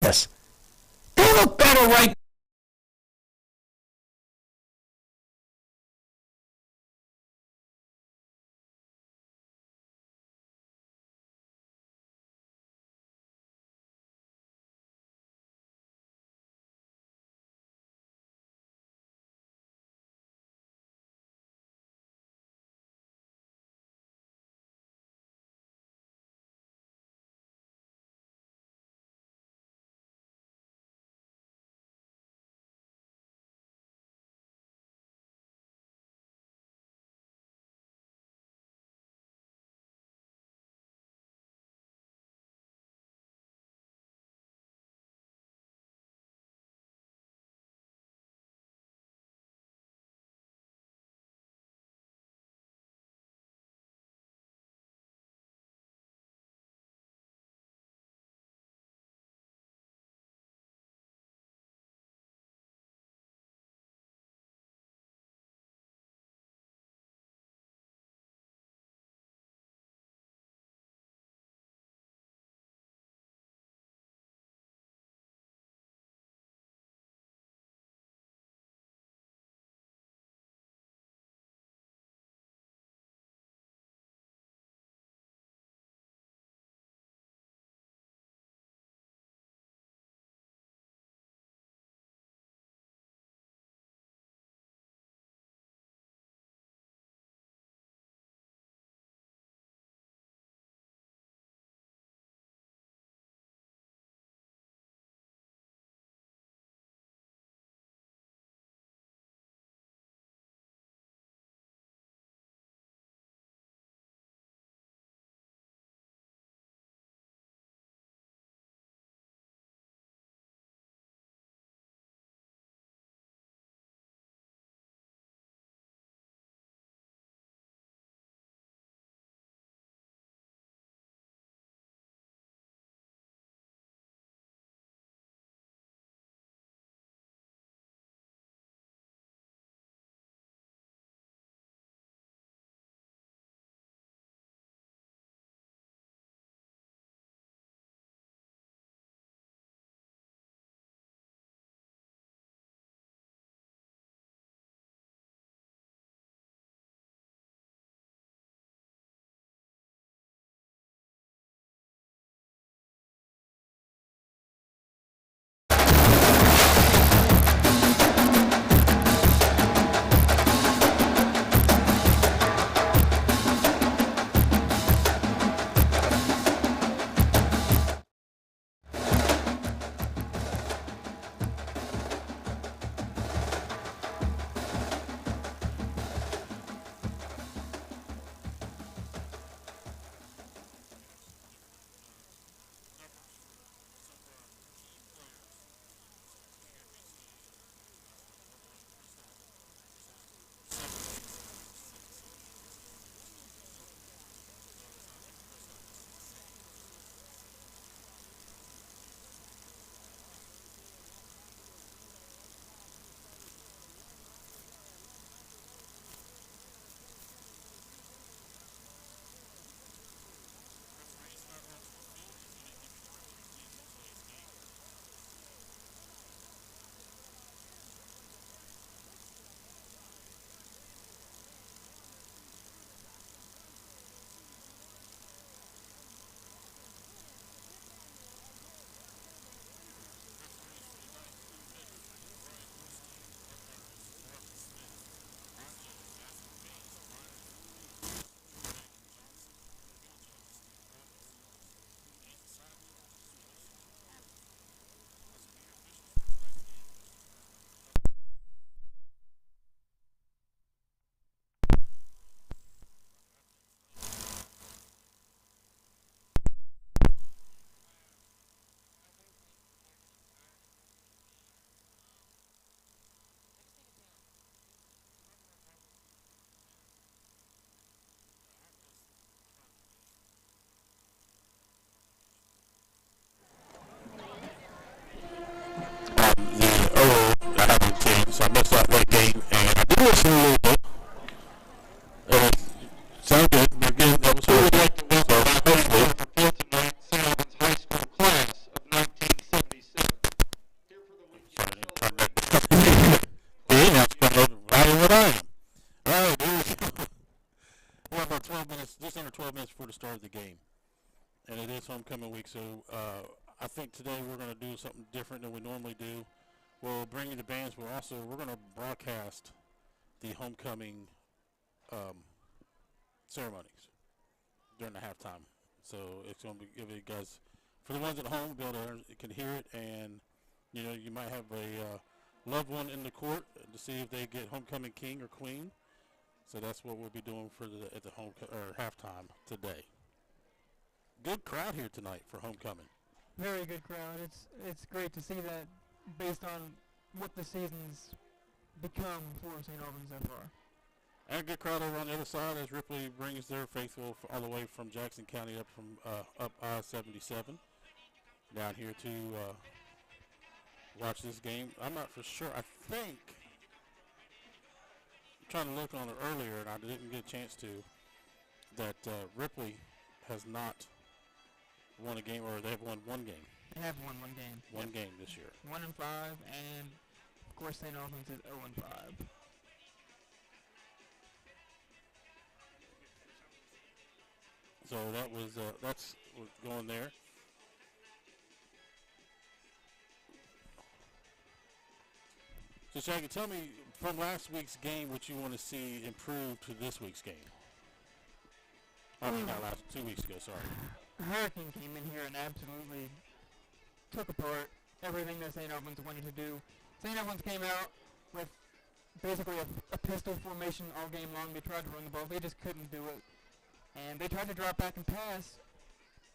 Yes. They look better right for the start of the game. And it is homecoming week, so I think today we're going to do something different than we normally do. We'll bring you the bands, but also we're going to broadcast the homecoming ceremonies during the halftime. So it's going to be give you guys, for the ones at home, be able to you can hear it, and you might have a loved one in the court to see if they get homecoming king or queen. So that's what we'll be doing for at the halftime today. Good crowd here tonight for homecoming. Very good crowd. It's great to see that based on what the season's become for St. Albans so far. And a good crowd over on the other side as Ripley brings their faithful all the way from Jackson County up I-77 down here to watch this game. I'm not for sure. I think I'm trying to look on it earlier, and I didn't get a chance to. That Ripley has not won a game, or they have won one game. They have won one game. One game this year. 1-5, and of course St. Albans is 0-5. So that's what's going there. So Shaggy, tell me from last week's game what you want to see improved to this week's game. I mean, not 2 weeks ago, sorry. Hurricane came in here and absolutely took apart everything that St. Albans wanted to do. St. Albans came out with basically a pistol formation all game long. They tried to run the ball. They just couldn't do it. And they tried to drop back and pass,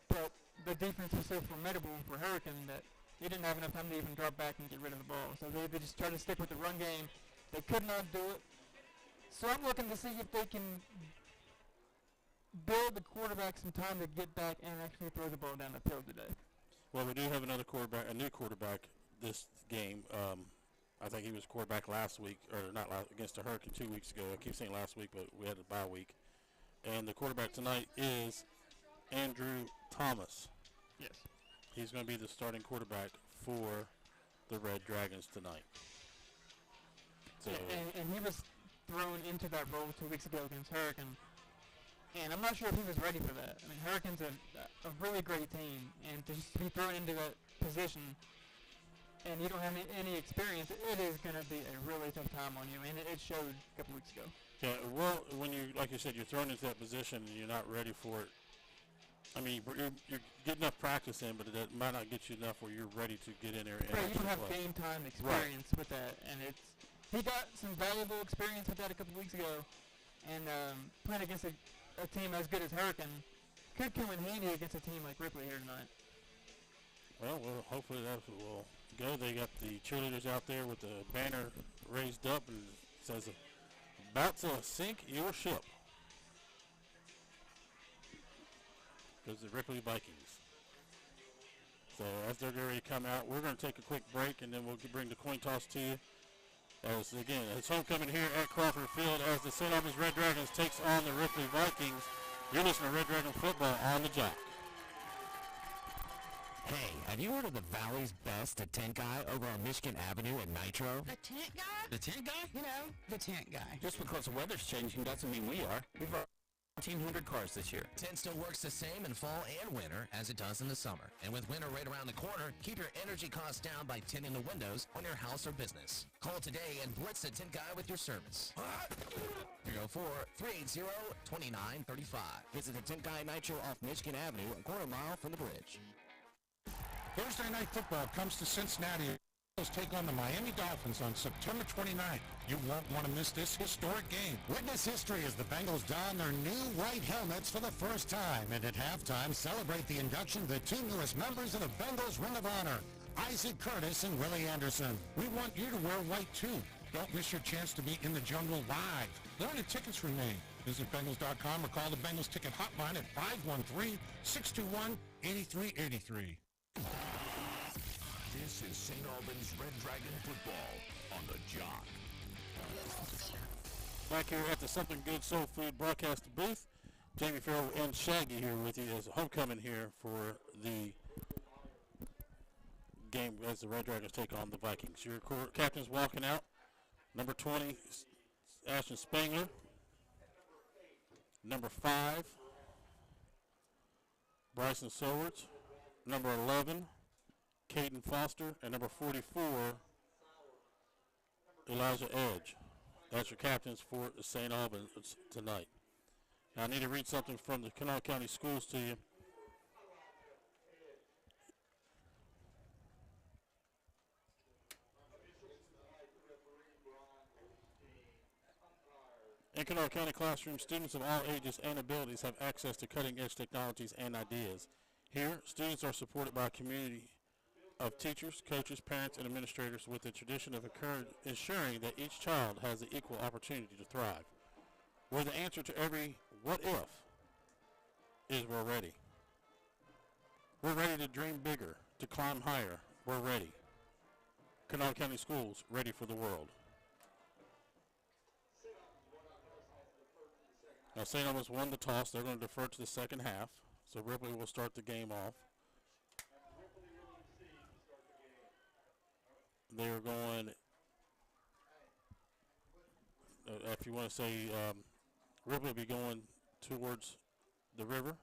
but the defense was so formidable for Hurricane that they didn't have enough time to even drop back and get rid of the ball. So they just tried to stick with the run game. They could not do it. So I'm looking to see if they can build the quarterback some time to get back and actually throw the ball down the field today. Well, we do have a new quarterback this game. I think he was quarterback last week, or not last, against the Hurricane 2 weeks ago. I keep saying last week, but we had a bye week. And the quarterback tonight is Andrew Thomas. Yes. He's going to be the starting quarterback for the Red Dragons tonight. So, and he was thrown into that role 2 weeks ago against Hurricane. And I'm not sure if he was ready for that. I mean, Hurricane's a really great team, and to just be thrown into that position and you don't have any experience, it is going to be a really tough time on you, and it showed a couple weeks ago. Yeah, well, when you, like you said, you're thrown into that position and you're not ready for it. I mean, you get enough practice in, but it might not get you enough where you're ready to get in there and right, you don't have play. game time experience with that, and he got some valuable experience with that a couple weeks ago, and playing against a team as good as Hurricane could come in handy against a team like Ripley here tonight. Well, hopefully that will go. They got the cheerleaders out there with the banner raised up and it says, "About to sink your ship." Because the Ripley Vikings. So as they're ready to come out, we're going to take a quick break and then we'll bring the coin toss to you. As again, it's homecoming here at Crawford Field as the St. Albans Red Dragons takes on the Ripley Vikings. You're listening to Red Dragon Football on the Jack. Hey, have you heard of the Valley's Best, the tent guy over on Michigan Avenue in Nitro? The tent guy? The tent guy? You know, the tent guy. Just because the weather's changing doesn't mean we are. We've got 1,400 cars this year. Tent still works the same in fall and winter as it does in the summer. And with winter right around the corner, keep your energy costs down by tinting the windows on your house or business. Call today and blitz the tent guy with your service. 304-380-2935. Visit the Tent Guy Nitro off Michigan Avenue, a quarter mile from the bridge. Thursday Night Football comes to Cincinnati. Take on the Miami Dolphins on September 29th. You won't want to miss this historic game. Witness history as the Bengals don their new white helmets for the first time, and at halftime celebrate the induction of the two newest members of the Bengals Ring of Honor, Isaac Curtis and Willie Anderson. We want you to wear white too. Don't miss your chance to be in the jungle live. There are tickets remain. Visit Bengals.com or call the Bengals ticket hotline at 513-621-8383. This is St. Albans Red Dragon Football on the Jock. Back here at the Something Good Soul Food broadcast booth, Jamie Farrell and Shaggy here with you as homecoming here for the game as the Red Dragons take on the Vikings. Your captain's walking out. Number 20, Ashton Spangler. Number 5, Bryson Sowards, number 11, Caden Foster, and number 44, Elijah Edge. That's your captains for St. Albans tonight. Now I need to read something from the Kanawha County Schools to you. In Kanawha County classrooms, students of all ages and abilities have access to cutting-edge technologies and ideas. Here, students are supported by a community of teachers, coaches, parents, and administrators with the tradition of ensuring that each child has the equal opportunity to thrive. Where the answer to every what if is we're ready. We're ready to dream bigger, to climb higher. We're ready. Kanawha County Schools, ready for the world. Now, St. Albans won the toss. They're going to defer to the second half. So Ripley will start the game off. They're going, if you want to say, Ripley will be going towards the river.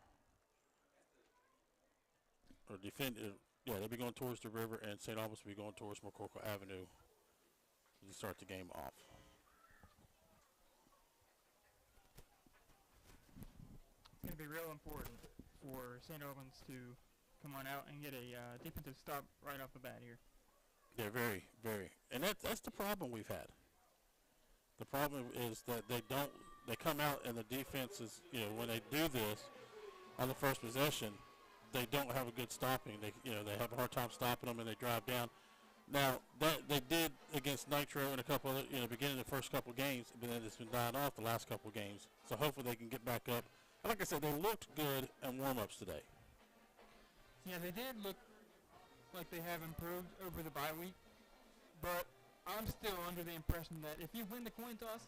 Or they'll be going towards the river, and St. Albans will be going towards McCorkle Avenue to start the game off. It's going to be real important for St. Albans to come on out and get a defensive stop right off the bat here. Yeah, very, very. And that's the problem we've had. The problem is that they come out and the defense is, when they do this on the first possession, they don't have a good stopping. They have a hard time stopping them and they drive down. Now, that they did against Nitro in a couple of, beginning of the first couple of games, but then it's been dying off the last couple of games. So hopefully they can get back up. And like I said, they looked good in warm-ups today. Yeah, they did look like they have improved over the bye week, but I'm still under the impression that if you win the coin toss,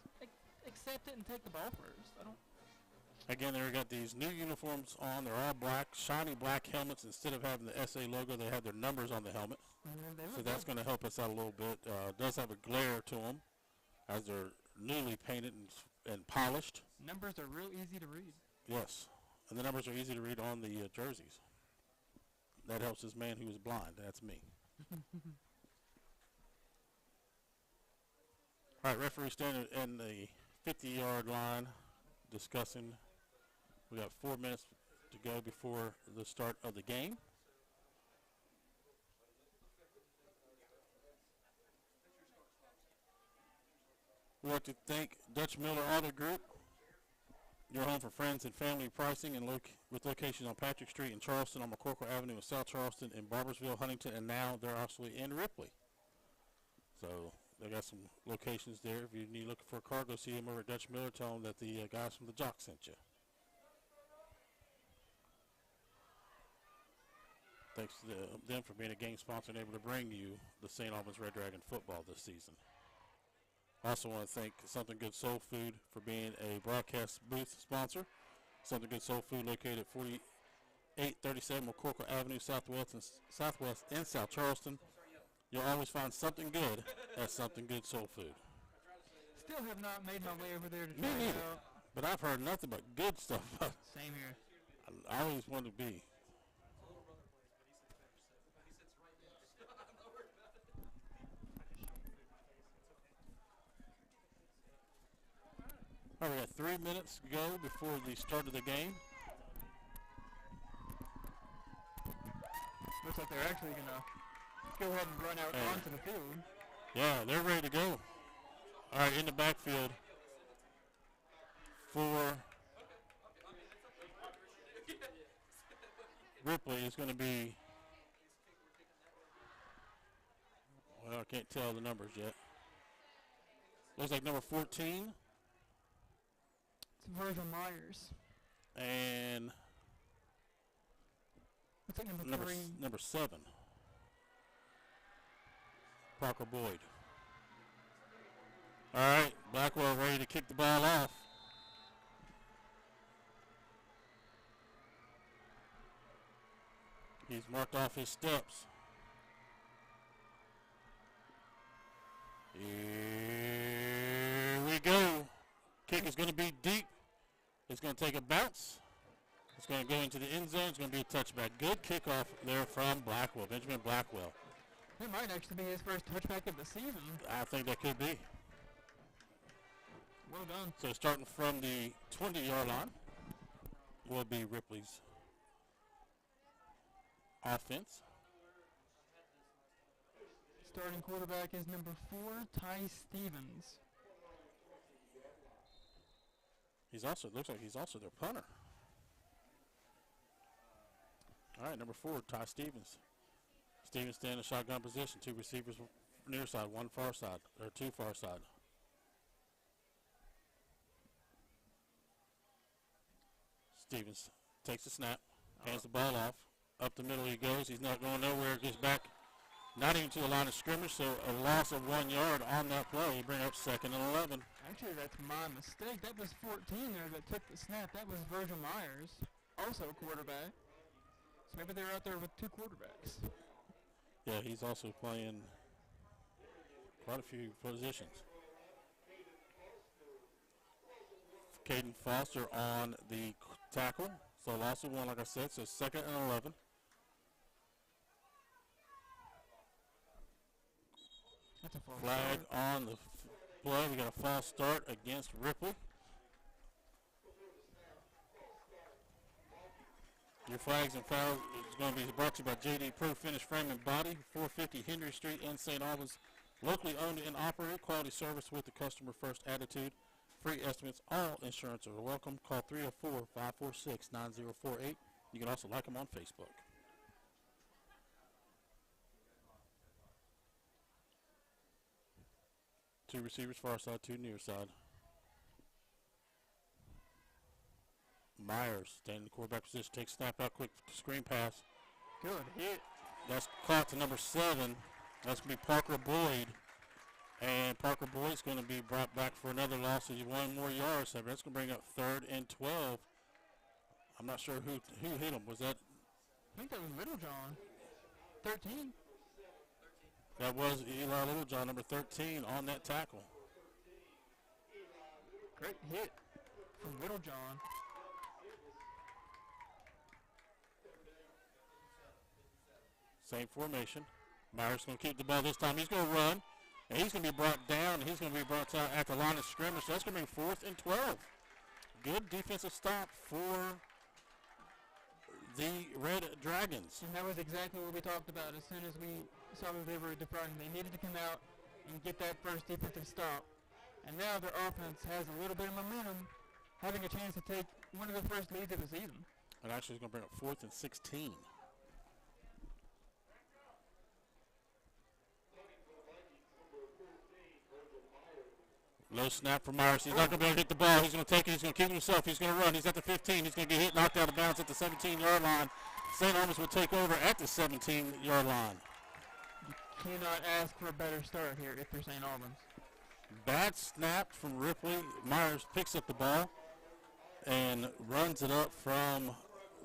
accept it and take the ball first. Again, they've got these new uniforms on. They're all black, shiny black helmets. Instead of having the SA logo, they have their numbers on the helmet. So that's going to help us out a little bit. It does have a glare to them as they're newly painted and polished. Numbers are real easy to read. Yes, and the numbers are easy to read on the jerseys. That helps this man who is blind. That's me. All right, referee standing in the 50-yard line discussing. We got 4 minutes to go before the start of the game. We'd like to thank Dutch Miller Auto Group, your home for friends and family pricing, and with locations on Patrick Street in Charleston, on McCorkle Avenue in South Charleston, in Barbersville, Huntington, and now they're actually in Ripley. So they got some locations there. If you need looking for a car, go see them over at Dutch Miller. Tell them that the guys from the Jock sent you. Thanks to them for being a game sponsor and able to bring you the St. Albans Red Dragon football this season. I also want to thank Something Good Soul Food for being a broadcast booth sponsor. Something Good Soul Food located at 4837 McCorkle Avenue, Southwest in South Charleston. You'll always find something good at Something Good Soul Food. Still have not made my way over there to Me try it neither. out. But I've heard nothing but good stuff. Same here. I always wanted to be. All right, we got 3 minutes to go before the start of the game. Looks like they're actually going to go ahead and run out onto the field. Yeah, they're ready to go. All right, in the backfield for Ripley is going to be, well, I can't tell the numbers yet. Looks like number 14. It's Virgil Myers. And Looks like number 3. number 7. Parker Boyd. All right, Blackwell ready to kick the ball off. He's marked off his steps. Here we go. Kick is going to be deep. It's going to take a bounce. It's going to go into the end zone. It's going to be a touchback. Good kickoff there from Blackwell, Benjamin Blackwell. It might actually be his first touchback of the season. I think that could be. Well done. So starting from the 20-yard line will be Ripley's offense. Starting quarterback is number 4, Ty Stevens. Looks like he's also their punter. All right, number 4, Ty Stevens. Stevens staying in shotgun position. 2 receivers near side, 1 far side, or 2 far side. Stevens takes the snap, hands the ball off. Up the middle he goes. He's not going nowhere. Gets back, not even to the line of scrimmage, so a loss of 1 yard on that play. You bring up 2nd and 11. Actually, that's my mistake. That was 14 there that took the snap. That was Virgil Myers, also a quarterback. So maybe they're out there with 2 quarterbacks. Yeah, he's also playing quite a few positions. Caden Foster on the tackle. So loss of 1, like I said, so 2nd and 11. That's a false Flag start. on the play. We got a false start against Ripley. Your flags and fouls is going to be brought to you by JD Pro Finish Frame and Body, 450 Henry Street in St. Albans. Locally owned and operated, quality service with the customer first attitude. Free estimates, all insurance are welcome. Call 304-546-9048. You can also like them on Facebook. Two receivers far side, 2 near side. Myers staying in the quarterback position, takes snap out quick screen pass. Good hit. That's caught to number 7. That's going to be Parker Boyd. And Parker Boyd's going to be brought back for another loss of 1 more yard. So that's going to bring up 3rd and 12. I'm not sure who hit him. Was that? I think that was Littlejohn. 13. That was Eli Littlejohn, number 13, on that tackle. Great hit from Littlejohn. Same formation. Myers going to keep the ball this time. He's going to run. And he's going to be brought down. He's going to be brought down at the line of scrimmage. So that's going to be 4th and 12. Good defensive stop for the Red Dragons. And that was exactly what we talked about as soon as we saw that they were departing. They needed to come out and get that first defensive stop. And now their offense has a little bit of momentum, having a chance to take one of the first leads of the season. And actually it's going to bring up 4th and 16. Low snap from Myers. He's not going to be able to hit the ball. He's going to take it. He's going to keep it himself. He's going to run. He's at the 15. He's going to get hit, knocked out of bounds at the 17-yard line. St. Albans will take over at the 17-yard line. You cannot ask for a better start here if you're St. Albans. Bad snap from Ripley. Myers picks up the ball and runs it up from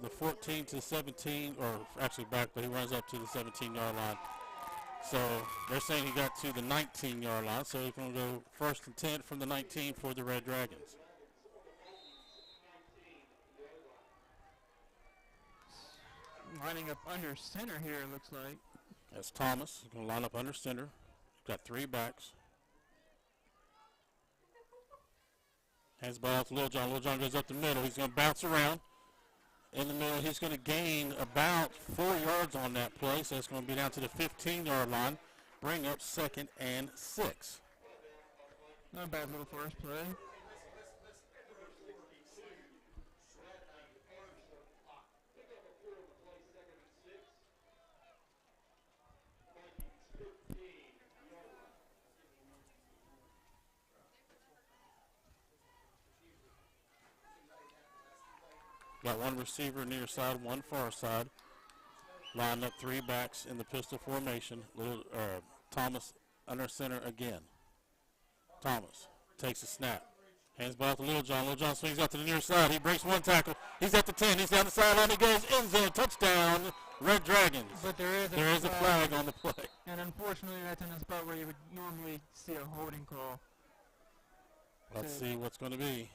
the 14 to 17, or actually back, but he runs up to the 17-yard line. So they're saying he got to the 19-yard line, so he's going to go 1st and 10 from the 19 for the Red Dragons. Lining up under center here, it looks like. That's Thomas. He's going to line up under center. Got 3 backs. Hands the ball off to Littlejohn. Littlejohn goes up the middle. He's going to bounce around. In the middle, he's going to gain about 4 yards on that play, so it's going to be down to the 15-yard line. Bring up 2nd and 6. Not a bad little first play. Got 1 receiver near side, 1 far side. Lined up 3 backs in the pistol formation. Thomas under center again. Thomas takes a snap. Hands ball to Littlejohn. Littlejohn swings out to the near side. He breaks 1 tackle. He's at the 10. He's down the sideline. He goes end zone. Touchdown, Red Dragons. But there is a flag on the play. And unfortunately, that's in a spot where you would normally see a holding call. Let's see what's going to be.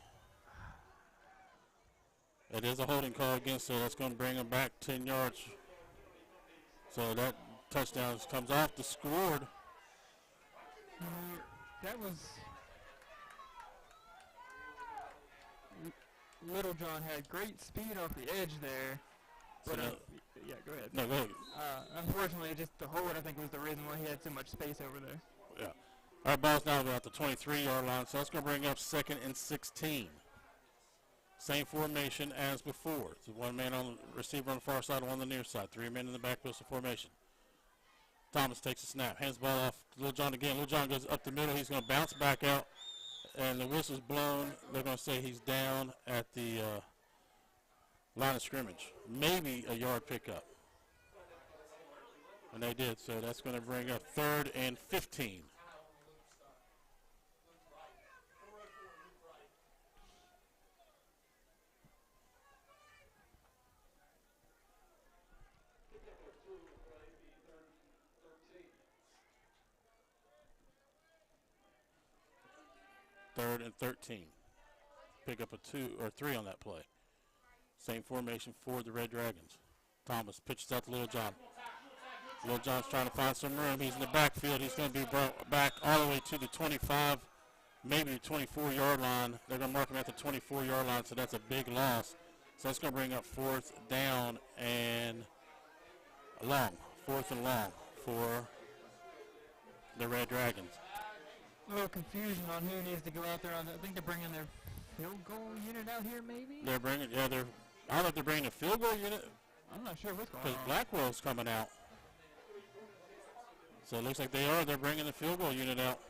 It is a holding call against, so that's going to bring him back 10 yards. So that touchdown comes off the scored. That was Little John had great speed off the edge there. But yeah, go ahead. No, go ahead. Unfortunately, just the hold, I think, was the reason why he had so much space over there. Yeah. All right, ball's now about the 23-yard line, so that's going to bring up 2nd and 16. Same formation as before. It's one man on the receiver on the far side, one on the near side. 3 men in the back pistol formation. Thomas takes a snap, hands the ball off to Lil John again. Lil John goes up the middle. He's going to bounce back out, and the whistle's blown. They're going to say he's down at the line of scrimmage. Maybe a yard pickup. And they did, so that's going to bring up 3rd and 15. Third and 13. Pick up a 2 or 3 on that play. Same formation for the Red Dragons. Thomas pitches out to Lil John. Lil John's trying to find some room. He's in the backfield. He's going to be brought back all the way to the 25, maybe the 24-yard line. They're going to mark him at the 24-yard line, so that's a big loss. So that's going to bring up 4th down and long. 4th and long for the Red Dragons. A little confusion on who needs to go out there. I think they're bringing their field goal unit out here, maybe? I don't know if they're bringing a field goal unit. I'm not sure what's going Because on. Blackwell's coming out. So it looks like they're bringing the field goal unit out.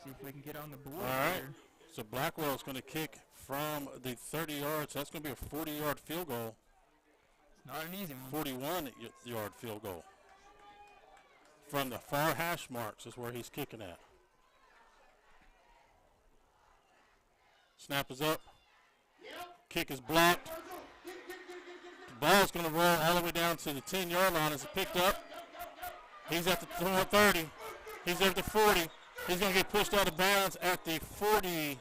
See if we can get on the board All right. here. So Blackwell's going to kick from the 30 yards. So that's going to be a 40-yard field goal. It's not an easy one. 41-yard field goal. From the far hash marks is where he's kicking at. Snap is up. Kick is blocked. The ball's going to roll all the way down to the 10-yard line as it's picked up. He's at the 30. He's at the 40. He's going to get pushed out of bounds at the 40.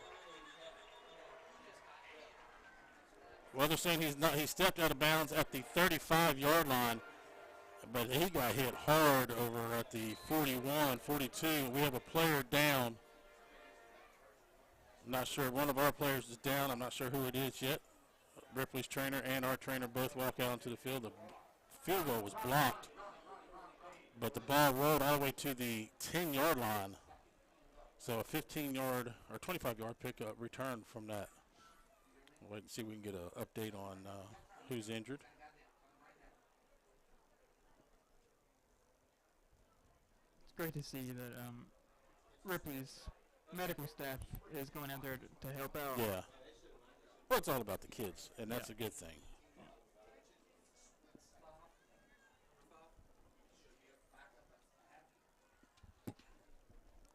Well, they're saying he stepped out of bounds at the 35-yard line, but he got hit hard over at the 41, 42. We have a player down. I'm not sure. One of our players is down. I'm not sure who it is yet. Ripley's trainer and our trainer both walk out onto the field. The field goal was blocked, but the ball rolled all the way to the 10-yard line. So a 15-yard or 25-yard pickup return from that. We'll wait and see if we can get an update on who's injured. It's great to see that Ripley's medical staff is going out there to help out. Yeah. Well, it's all about the kids, and that's a good thing.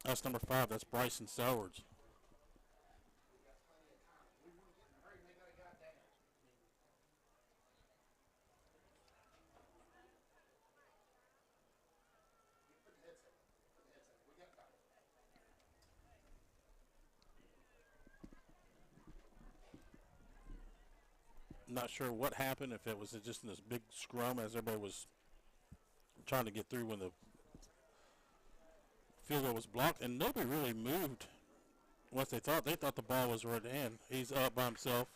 That's number 5. That's Bryson Sowards. Not sure what happened, if it was just in this big scrum as everybody was trying to get through when the field goal was blocked, and nobody really moved what they thought. They thought the ball was right in. He's up by himself.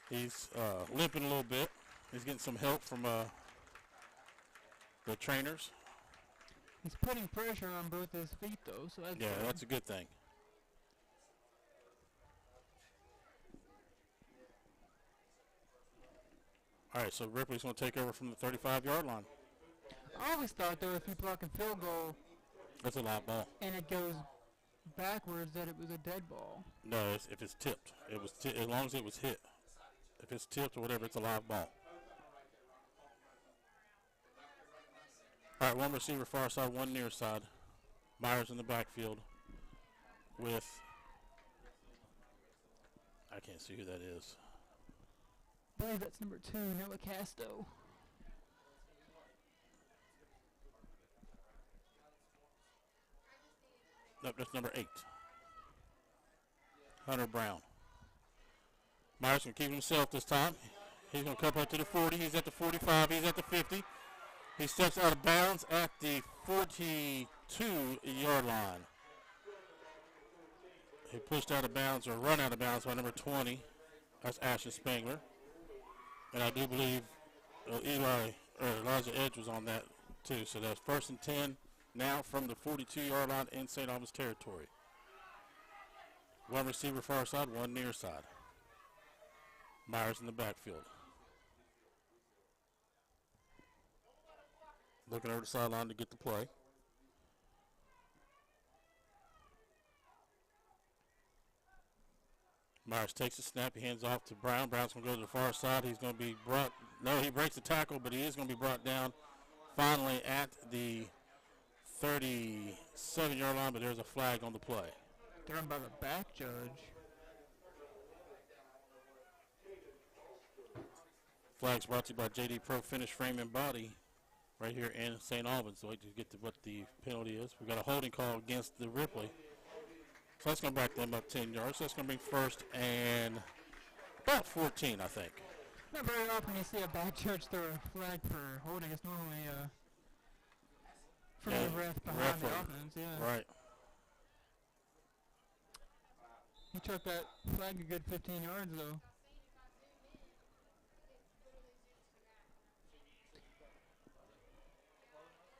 He's limping a little bit. He's getting some help from the trainers. He's putting pressure on both his feet, though, so that's good. That's a good thing. All right, so Ripley's going to take over from the 35-yard line. I always thought, though, if you block a field goal That's a live ball. and it goes backwards, that it was a dead ball. No, if it's tipped. It was as long as it was hit. If it's tipped or whatever, it's a live ball. All right, one receiver far side, one near side. Myers in the backfield with, I can't see who that is. I believe that's number 2, Noah Casto. Nope, that's number 8. Hunter Brown. Myers can keep himself this time. He's going to come up to the 40. He's at the 45. He's at the 50. He steps out of bounds at the 42-yard line. He pushed out of bounds or run out of bounds by number 20. That's Ashton Spangler. And I do believe Elijah Edge was on that too. So that's 1st and 10 now from the 42-yard line in St. Albans territory. One receiver far side, one near side. Myers in the backfield. Looking over the sideline to get the play. Myers takes the snap. He hands off to Brown. Brown's going to go to the far side. He's going to be brought. No, he breaks the tackle, but he is going to be brought down finally at the 37-yard line, but there's a flag on the play. Thrown by the back judge. Flags brought to you by JD Pro Finish Frame and Body right here in St. Albans. So wait to get to what the penalty is. We've got a holding call against the Ripley. So that's going to back them up 10 yards. So that's going to bring 1st and about 14, I think. Not very often you see a back judge throw a flag for holding. It's normally from the ref behind the offense. Yeah. Right. He took that flag a good 15 yards, though.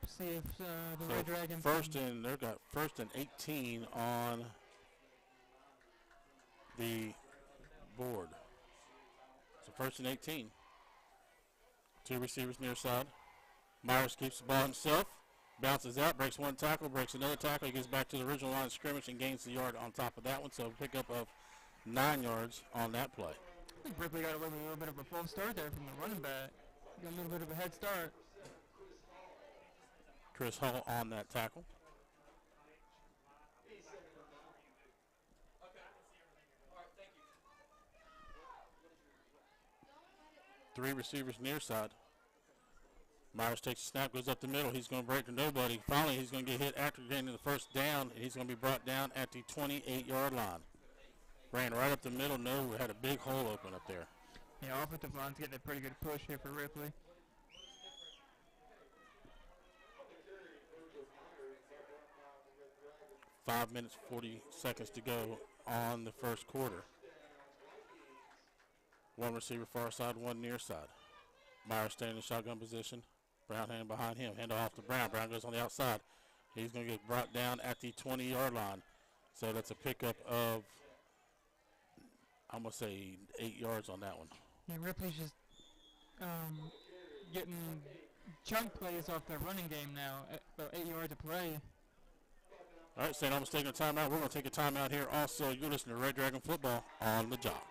See if the Red Dragons. They've got 1st and 18 on the board. So 1st and 18. 2 receivers near side. Myers keeps the ball himself. Bounces out, breaks one tackle, breaks another tackle. He gets back to the original line of scrimmage and gains the yard on top of that one. So pickup of 9 yards on that play. I think Ripley got away with a little bit of a false start there from the running back. Got a little bit of a head start. Chris Hull on that tackle. Three receivers near side. Myers takes a snap, goes up the middle. He's going to break to nobody. Finally, he's going to get hit after getting the 1st down, and he's going to be brought down at the 28-yard line. Ran right up the middle. No, we had a big hole open up there. Yeah, offensive line's getting a pretty good push here for Ripley. 5 minutes, 40 seconds to go on the 1st quarter. One receiver far side, one near side. Myers staying in shotgun position. Brown hand behind him. Hand off to Brown. Brown goes on the outside. He's going to get brought down at the 20-yard line. So that's a pickup of, I'm going to say, 8 yards on that one. Yeah, Ripley's just getting chunk plays off their running game now. About 8 yards of play. All right, St. Albans taking a timeout. We're going to take a timeout here. Also, you're listening to Red Dragon Football on the Jock.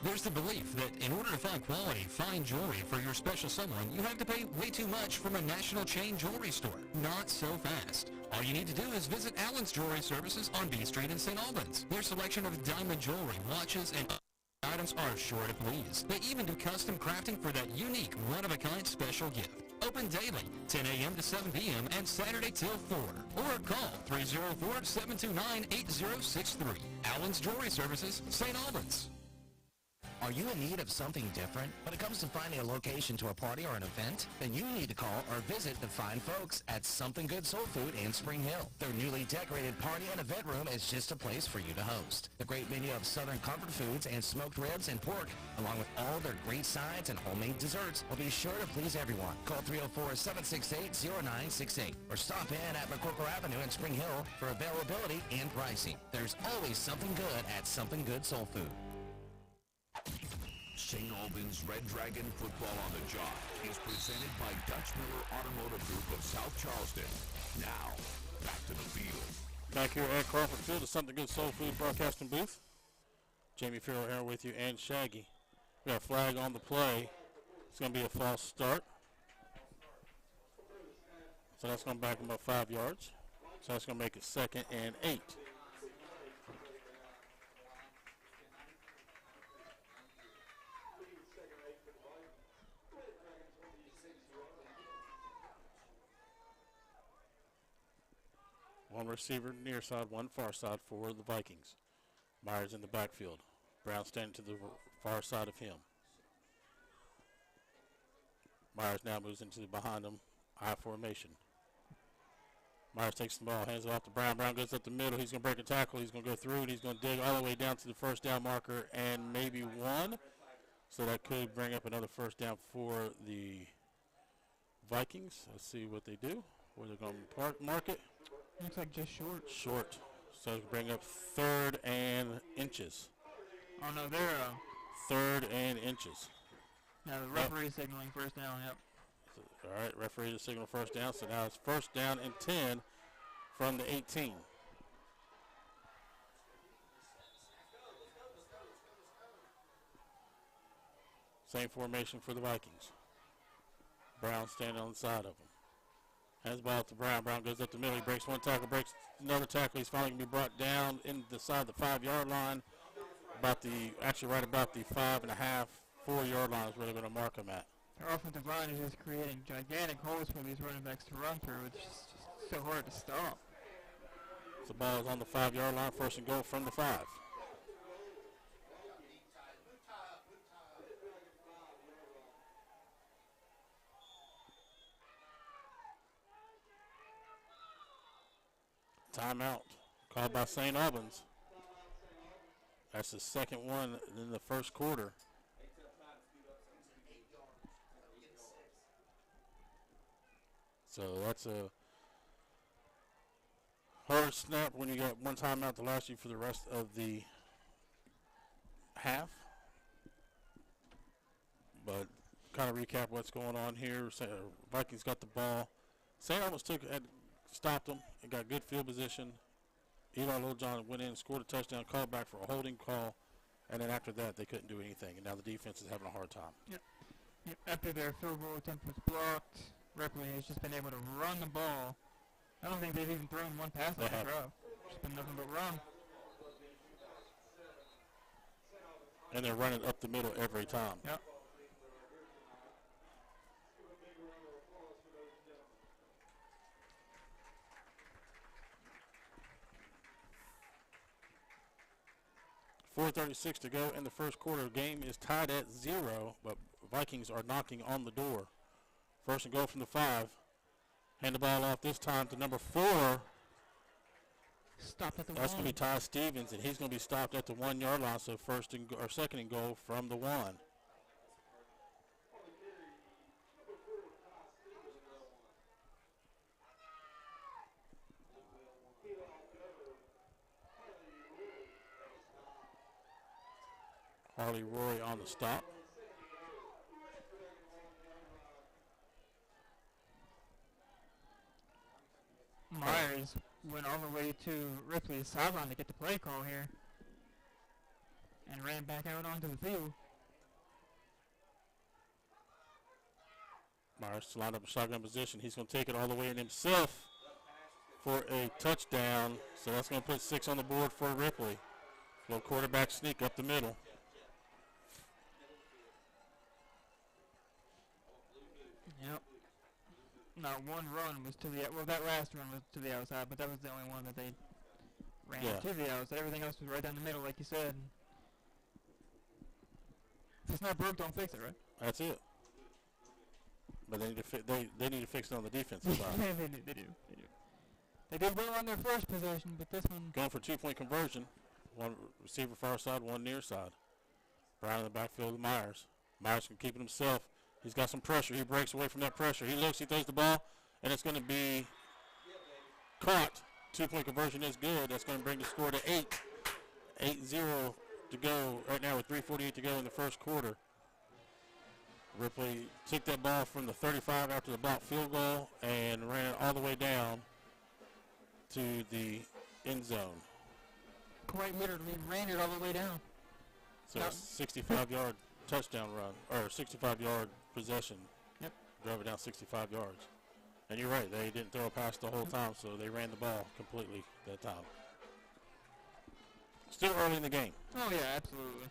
There's the belief that in order to find quality, fine jewelry for your special someone, you have to pay way too much from a national chain jewelry store. Not so fast. All you need to do is visit Allen's Jewelry Services on B Street in St. Albans. Their selection of diamond jewelry, watches, and items are sure to please. They even do custom crafting for that unique, one-of-a-kind special gift. Open daily, 10 a.m. to 7 p.m. and Saturday till 4. Or call 304-729-8063. Allen's Jewelry Services, St. Albans. Are you in need of something different? When it comes to finding a location to a party or an event, then you need to call or visit the fine folks at Something Good Soul Food in Spring Hill. Their newly decorated party and event room is just a place for you to host. The great menu of Southern comfort foods and smoked ribs and pork, along with all their great sides and homemade desserts, will be sure to please everyone. Call 304-768-0968 or stop in at McCorkle Avenue in Spring Hill for availability and pricing. There's always something good at Something Good Soul Food. St. Albans Red Dragon Football on the Jock is presented by Dutch Miller Automotive Group of South Charleston. Now, back to the field. Back here at Crawford Field, the Something Good Soul Food broadcasting booth. Jamie Farrell here with you and Shaggy. We got a flag on the play. It's going to be a false start. So that's going to back them up 5 yards. So that's going to make it 2nd and 8. One receiver near side, one far side for the Vikings. Myers in the backfield. Brown standing to the far side of him. Myers now moves into the behind him, I formation. Myers takes the ball, hands it off to Brown. Brown goes up the middle. He's going to break a tackle. He's going to go through it. He's going to dig all the way down to the first down marker and maybe one. So that could bring up another first down for the Vikings. Let's see what they do, where they're going to mark it. Looks like just short. Short. So it'll bring up 3rd and inches. Oh, no, they're... 3rd and inches. Yeah, the referee signaling first down, yep. So, all right, referee to signal first down. So now it's first down and 10 from the 18. Same formation for the Vikings. Brown standing on the side of him. Hands the ball to Brown. Brown goes up the middle. He breaks one tackle, breaks another tackle. He's finally going to be brought down in the side of the 5-yard line. Right about the 5.5, 4-yard line is where they're going to mark him at. Their offensive line is just creating gigantic holes for these running backs to run through. It's just so hard to stop. So the ball is on the 5-yard line, first and goal from the 5. Timeout called by St. Albans. That's the second one in the first quarter. So that's a hard snap when you got one timeout to last you for the rest of the half. But kind of recap what's going on here. Vikings got the ball. St. Albans stopped them and got good field position. Eli Littlejohn went in, scored a touchdown, called back for a holding call, and then after that they couldn't do anything. And now the defense is having a hard time. Yep. After their field goal attempt was blocked, Ripley has just been able to run the ball. I don't think they've even thrown one pass on the drive. It's been nothing but run. And they're running up the middle every time. Yep. .436 to go in the first quarter. Game is tied at 0, but Vikings are knocking on the door. First and goal from the 5. Hand the ball off this time to number 4. Stopped at the 1. That's going to be Ty Stevens, and he's going to be stopped at the 1-yard line. So second and goal from the 1. Harley Roy on the stop. Myers went all the way to Ripley's sideline to get the play call here and ran back out onto the field. Myers lined up a shotgun position. He's going to take it all the way in himself for a touchdown. So that's going to put 6 on the board for Ripley. Little quarterback sneak up the middle. Yep. Not one run was to the, well, that last run was to the outside, but that was the only one that they ran to the outside. Everything else was right down the middle, like you said. If it's not broke, don't fix it, right? That's it. But they need to fix it on the defensive side. They do. They did well on their first possession, but this one... Going for 2-point conversion. One receiver far side, one near side. Brown in the backfield with Myers. Myers can keep it himself. He's got some pressure. He breaks away from that pressure. He looks, he throws the ball, and it's going to be caught. 2-point conversion is good. That's going to bring the score to 8. 8-0 to go right now with 3:48 to go in the first quarter. Ripley took that ball from the 35 after the blocked field goal and ran it all the way down to the end zone. Quite literally ran it all the way down. So 65-yard touchdown run, or 65-yard possession. Yep. Drove it down 65 yards. And you're right, they didn't throw a pass the whole time, so they ran the ball completely that time. Still early in the game. Oh, yeah, absolutely.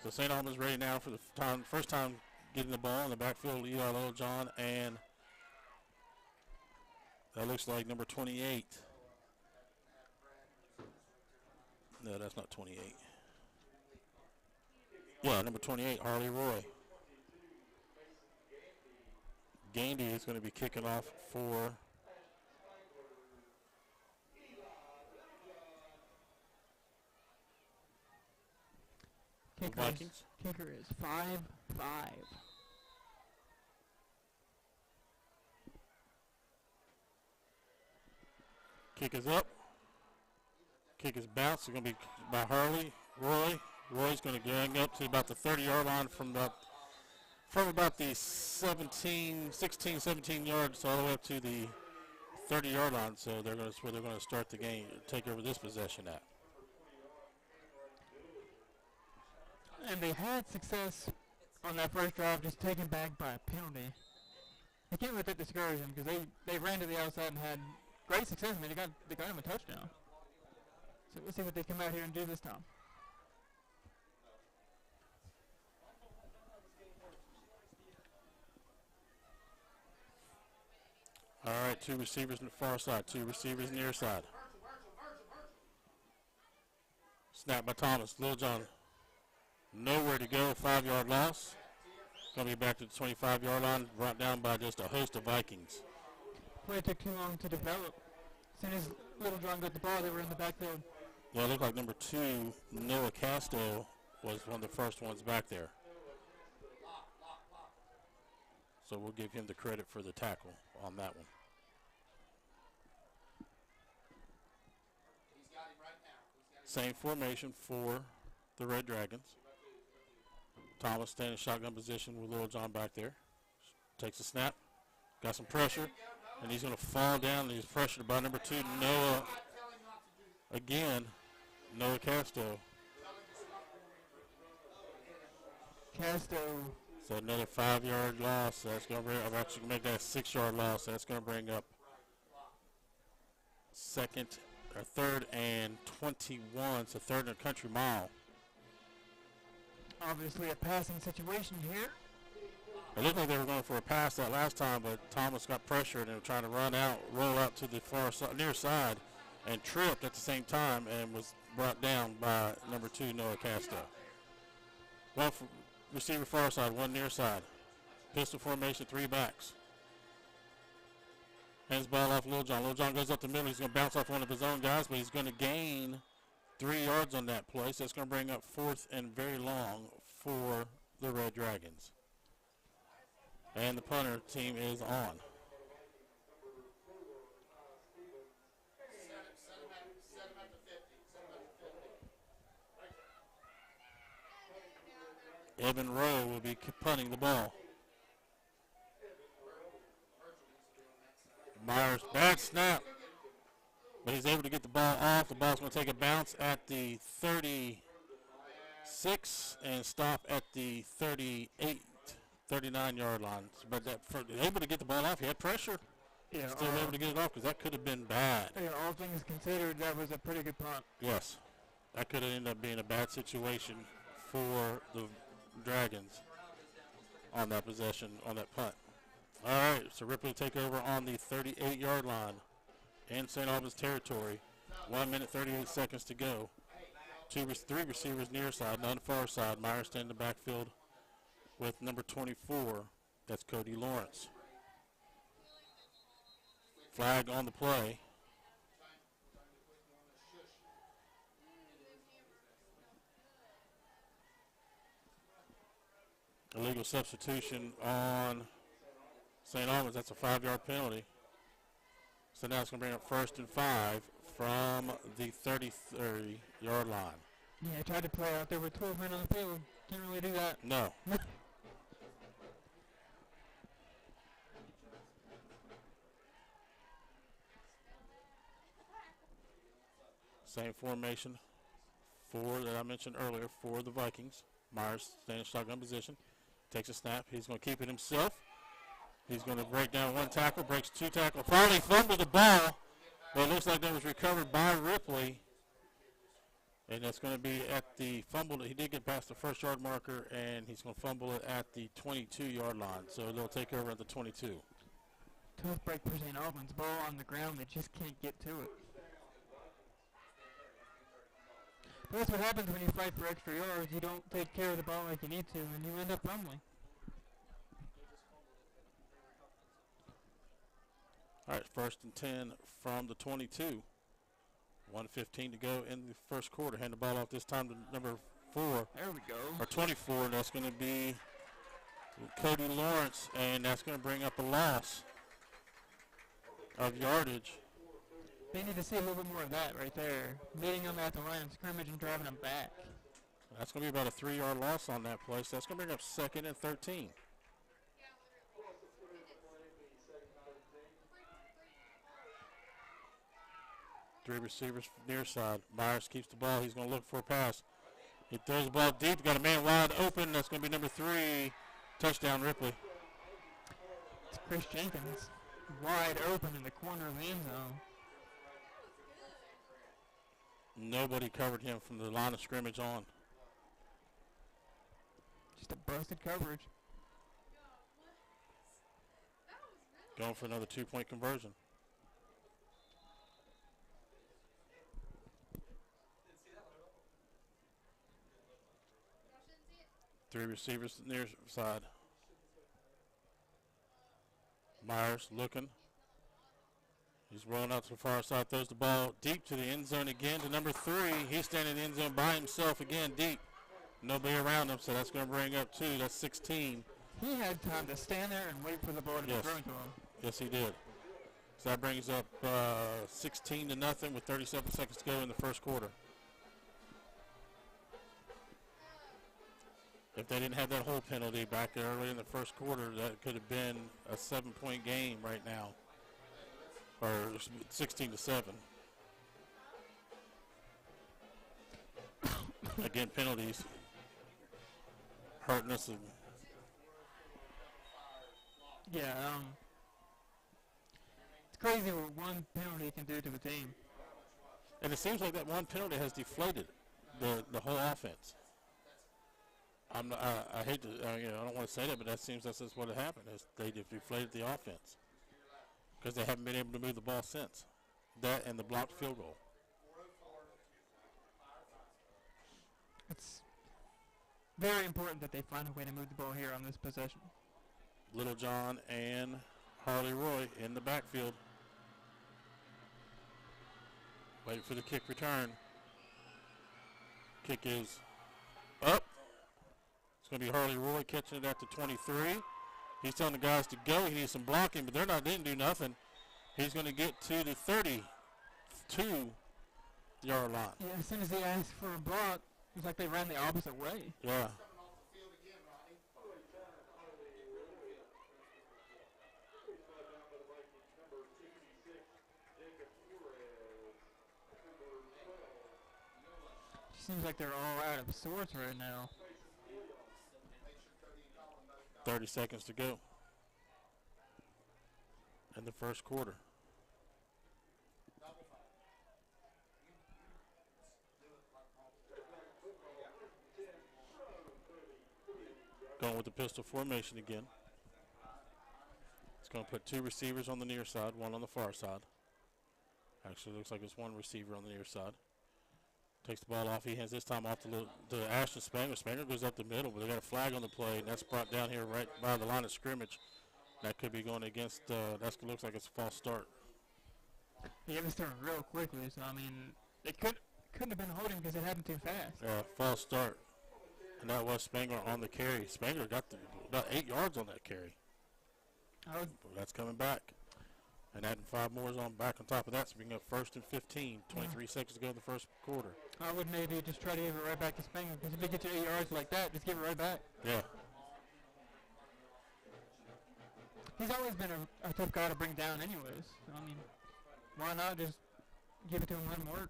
So St. Albans ready now for the first time getting the ball in the backfield. Eli Littlejohn, and that looks like number 28. No, that's not 28. Yeah, number 28, Harley Roy. Gandy is going to be kicking off for the Vikings. Kicker is 5-5. Kick is up. Kick is bounced. It's going to be by Harley Roy. Roy's going to gang up to about the 30-yard line from about the 16, 17 yards all the way up to the 30-yard line. So that's where they're going to start the game, take over this possession at. And they had success on that first drive, just taken back by a penalty. I can't let that discourage them because they ran to the outside and had great success. I mean, they got him a touchdown. So we'll see what they come out here and do this time. All right, 2 receivers on the far side, 2 receivers near side. Snap by Thomas. Lil John nowhere to go, 5-yard loss. Going to be back to the 25-yard line, brought down by just a host of Vikings. Play took too long to develop. As soon as Little John got the ball, they were in the backfield. Yeah, it looked like number 2, Noah Casto, was one of the first ones back there. So we'll give him the credit for the tackle on that one. Same formation for the Red Dragons. Thomas standing shotgun position with Little John back there. Takes a snap, got some pressure, and he's going to fall down. He's pressured by number 2, Noah. Again, Noah Casto. So another 5-yard loss. So that's going to bring. I'm actually going to make that a 6-yard loss. So that's going to bring up third and 21. So third and a country mile. Obviously a passing situation here. It looked like they were going for a pass that last time, but Thomas got pressured and was trying to roll out to the near side, and tripped at the same time and was brought down by number 2, Noah Casto. One receiver far side, 1 near side. Pistol formation, 3 backs. Hands ball off Lil John. Lil John goes up the middle. He's going to bounce off one of his own guys, but he's going to gain 3 yards on that play. So it's going to bring up 4th and very long for the Red Dragons. And the punter team is on. Evan Rowe will be punting the ball. Myers, bad snap. But he's able to get the ball off. The ball's going to take a bounce at the 36 and stop at the 39-yard line. But able to get the ball off. He had pressure. Yeah, Still able to get it off because that could have been bad. Yeah, all things considered, that was a pretty good punt. Yes. That could have ended up being a bad situation for the Dragons on that possession, on that punt. All right, so Ripley will take over on the 38-yard line in St. Albans territory. 1 minute, 38 seconds to go. 3 receivers near side, none far side. Myers standing in the backfield with number 24. That's Cody Lawrence. Flag on the play. Illegal substitution on St. Albans. That's a 5-yard penalty. So now it's going to bring up 1st and 5 from the 33-yard line. Yeah, I tried to play out there with 12 men on the field. Can't really do that. No. Same formation that I mentioned earlier for the Vikings. Myers staying in shotgun position. Takes a snap. He's going to keep it himself. He's going to break down 1 tackle, breaks 2 tackles. Finally fumbled the ball, but it looks like that was recovered by Ripley. And that's going to be at the fumble. He did get past the 1st-yard marker, and he's going to fumble it at the 22-yard line. So they'll take over at the 22. Tough break for St. Albans. Ball on the ground. They just can't get to it. But that's what happens when you fight for extra yards. You don't take care of the ball like you need to, and you end up fumbling. All right, 1st and 10 from the 22. 1:15 to go in the first quarter. Hand the ball off this time to number 4. There we go. Or 24, and that's going to be Cody Lawrence, and that's going to bring up a loss of yardage. They need to see a little bit more of that right there. Meeting them at the line of scrimmage and driving them back. That's going to be about a 3-yard loss on that play, so that's going to bring up 2nd and 13. Three receivers near side. Myers keeps the ball. He's going to look for a pass. He throws the ball deep. Got a man wide open. That's going to be number 3. Touchdown, Ripley. It's Chris Jenkins. Wide open in the corner of the end zone. Nobody covered him from the line of scrimmage on. Just a busted coverage. Going for another 2-point conversion. Three receivers near side. Myers looking. He's rolling out to the far side, throws the ball deep to the end zone again to number 3. He's standing in the end zone by himself again, deep. Nobody around him, so that's going to bring up 2. That's 16. He had time to stand there and wait for the ball to be thrown to him. Yes, he did. So that brings up 16-0 with 37 seconds to go in the first quarter. If they didn't have that hold penalty back there early in the first quarter, that could have been a 7-point game right now, or 16-7. Again, penalties hurting us. Yeah, it's crazy what one penalty can do to the team. And it seems like that one penalty has deflated the whole offense. I hate to, I don't want to say that, but that seems that's just what happened. Is they deflated the offense because they haven't been able to move the ball since that and the blocked field goal. It's very important that they find a way to move the ball here on this possession. Little John and Harley Roy in the backfield. Wait for the kick return. Kick is up. It's going to be Harley Roy catching it at the 23. He's telling the guys to go. He needs some blocking, but they didn't do nothing. He's going to get to the 32-yard line. Yeah, as soon as they asked for a block, it was like they ran the opposite way. Yeah. Seems like they're all out of sorts right now. 30 seconds to go in the first quarter. Going with the pistol formation again. It's going to put 2 receivers on the near side, 1 on the far side. Actually, looks like it's 1 receiver on the near side. Takes the ball off. He hands this time off to Ashton Spangler. Spangler goes up the middle, but they got a flag on the play, and that's brought down here right by the line of scrimmage. That could be going against, that looks like it's a false start. Yeah, it was turned real quickly, so I mean, it couldn't have been holding because it happened too fast. Yeah, false start. And that was Spangler on the carry. Spangler got about 8 yards on that carry. That's coming back. And adding 5 more is on back on top of that, so we can go 1st and 15. 23 seconds to go in the first quarter. I would maybe just try to give it right back to Spangler, because if they get you 8 yards like that, just give it right back. Yeah. He's always been a tough guy to bring down anyways. So, I mean, why not just give it to him and let him work?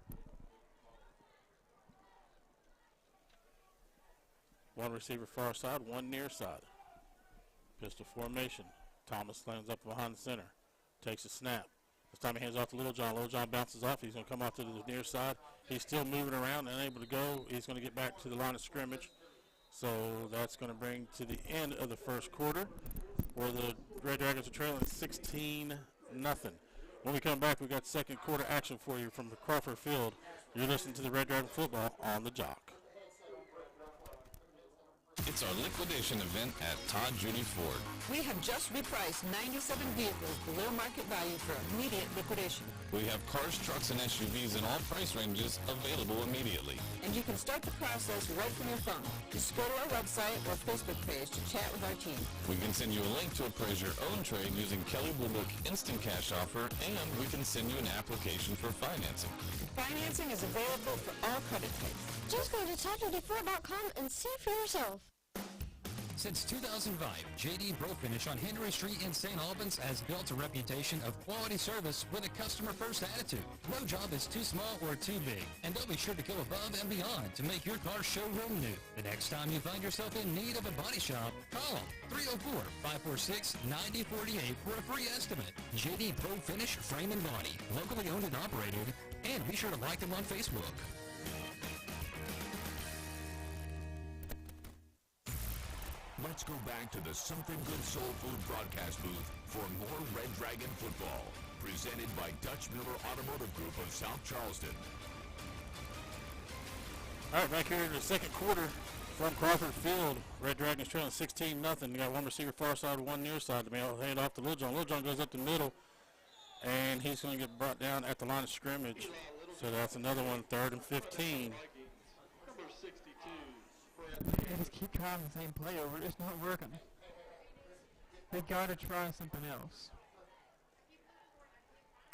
1 receiver far side, 1 near side. Pistol formation. Thomas lands up behind the center. Takes a snap. This time he hands off to Little John. Little John bounces off. He's going to come out to the near side. He's still moving around, unable to go. He's going to get back to the line of scrimmage. So that's going to bring to the end of the first quarter, where the Red Dragons are trailing 16-0. When we come back, we've got second quarter action for you from the Crawford Field You're listening to the Red Dragon Football on the Jock. It's our liquidation event at Todd Judy Ford. We have just repriced 97 vehicles below market value for immediate liquidation. We have cars, trucks, and SUVs in all price ranges available immediately. And you can start the process right from your phone. Just go to our website or Facebook page to chat with our team. We can send you a link to appraise your own trade using Kelly Blue Book Instant Cash Offer, and we can send you an application for financing. Financing is available for all credit types. Just go to ToddJudy4.com and see for yourself. Since 2005, JD Pro Finish on Henry Street in St. Albans has built a reputation of quality service with a customer-first attitude. No job is too small or too big, and they'll be sure to go above and beyond to make your car showroom new. The next time you find yourself in need of a body shop, call them 304-546-9048 for a free estimate. JD Pro Finish Frame and Body, locally owned and operated, and be sure to like them on Facebook. Let's go back to the Something Good Soul Food broadcast booth for more Red Dragon football, presented by Dutch Miller Automotive Group of South Charleston. All right, back here in the second quarter from Crawford Field. Red Dragons trailing 16-0. You got one receiver far side, one near side. They'll hand off to Lil John. Lil John goes up the middle, and he's going to get brought down at the line of scrimmage. So that's another one, 3rd and 15. They just keep trying the same play over. It's not working. They got to try something else.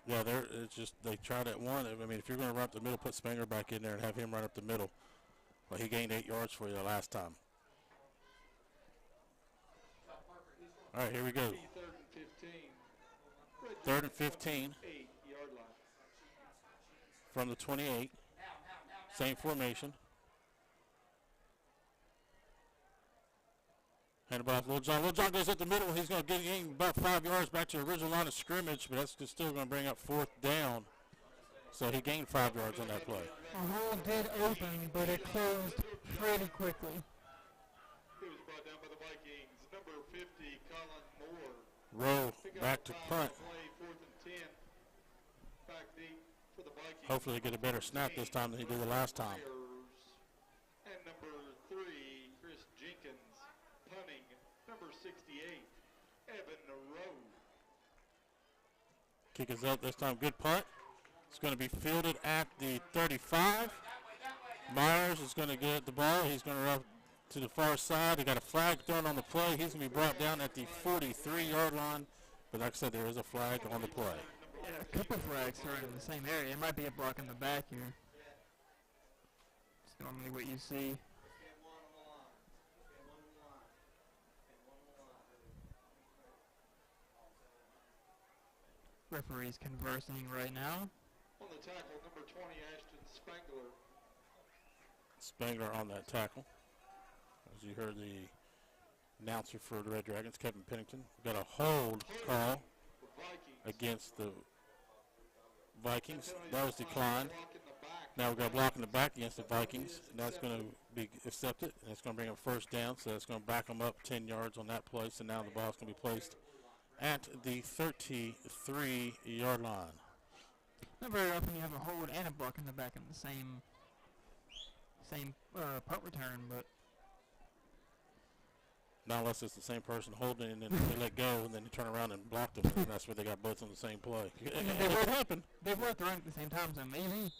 Yeah, it's just they tried that one. I mean, if you're going to run up the middle, put Spanger back in there and have him run up the middle. Well, he gained 8 yards for you the last time. All right, here we go. 3rd and 15 from the 28. Same formation. Hand it off Lil John. Lil John goes up the middle. He's going to gain about 5 yards back to the original line of scrimmage, but that's still going to bring up 4th down. So he gained 5 yards on that play. A hole did open, but it closed pretty quickly. He was brought down by the Vikings. Number 50, Colin Moore. Roll back to punt. Play 4th and 10. Back deep for the Vikings. Hopefully he get a better snap this time than he did the last time. And number 3, Chris Jenkins. Punting, number 68, Evan Rowe. Kick is up this time. Good punt. It's going to be fielded at the 35. Myers is going to get the ball. He's going to run to the far side. He got a flag thrown on the play. He's going to be brought down at the 43-yard line. But like I said, there is a flag on the play. Yeah, a couple flags thrown in the same area. It might be a block in the back here. It's normally what you see. Referees conversing right now. On the tackle, number 20, Ashton Spangler. Spangler on that tackle. As you heard the announcer for the Red Dragons, Kevin Pennington. Got a hold call against the Vikings. That was declined. Now we've got a block in the back against the Vikings. And that's going to be accepted. And it's going to bring up 1st down. So it's going to back them up 10 yards on that play. So now the ball's going to be placed at the 33-yard line. Not very often you have a hold and a block in the back in the same punt return, but not unless it's the same person holding and then they let go and then they turn around and block them. And that's where they got both on the same play. they both happened. They were thrown at the same time, so maybe.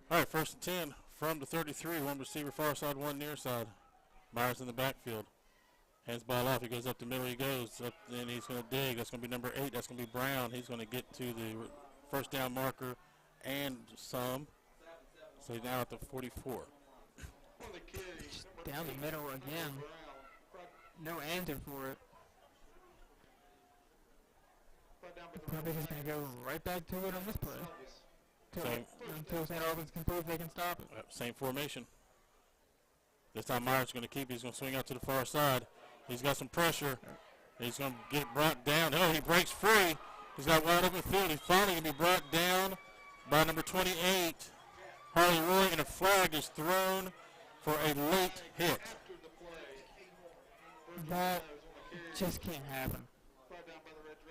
All right, 1st and 10 from the 33. One receiver far side, one near side. Myers in the backfield. Hands ball off. He goes up the middle. He goes up, and he's going to dig. That's going to be number 8. That's going to be Brown. He's going to get to the 1st down marker and some. So he's now at the 44. Just down the middle again. No answer for it. Probably just going to go right back to it on this play. Until St. Albans can prove they can stop it. Same formation. This time Myers is going to keep. He's going to swing out to the far side. He's got some pressure. He's going to get brought down. Oh, he breaks free. He's got wide open field. He's finally going to be brought down by number 28, Harley Roy, and a flag is thrown for a late hit. That just can't happen.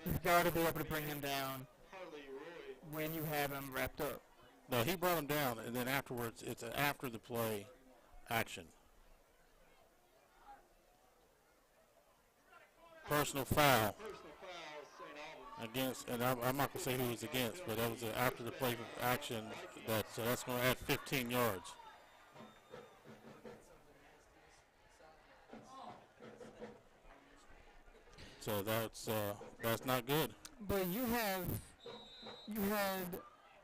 You've got to be able to bring him down when you have him wrapped up. No, he brought him down, and then afterwards, it's an after the play action. Personal foul against, and I'm not going to say who he's against, but that was an after the play action. So that's going to add 15 yards. So that's not good. But you had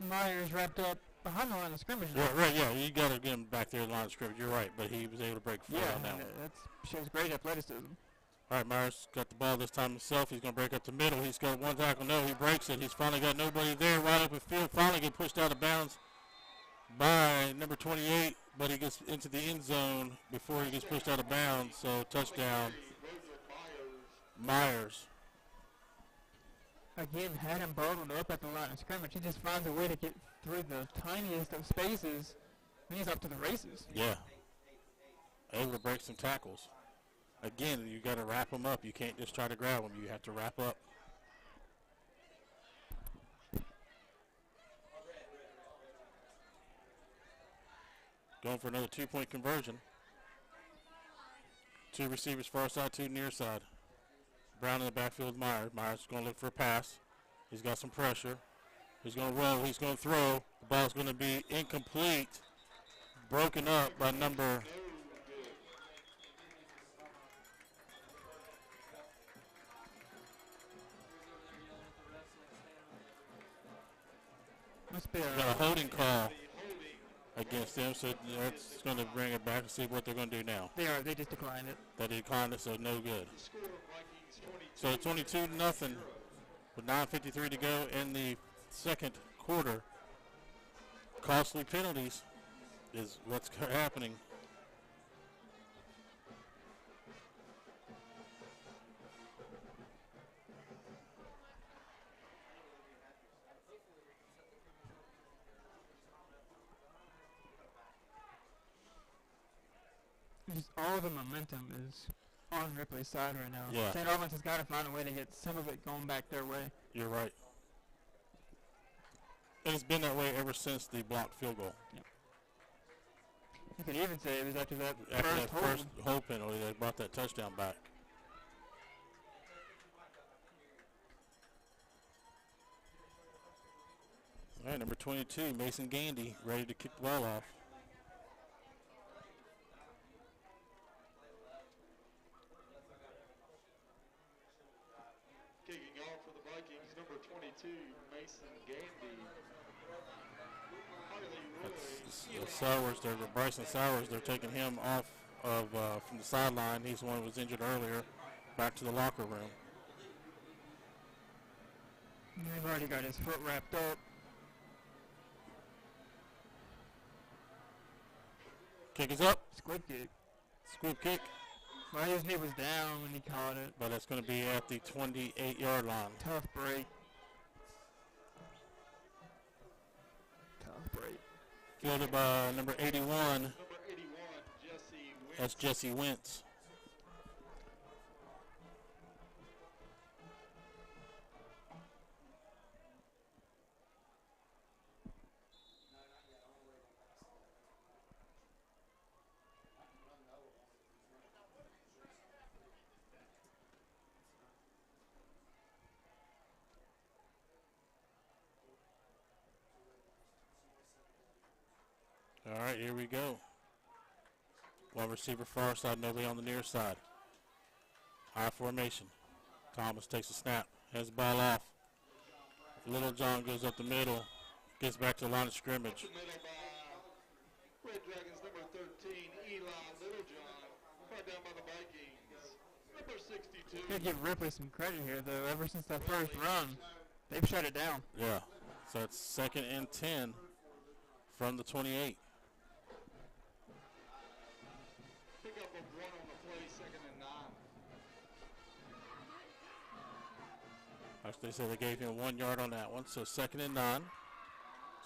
Myers wrapped up behind the line of scrimmage. Right, yeah, you got to get him back there in the line of scrimmage. You're right, but he was able to break free on that one. That shows great athleticism. All right, Myers got the ball this time himself. He's going to break up the middle. He's got one tackle. No, he breaks it. He's finally got nobody there. Right up the field. Finally get pushed out of bounds by number 28, but he gets into the end zone before he gets pushed out of bounds. So touchdown, Myers. Again, had him bottled up at the line of scrimmage. He just finds a way to get through the tiniest of spaces, and he's up to the races. Yeah. Able to break some tackles. Again, you got to wrap them up. You can't just try to grab them. You have to wrap up. Going for another 2-point conversion. 2 receivers far side, 2 near side. Brown in the backfield with Myers. Myers is going to look for a pass. He's got some pressure. He's going to roll. He's going to throw. The ball's going to be incomplete. Broken up by number... Must be got a holding call against them, so that's going to bring it back and see what they're going to do now. They just declined it. They declined it, so no good. So 22-0 with 9:53 to go in the second quarter. Costly penalties is what's happening. Just all the momentum is on Ripley's side right now. Yeah. St. Albans has got to find a way to get some of it going back their way. You're right. And it's been that way ever since the blocked field goal. Yep. You could even say it was after that First hold penalty, they brought that touchdown back. All right, number 22, Mason Gandy, ready to kick the ball off. Kicking off for the Vikings, number 22, Mason Gandy. Bryson Sowers, they're taking him off of from the sideline. He's the one who was injured earlier. Back to the locker room. They've already got his foot wrapped up. Kick is up. Squib kick. Squib kick. Well, his knee was down when he caught it. But it's going to be at the 28-yard line. Tough break. Tough break. Fielded by number 81. Number 81, Jesse Wentz. That's Jesse Wentz. All right, here we go. One receiver far side, nobody on the near side. High formation. Thomas takes a snap, has the ball off. Little John goes up the middle, gets back to the line of scrimmage. Red Dragons, number 13, Eli Littlejohn. Brought down by the Vikings. Number 62. Gotta give Ripley some credit here, though. Ever since that first run, they've shut it down. Yeah, so it's 2nd and 10 from the 28. Pick up of 1 on the play, 2nd and 9. Actually, they said they gave him 1 yard on that one, so 2nd and 9.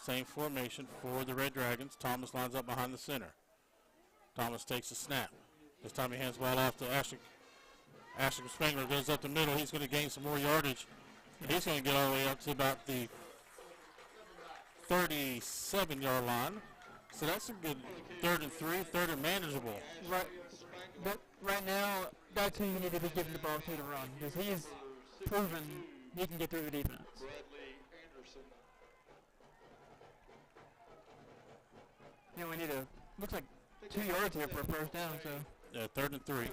Same formation for the Red Dragons. Thomas lines up behind the center. Thomas takes a snap. This time he hands the ball off to Ashton. Ashton Spangler goes up the middle. He's going to gain some more yardage. He's going to get all the way up to about the 37-yard line. So that's a good 3rd and 3, 3rd and manageable. Right. But right now, that's who you need to be giving the ball to run, because he's proven he can get through the defense. Yeah, we need looks like 2 yards here for a first down, so. Yeah, 3rd and 3.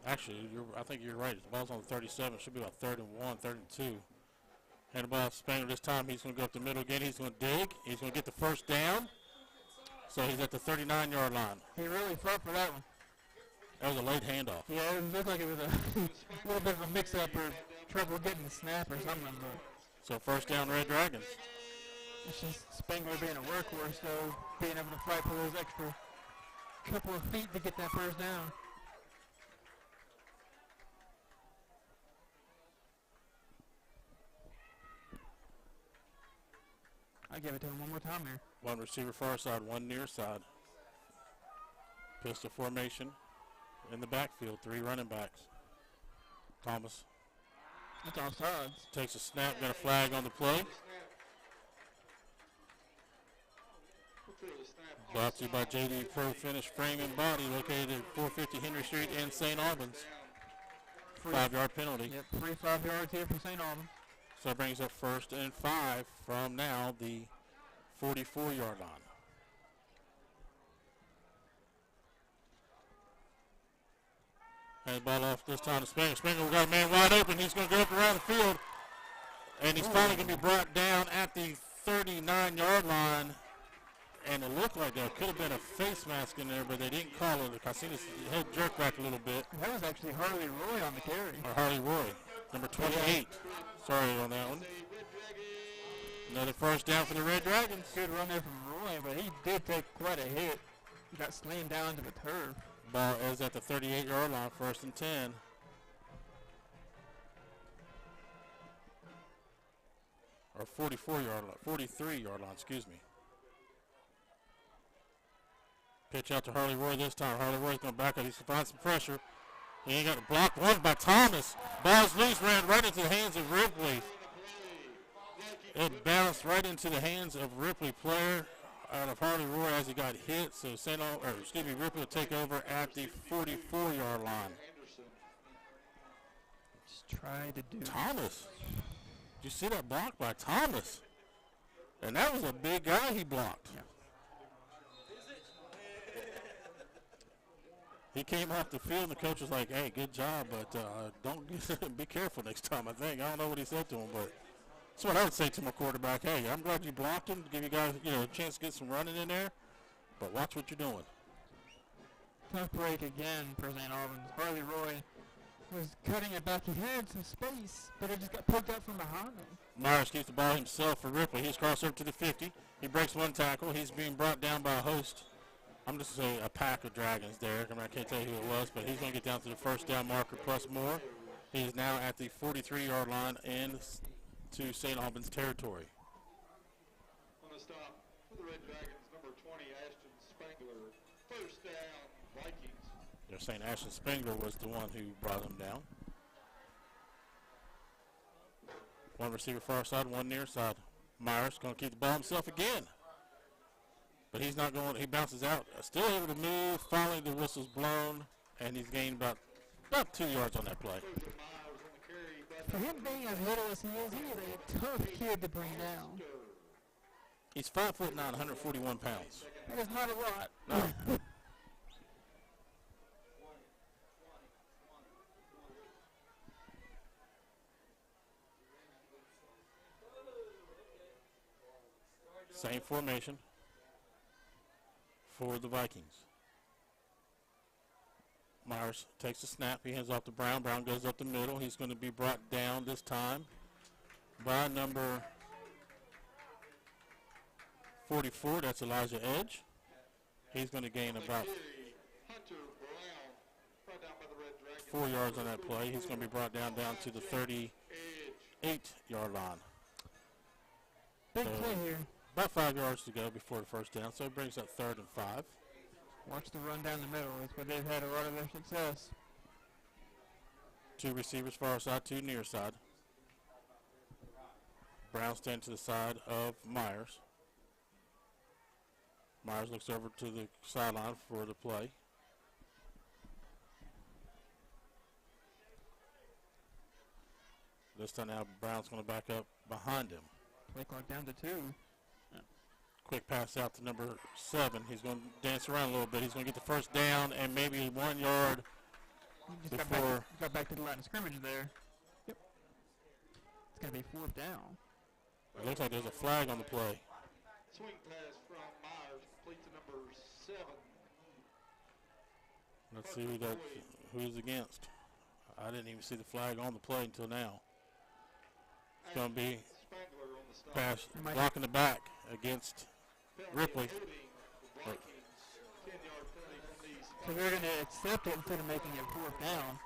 Actually, I think you're right. The ball's on the 37. It should be about 3rd and 1, 3rd and 2. Hand the ball to Spangler this time. He's going to go up the middle again. He's going to dig. He's going to get the first down. So he's at the 39-yard line. He really fought for that one. That was a late handoff. Yeah, it looked like it was a little bit of a mix-up or trouble getting the snap or something. But so first down, Red Dragons. it's just Spangler being a workhorse, though, being able to fight for those extra couple of feet to get that first down. I give it to him one more time here. One receiver far side, one near side. Pistol formation in the backfield, 3 running backs. Thomas. That's offsides. Takes a snap, got a flag on the play. Brought to you by JD Pro Finish Frame and Body, located at 450 Henry Street in St. Albans. 5-yard penalty. Yep, 3 5 yards here for St. Albans. So it brings up 1st and 5 from now the 44-yard line. And the ball off this time to Spangler. Spangler got a man wide open. He's going to go up around the field. And he's finally going to be brought down at the 39-yard line. And it looked like there could have been a face mask in there, but they didn't call it. I seen his head jerk back a little bit. That was actually Harley Roy on the carry. Or Harley Roy, number 28. Sorry on that one. Another first down for the Red Dragons. Good run there from Roy, but he did take quite a hit. He got slammed down to the turf. Ball is at the 38-yard line, 1st and 10. Or 44-yard line, 43-yard line, excuse me. Pitch out to Harley Roy this time. Harley Roy's going to back up. He's going to find some pressure. He ain't got the block. One by Thomas. Ball's loose, ran right into the hands of Ripley. It bounced right into the hands of Ripley, player out of Harley Roy as he got hit. So Ripley will take over at the 44-yard line. Just try to do Thomas. Did you see that block by Thomas? And that was a big guy he blocked. Yeah. He came off the field, and the coach was like, hey, good job, but don't be careful next time, I think. I don't know what he said to him, but that's what I would say to my quarterback. Hey, I'm glad you blocked him, give you guys a chance to get some running in there, but watch what you're doing. Tough break again for St. Albans. Harley Roy was cutting it back. He had some space, but it just got poked out from behind him. Myers keeps the ball himself for Ripley. He's crossed over to the 50. He breaks one tackle. He's being brought down by a host. I'm just going to say a pack of Dragons there. I can't tell you who it was, but he's going to get down to the first down marker plus more. He is now at the 43-yard line into St. Albans territory. On the stop for the Red Dragons, number 20, Ashton Spangler. First down, Vikings. They're saying Ashton Spangler was the one who brought him down. One receiver far side, one near side. Myers going to keep the ball himself again. But he's not going, he bounces out. Still able to move, finally the whistle's blown, and he's gained about 2 yards on that play. For him being as little as he is a tough kid to bring down. He's 5'9", 141 pounds. That is not a lot. No. Same formation for the Vikings. Myers takes a snap. He hands off to Brown. Brown goes up the middle. He's going to be brought down this time by number 44. That's Elijah Edge. He's going to gain about 4 yards on that play. He's going to be brought down to the 38-yard line. Big play here. About 5 yards to go before the first down, so it brings up 3rd and 5. Watch the run down the middle. That's where they've had a lot of their success. 2 receivers far side, 2 near side. Brown stand to the side of Myers. Myers looks over to the sideline for the play. This time now Brown's going to back up behind him. Play clock down to 2. Quick pass out to number 7. He's going to dance around a little bit. He's going to get the first down and maybe 1 yard before. Got back to the line of scrimmage there. Yep. It's going to be 4th down. It looks like there's a flag on the play. Swing pass from Myers, complete to number 7. Let's see who's against. I didn't even see the flag on the play until now. It's going to be pass blocking the back against Ripley. So they're going to accept it instead of making it 4th down,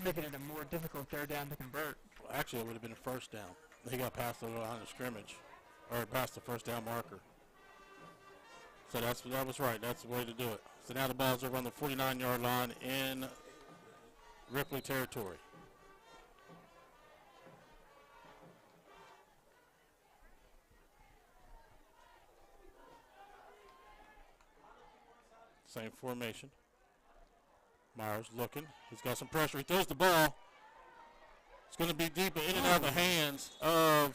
making it a more difficult 3rd down to convert. Well, actually, it would have been a 1st down. He got past the line of scrimmage, or past the 1st down marker. So that was right. That's the way to do it. So now the ball's over on the 49-yard line in Ripley territory. Same formation. Myers looking. He's got some pressure. He throws the ball. It's going to be deep in and out of the hands of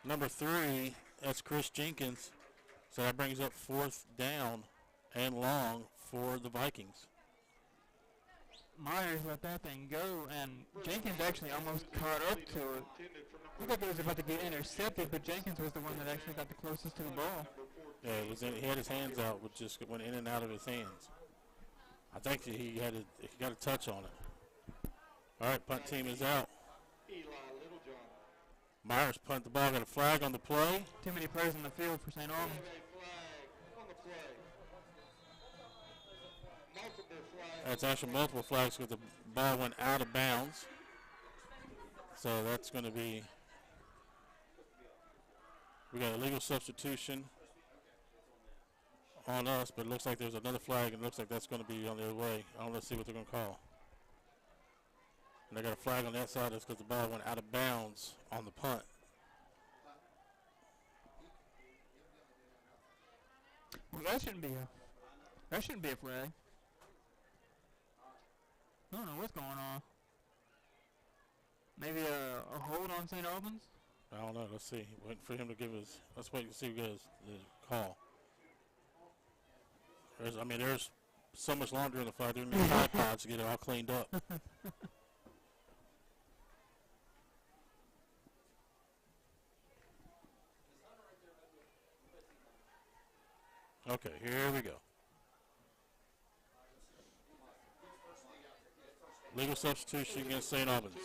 number 3. That's Chris Jenkins. So that brings up 4th down and long for the Vikings. Myers let that thing go, and Jenkins actually almost caught up to it. Looked like it was about to get intercepted, but Jenkins was the one that actually got the closest to the ball. Yeah, he had his hands out, which just went in and out of his hands. I think he got a touch on it. All right, punt team is out. Myers punt the ball, got a flag on the play. Too many players on the field for St. Albans. That's actually multiple flags because the ball went out of bounds. So that's going to be, we got a legal substitution on us, but it looks like there's another flag, and it looks like that's going to be on their way. Let's see what they're going to call. And they got a flag on that side. That's because the ball went out of bounds on the punt. Well, that shouldn't be a flag. I don't know what's going on. Maybe a hold on St. Albans? I don't know. Let's see. Waiting for him to give his. Let's wait and see who gives the call. There's so much laundry in the fire. Doing many Tide Pods to get it all cleaned up. Okay, here we go. Legal substitution against St. Albans.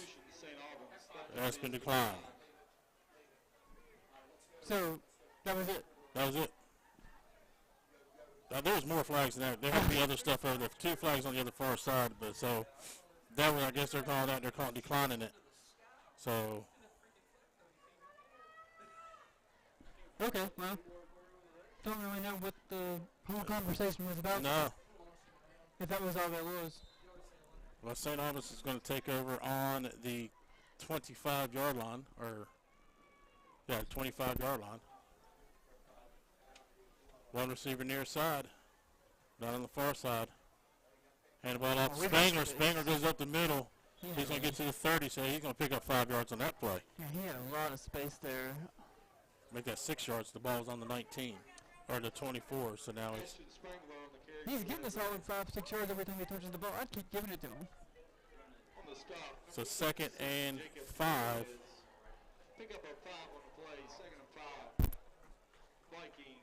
That's been declined. So, that was it? That was it. There was more flags than that. There had to be other stuff over there. 2 flags on the other far side, but so that one, I guess they're calling out. They're calling declining it. So. Okay, well, don't really know what the whole conversation was about. No. If that was all there was. Well, St. Albans is going to take over on the 25-yard line, 25-yard line. One receiver near side, not on the far side. Hand the ball off to Spangler. Spangler goes up the middle. He's going to get to the 30, so he's going to pick up 5 yards on that play. Yeah, he had a lot of space there. Make that 6 yards. The ball's on the 19, or the 24, so now it's... He's getting a solid 5-6 yards every time he touches the ball. I'd keep giving it to him. So 2nd and 5. Pick up a 5 on the play, 2nd and 5. Viking,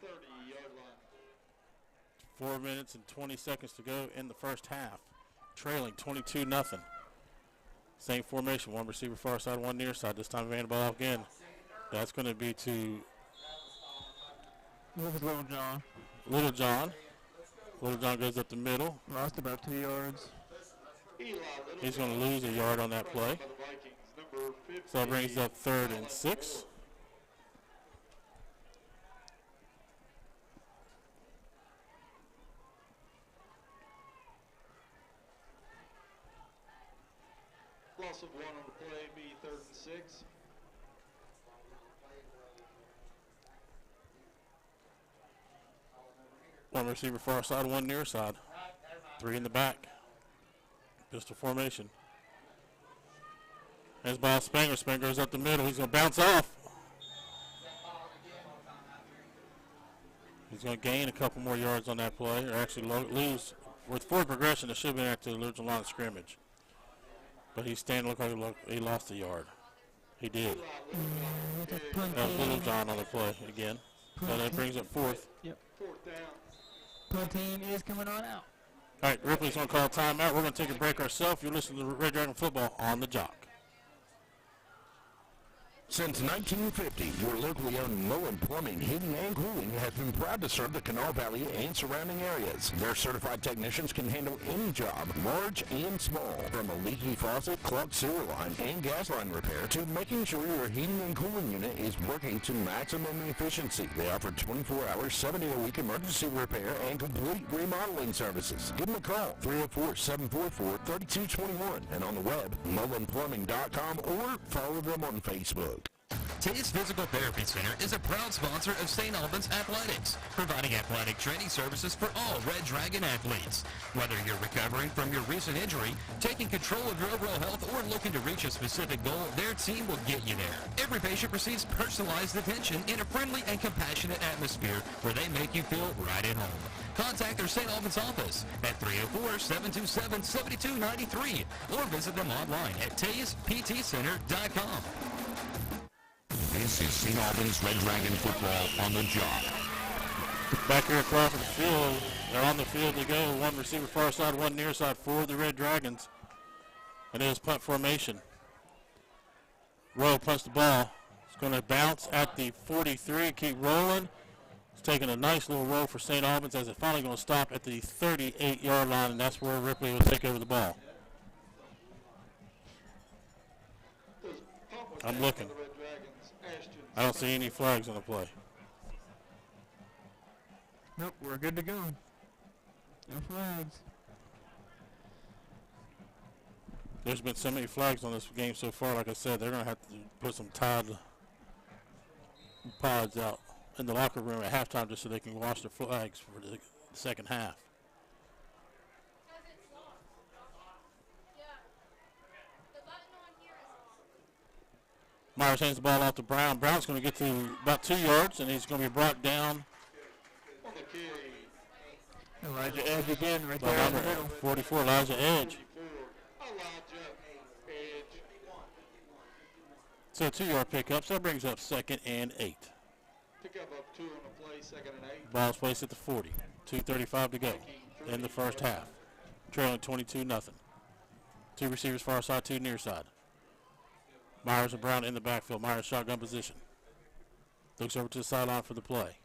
30-yard line. 4 minutes and 20 seconds to go in the first half. Trailing 22-0. Same formation, 1 receiver far side, 1 near side. This time, hand the ball off again. That's going to be to Little John. Little John. Little John goes up the middle. Lost about 2 yards. He's going to lose a yard on that play. So that brings up 3rd and 6. Loss of 1 on the play, be 3rd and 6. One receiver far side, one near side. 3 in the back. Pistol formation. There's ball Spanger. Spanger goes up the middle. He's going to bounce off. He's going to gain a couple more yards on that play, or actually lose. With forward progression, it should have been at the original line of scrimmage. But he's standing, look like he lost a yard. He did. That was Little John on the play again. So that brings up fourth. Yep. Punt team is coming on out. All right, Ripley's going to call timeout. We're going to take a break ourselves. You're listening to Red Dragon Football on the Jock. Since 1950, your locally owned Mullen Plumbing, Heating, and Cooling has been proud to serve the Canal Valley and surrounding areas. Their certified technicians can handle any job, large and small, from a leaky faucet, clogged sewer line, and gas line repair to making sure your heating and cooling unit is working to maximum efficiency. They offer 24-hour, 7-day-a-week emergency repair and complete remodeling services. Give them a call, 304-744-3221, and on the web, mullenplumbing.com, or follow them on Facebook. Tay's Physical Therapy Center is a proud sponsor of St. Albans Athletics, providing athletic training services for all Red Dragon athletes. Whether you're recovering from your recent injury, taking control of your overall health, or looking to reach a specific goal, their team will get you there. Every patient receives personalized attention in a friendly and compassionate atmosphere where they make you feel right at home. Contact their St. Albans office at 304-727-7293 or visit them online at taysptcenter.com. This is St. Albans Red Dragon Football on the Jock. Back here across the field, they're on the field to go. One receiver far side, one near side for the Red Dragons. And it is punt formation. Rowe punts the ball. It's going to bounce at the 43, keep rolling. It's taking a nice little roll for St. Albans as it's finally going to stop at the 38-yard line, and that's where Ripley will take over the ball. I'm looking. I don't see any flags on the play. Nope, we're good to go. No flags. There's been so many flags on this game so far. Like I said, they're going to have to put some Tide pods out in the locker room at halftime just so they can wash their flags for the second half. Myers hands the ball off to Brown. Brown's going to get to about 2 yards, and he's going to be brought down. Elijah Edge again right there in the middle. 44, Elijah Edge. So 2-yard pickup, so that brings up 2nd and 8. Pickup up 2 on the play, 2nd and 8. Ball's placed at the 40. 2:35 to go in the first half. Trailing 22-0. 2 receivers far side, 2 near side. Myers and Brown in the backfield. Myers shotgun position. Looks over to the sideline for the play.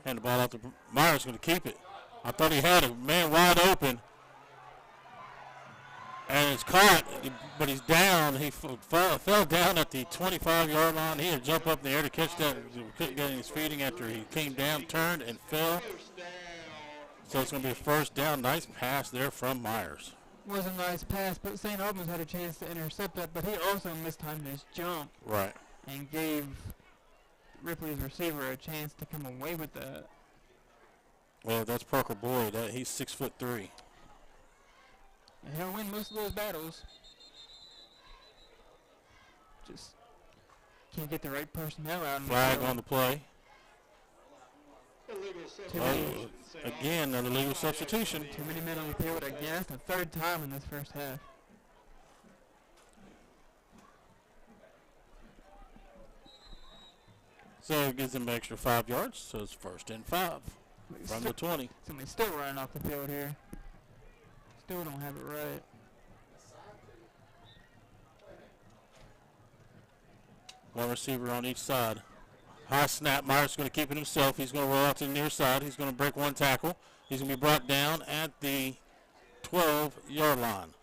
Hand the ball out to Myers, going to keep it. I thought he had a man wide open. And it's caught, but he's down. He fell down at the 25-yard line. He had to jump up in the air to catch that. He couldn't get his feeding after he came down, turned, and fell. So it's going to be a first down. Nice pass there from Myers. Was a nice pass, but St. Albans had a chance to intercept that, but he also mistimed his jump. Right. And gave Ripley's receiver a chance to come away with that. Well, that's Parker Boyd. He's 6'3". And he'll win most of those battles. Just can't get the right personnel out. Flag on the play. Illegal Again, another legal substitution. Too many men on the field again. That's the 3rd time in this first half. So it gives him an extra 5 yards. So it's 1st and 5 from the 20. Somebody's still running off the field here. Still don't have it right. One receiver on each side. High snap. Myers is going to keep it himself. He's going to roll out to the near side. He's going to break one tackle. He's going to be brought down at the 12-yard line.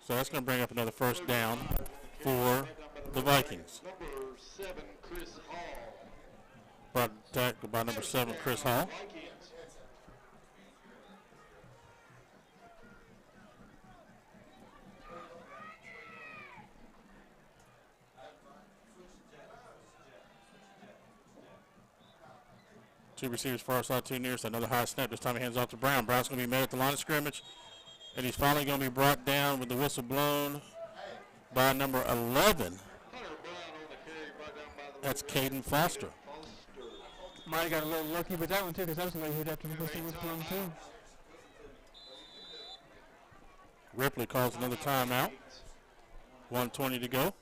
So that's going to bring up another first down for the Vikings. Number 7, Chris Hall. Brought tackle by number 7, Chris Hall. Two receivers far side, two near side. Another high snap. This time he hands off to Brown. Brown's going to be met at the line of scrimmage. And he's finally going to be brought down with the whistle blown by number 11. That's Caden Foster. Might have got a little lucky with that one, too, because that was the way he'd after the whistle was blown, too. Ripley calls another timeout. 1:20 to go.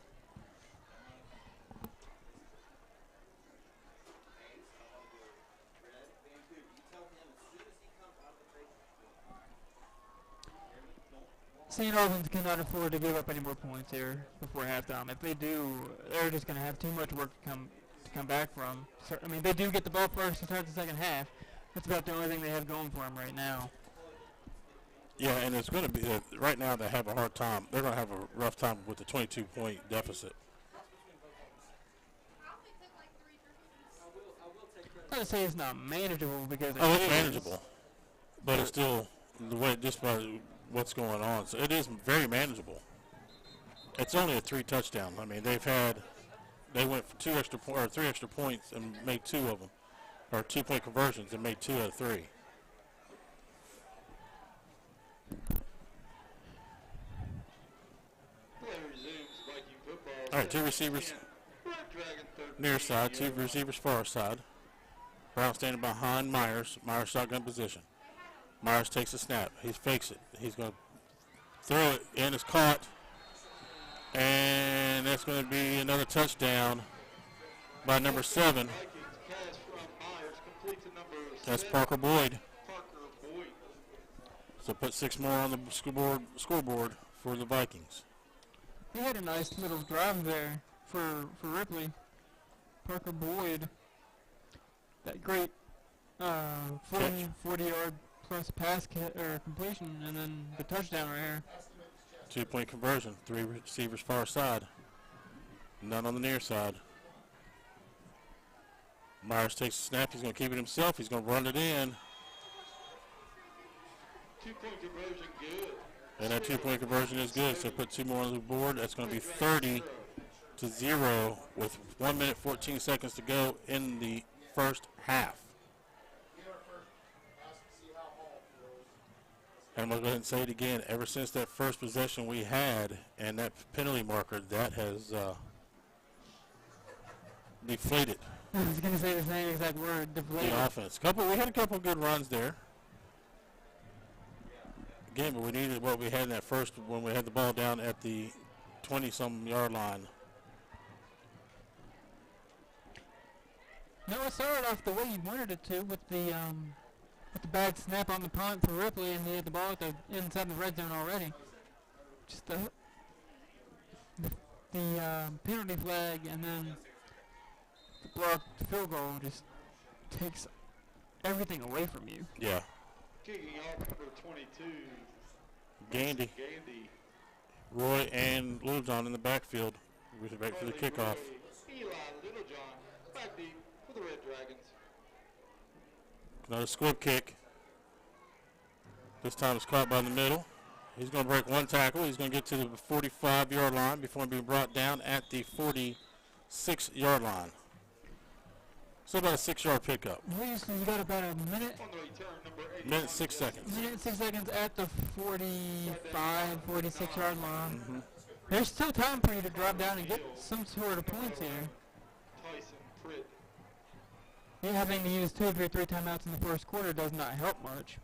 St. Albans cannot afford to give up any more points here before halftime. If they do, they're just going to have too much work to come back from. So, I mean, they do get the ball first to start the second half. That's about the only thing they have going for them right now. Yeah, and it's going to be, right now they have a hard time. They're going to have a rough time with the 22-point deficit. I'm not to say it's not manageable because it's manageable, but it's still the way just by what's going on. So it is very manageable. It's only a 3 touchdown. I mean, they went for 3 extra points and made 2 of them, or 2-point conversions and made 2 out of 3. All right, 2 receivers near side, 2 receivers far side. Brown standing behind Myers. Myers shotgun position. Myers takes a snap. He fakes it. He's going to throw it, and it's caught. And that's going to be another touchdown by number 7. That's Parker Boyd. So put 6 more on the scoreboard for the Vikings. He had a nice little drive there for Ripley. Parker Boyd. That great 40-yard plus pass completion, and then the touchdown right here. 2-point conversion. 3 receivers far side. None on the near side. Myers takes a snap. He's going to keep it himself. He's going to run it in. 2-point conversion good. And that 2-point conversion is good. So put 2 more on the board. That's going to be 30-0 with 1 minute 14 seconds to go in the first half. And I'm going to go ahead and say it again. Ever since that first possession we had and that penalty marker, that has deflated. I was going to say the same exact word, deflated. The offense. We had a couple of good runs there. Again, but we needed what we had in that first when we had the ball down at the 20-some yard line. No, it started off the way you wanted it to with the bad snap on the punt for Ripley, and he had the ball at the inside the red zone already. Just the penalty flag and then the blocked field goal just takes everything away from you. Yeah. Kicking off number 22. Gandy. Roy and Littlejohn in the backfield. We're back for the kickoff. Eli Littlejohn back deep for the Red Dragons. Another squib kick. This time it's caught by the middle. He's going to break 1 tackle. He's going to get to the 45-yard line before being brought down at the 46-yard line. So about a 6-yard pickup. You got about a minute. Minute 6 seconds. Minute 6 seconds at the 45, 46-yard line. Mm-hmm. There's still time for you to drop down and get some sort of points here. You having to use 2 of your 3 timeouts in the first quarter does not help much.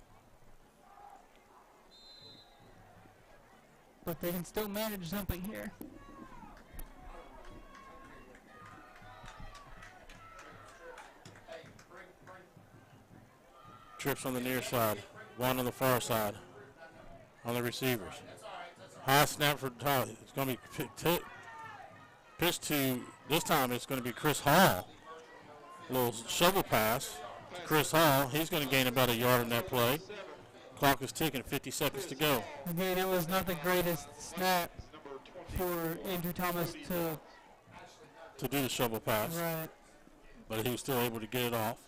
But they can still manage something here. Trips on the near side. 1 on the far side. On the receivers. High snap for Tyler. It's going to be pitched to, this time it's going to be Chris Hall. A little shovel pass to Chris Hall. He's going to gain about 1 yard on that play. Clock is ticking, 50 seconds to go. Again, it was not the greatest snap for Andrew Thomas to do the shovel pass. Right. But he was still able to get it off.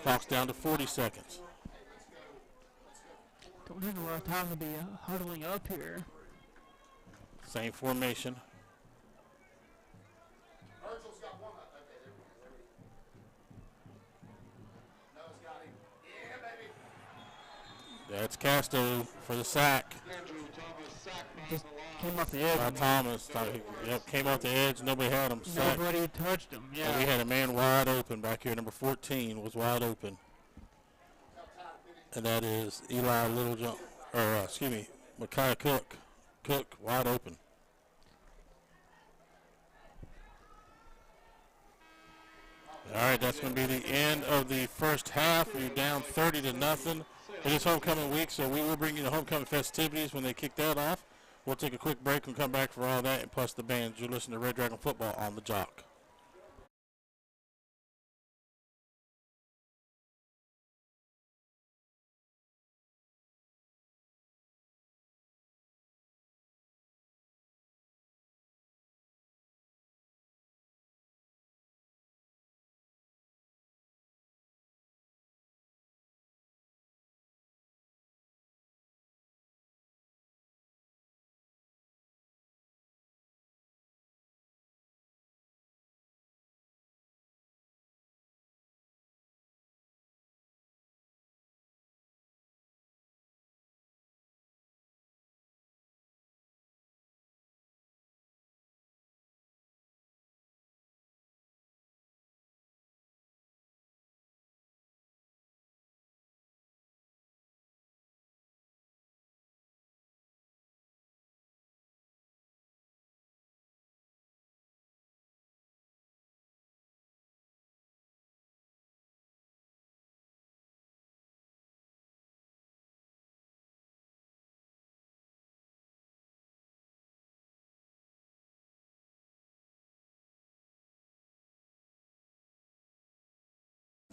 Clock's down to 40 seconds. Don't have a lot of time to be huddling up here. Same formation. That's Casto for the sack. Andrew Thomas sacked by Just the line. came off the edge. By Thomas. Yep, came off the edge. Nobody had him. Sacked. Nobody touched him. And Yeah. we had a man wide open back here. Number 14 was wide open. And that is Eli Littlejohn, Micaiah Cook. Cook wide open. All right, that's going to be the end of the first half. We're down 30-0. It is homecoming week, so we will bring you the homecoming festivities when they kick that off. We'll take a quick break and come back for all that, and plus the bands. You're listening to Red Dragon Football on the Jock.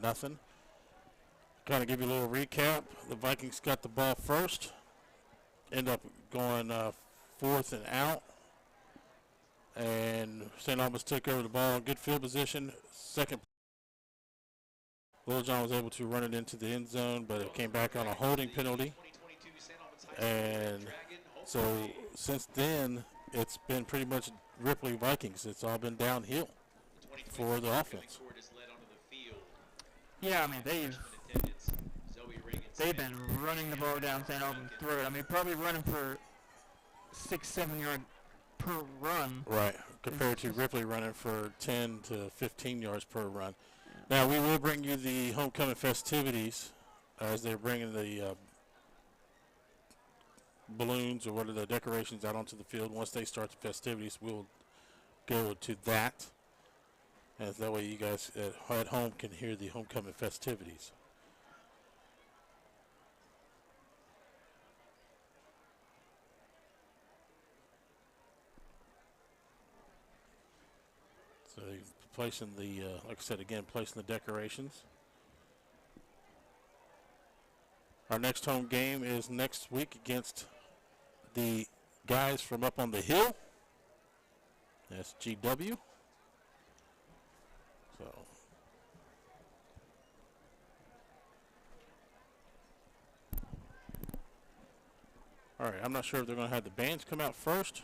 Nothing. Kind of give you a little recap. The Vikings got the ball first. End up going 4th and out. And St. Albans took over the ball in good field position. Second, Littlejohn was able to run it into the end zone, but it came back on a holding penalty. And so since then, it's been pretty much Ripley Vikings. It's all been downhill for the offense. Yeah, I mean, they've been running the ball down St. Albans' throat. I mean, probably running for 6-7 yards per run. Right, compared to Ripley running for 10 to 15 yards per run. Now, we will bring you the homecoming festivities as they're bringing the balloons or what are the decorations out onto the field. Once they start the festivities, we'll go to that. And that way you guys at home can hear the homecoming festivities. So placing the, like I said again, placing the decorations. Our next home game is next week against the guys from up on the hill. That's GW. So, all right, I'm not sure if they're going to have the bands come out first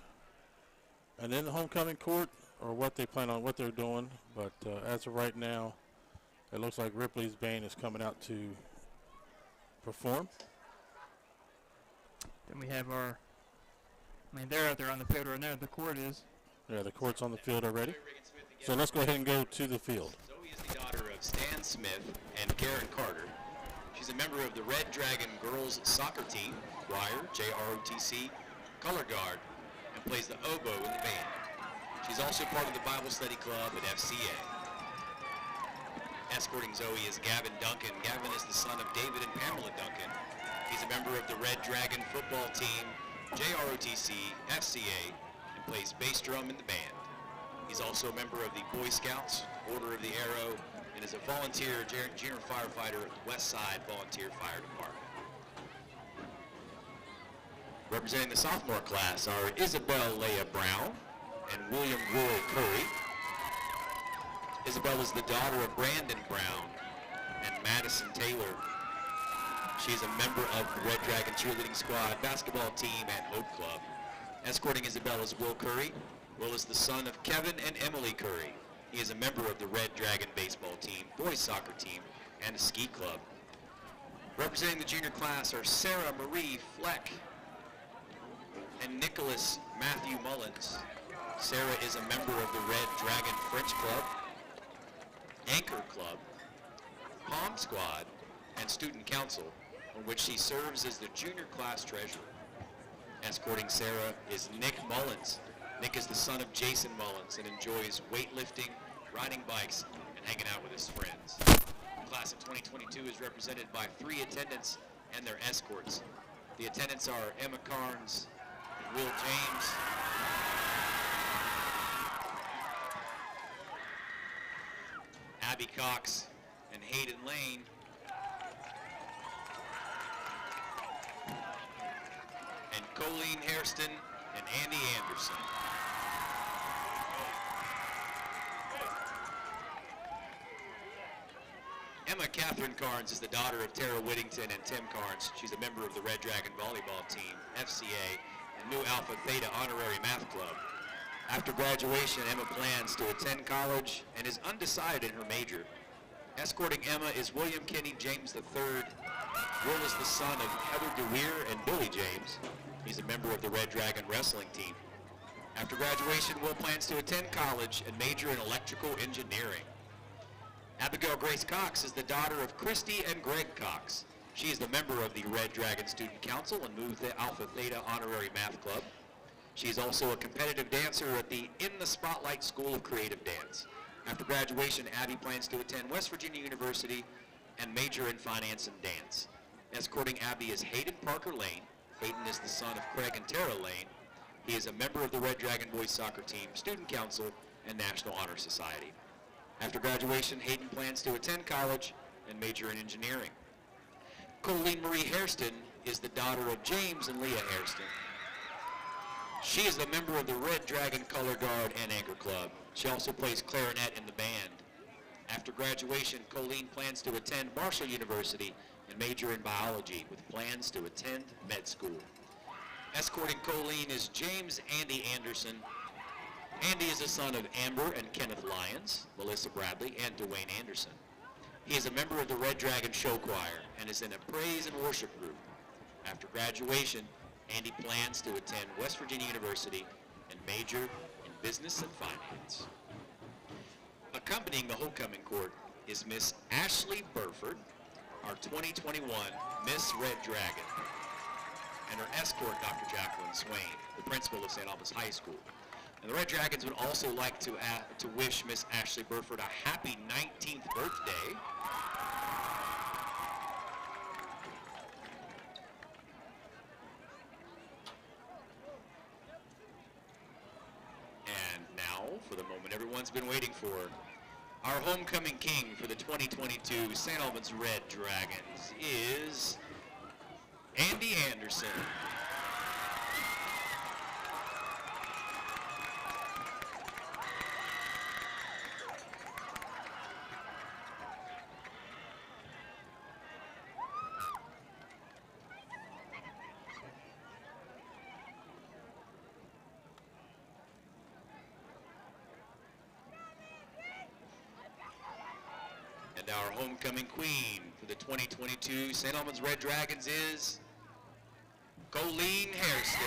and then the homecoming court or what they plan on, what they're doing. But as of right now, it looks like Ripley's band is coming out to perform. Then we have our, I mean, they're out there on the field right now. The court is. Yeah, the court's on the field already. So let's go ahead and go to the field. Zoe is the daughter of Stan Smith and Karen Carter. She's a member of the Red Dragon girls soccer team, choir, JROTC, color guard, and plays the oboe in the band. She's also part of the Bible study club at FCA. Escorting Zoe is Gavin Duncan. Gavin is the son of David and Pamela Duncan. He's a member of the Red Dragon football team, JROTC, FCA, and plays bass drum in the band. He's also a member of the Boy Scouts, Order of the Arrow, and is a volunteer junior firefighter at the West Side Volunteer Fire Department. Representing the sophomore class are Isabel Leah Brown and William Roy Curry. Isabel is the daughter of Brandon Brown and Madison Taylor. She's a member of the Red Dragon cheerleading squad, basketball team, and Hope Club. Escorting Isabel is Will Curry. Will is the son of Kevin and Emily Curry. He is a member of the Red Dragon baseball team, boys soccer team, and a ski club. Representing the junior class are Sarah Marie Fleck and Nicholas Matthew Mullins. Sarah is a member of the Red Dragon French Club, Anchor Club, Palm Squad, and Student Council, on which she serves as the junior class treasurer. Escorting Sarah is Nick Mullins. Nick is the son of Jason Mullins and enjoys weightlifting, riding bikes, and hanging out with his friends. The class of 2022 is represented by 3 attendants and their escorts. The attendants are Emma Carnes and Will James. Abby Cox and Hayden Lane. And Colleen Hairston and Andy Anderson. Emma Catherine Carnes is the daughter of Tara Whittington and Tim Carnes. She's a member of the Red Dragon Volleyball Team, FCA, and Nu Alpha Theta Honorary Math Club. After graduation, Emma plans to attend college and is undecided in her major. Escorting Emma is William Kenny James III. Will is the son of Heather DeWeer and Billy James. He's a member of the Red Dragon Wrestling Team. After graduation, Will plans to attend college and major in electrical engineering. Abigail Grace Cox is the daughter of Christy and Greg Cox. She is the member of the Red Dragon Student Council and Nu Alpha Theta Honorary Math Club. She is also a competitive dancer at the In the Spotlight School of Creative Dance. After graduation, Abby plans to attend West Virginia University and major in finance and dance. Escorting Abby is Hayden Parker Lane. Hayden is the son of Craig and Tara Lane. He is a member of the Red Dragon Boys Soccer Team, Student Council, and National Honor Society. After graduation, Hayden plans to attend college and major in engineering. Colleen Marie Hairston is the daughter of James and Leah Hairston. She is a member of the Red Dragon Color Guard and Anchor Club. She also plays clarinet in the band. After graduation, Colleen plans to attend Marshall University and major in biology with plans to attend med school. Escorting Colleen is James Andy Anderson. Andy is the son of Amber and Kenneth Lyons, Melissa Bradley, and Dwayne Anderson. He is a member of the Red Dragon Show Choir and is in a praise and worship group. After graduation, Andy plans to attend West Virginia University and major in business and finance. Accompanying the homecoming court is Miss Ashley Burford, our 2021 Miss Red Dragon, and her escort, Dr. Jacqueline Swain, the principal of St. Albans High School. And the Red Dragons would also like to wish Miss Ashley Burford a happy 19th birthday. And now, for the moment everyone's been waiting for, our homecoming king for the 2022 St. Albans Red Dragons is Andy Anderson. And our homecoming queen for the 2022 St. Albans Red Dragons is Colleen Hairston.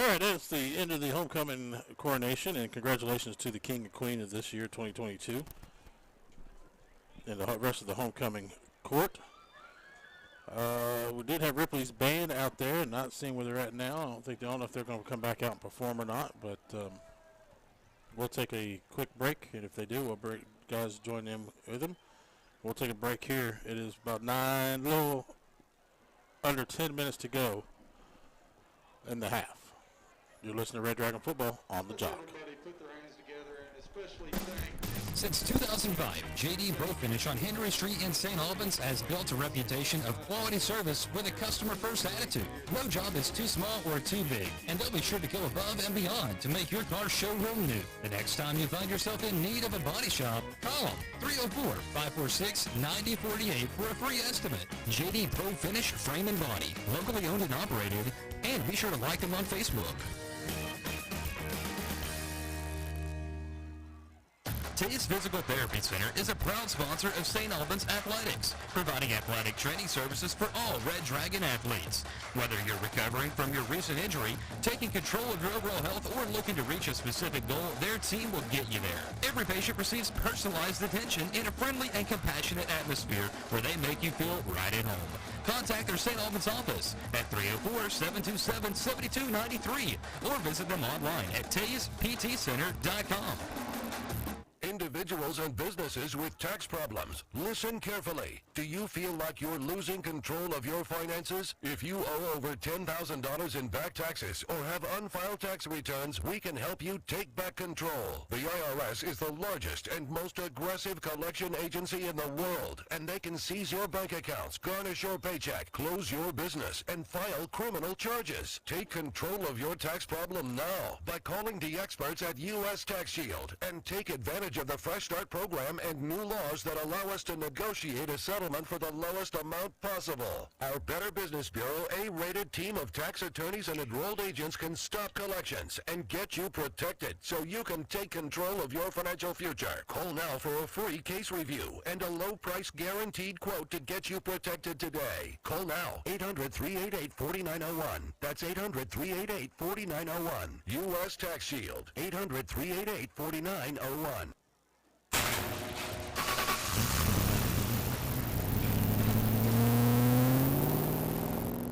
All right, that's the end of the homecoming coronation, and congratulations to the king and queen of this year, 2022, and the rest of the homecoming court. We did have Ripley's band out there, not seeing where they're at now. I don't know if they're going to come back out and perform or not, but we'll take a quick break, and if they do, we'll break, guys join them with them. We'll take a break here. It is about little under 10 minutes to go in the half. You're listening to Red Dragon Football on the Jock. Everybody put their hands together and especially thank. Since 2005, JD Pro Finish on Henry Street in St. Albans has built a reputation of quality service with a customer-first attitude. No job is too small or too big, and they'll be sure to go above and beyond to make your car showroom new. The next time you find yourself in need of a body shop, call them 304-546-9048 for a free estimate. JD Pro Finish Frame and Body, locally owned and operated, and be sure to like them on Facebook. Tate's Physical Therapy Center is a proud sponsor of St. Albans Athletics, providing athletic training services for all Red Dragon athletes. Whether you're recovering from your recent injury, taking control of your overall health, or looking to reach a specific goal, their team will get you there. Every patient receives personalized attention in a friendly and compassionate atmosphere where they make you feel right at home. Contact their St. Albans office at 304-727-7293 or visit them online at taysptcenter.com. Individuals and businesses with tax problems, listen carefully. Do you feel like you're losing control of your finances? If you owe over $10,000 in back taxes or have unfiled tax returns, we can help you take back control. The IRS is the largest and most aggressive collection agency in the world, and they can seize your bank accounts, garnish your paycheck, close your business, and file criminal charges. Take control of your tax problem now by calling the experts at U.S. Tax Shield and take advantage of the Fresh Start program and new laws that allow us to negotiate a settlement for the lowest amount possible. Our Better Business Bureau A-rated team of tax attorneys and enrolled agents can stop collections and get you protected so you can take control of your financial future. Call now for a free case review and a low price guaranteed quote to get you protected today. Call now, 800-388-4901. That's 800-388-4901. U.S. Tax Shield, 800-388-4901.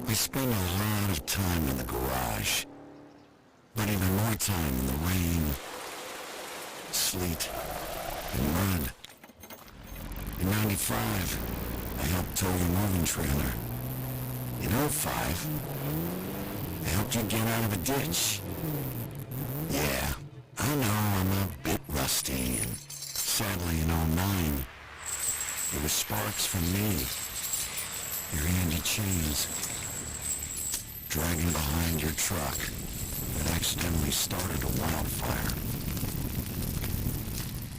We spend a lot of time in the garage, but even more time in the rain, sleet, and mud. In 95, I helped tow your moving trailer. In 05, I helped you get out of a ditch. Yeah, I know I'm a bit rusty, and sadly in 09, it was sparks from me, your handy chains, dragging behind your truck that accidentally started a wildfire.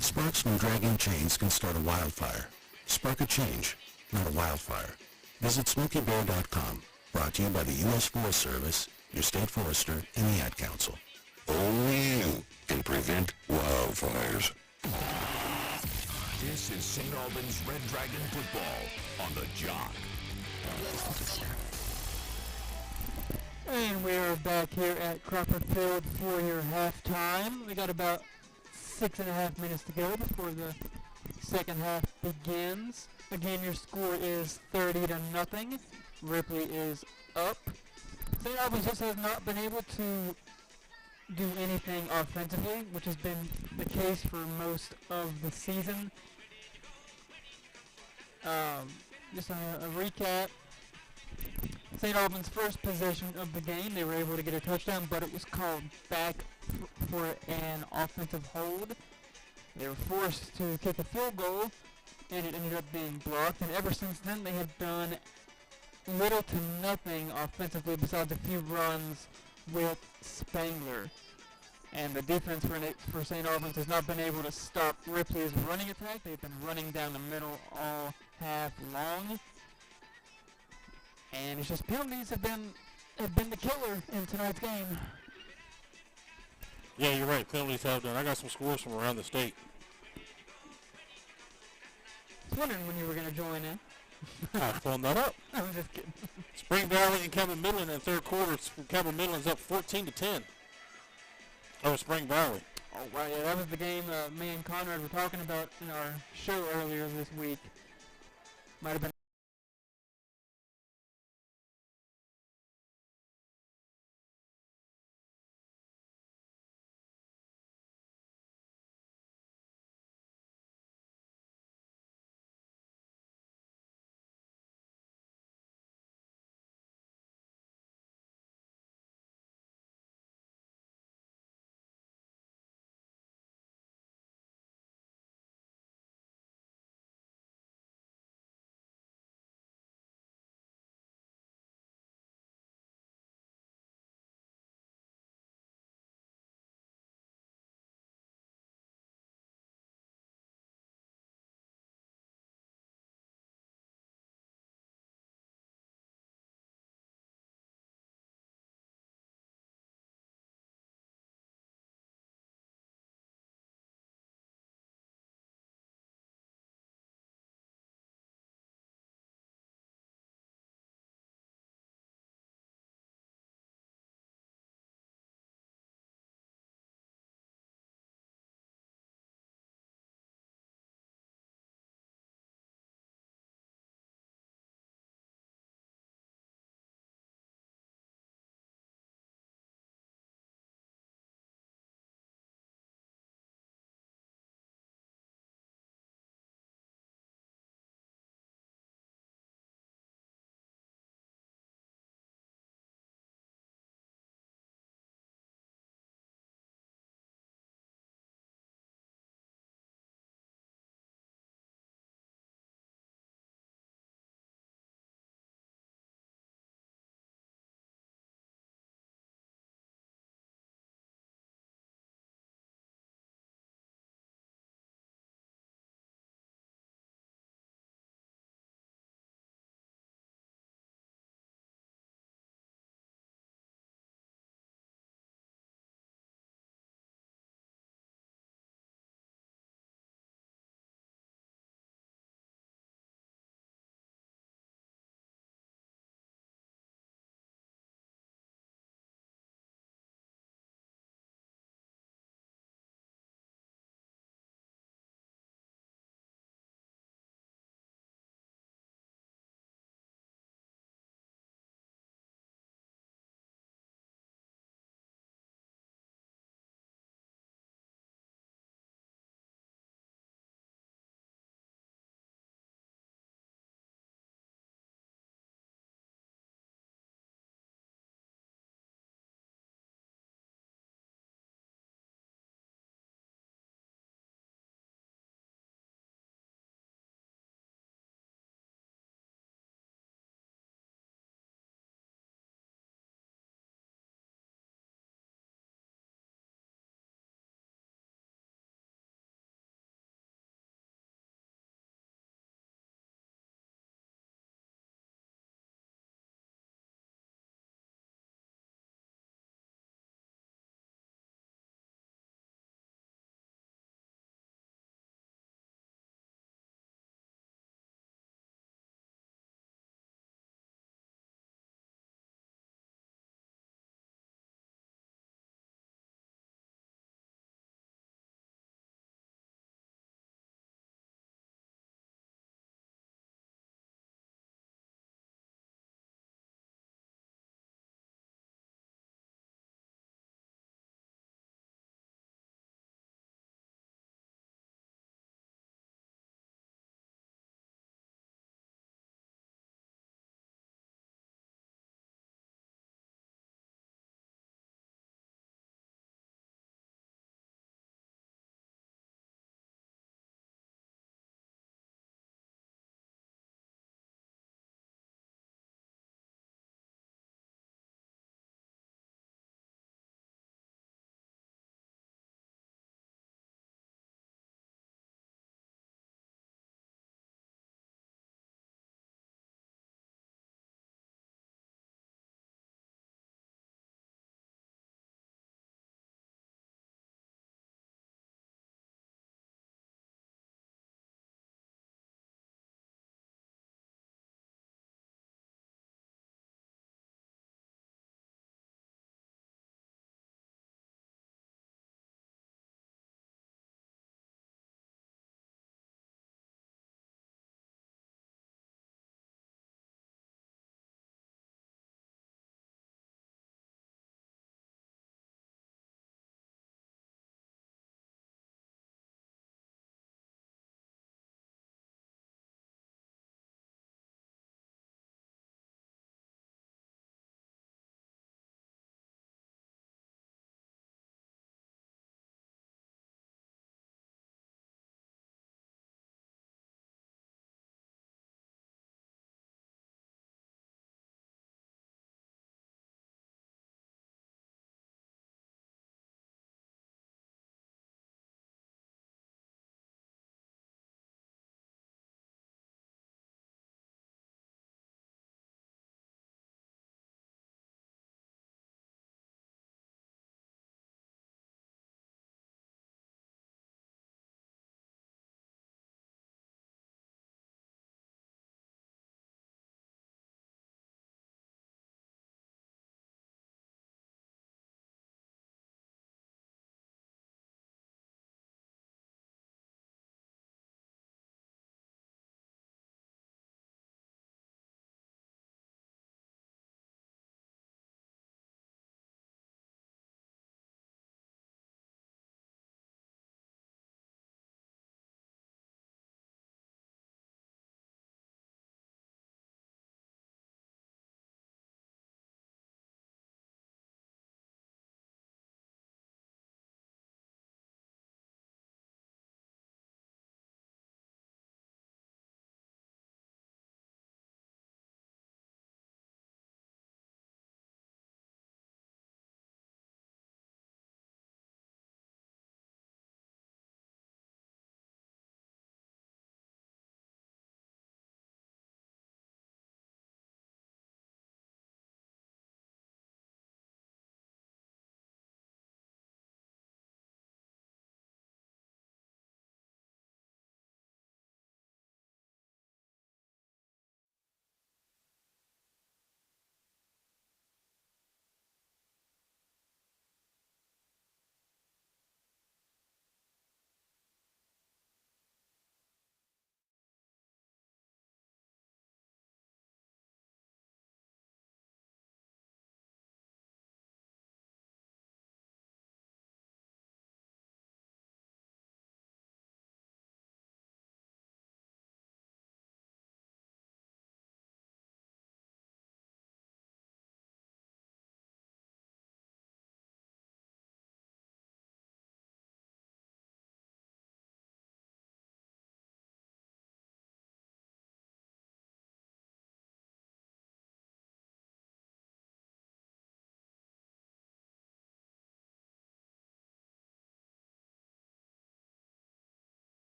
Sparks from dragging chains can start a wildfire. Spark a change, not a wildfire. Visit SmokeyBear.com. Brought to you by the U.S. Forest Service, your state forester, and the Ad Council. Only you can prevent wildfires. This is St. Albans Red Dragon Football on the Jock. And we're back here at Cropper Field for your halftime. We got about 6.5 minutes to go before the second half begins. Again, your score is 30-0. Ripley is up. St. Albans just has not been able to do anything offensively, which has been the case for most of the season. Just a recap. St. Albans' first possession of the game, they were able to get a touchdown, but it was called back for an offensive hold. They were forced to kick a field goal, and it ended up being blocked. And ever since then, they have done little to nothing offensively besides a few runs with Spangler. And the defense for St. Albans has not been able to stop Ripley's running attack. They've been running down the middle all half long. And it's just penalties have been the killer in tonight's game. Yeah, you're right. Penalties have done. I got some scores from around the state. I was wondering when you were going to join in. I phoned that up. I'm just kidding. Spring Valley and Cabot Midland in the third quarter. Cabot Midland's up 14-10 over Spring Valley. Oh, wow, yeah, that was the game me and Conrad were talking about in our show earlier this week. Might have been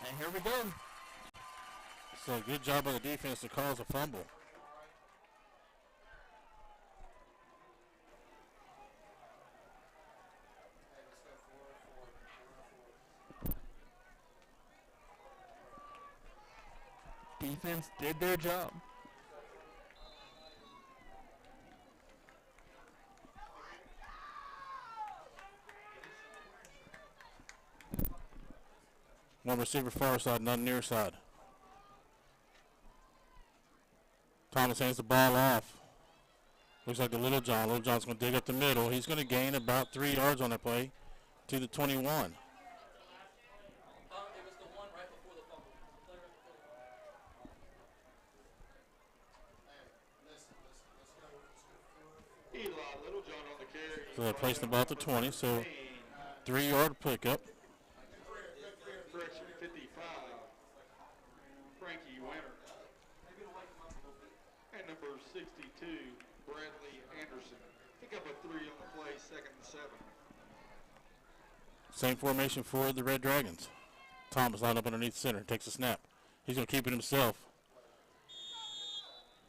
And here we go. So good job by the defense to cause a fumble. Defense did their job. One receiver far side, none near side. Thomas hands the ball off. Looks like the Little John. Little John's going to dig up the middle. He's going to gain about 3 yards on that play to the 21. So they placed the ball at the 20, so 3-yard pickup. Correction, 55. Frankie Winter. And number 62, Bradley Anderson. Pick up a 3 on the play, 2nd and 7. Same formation for the Red Dragons. Thomas lined up underneath center, takes a snap. He's going to keep it himself.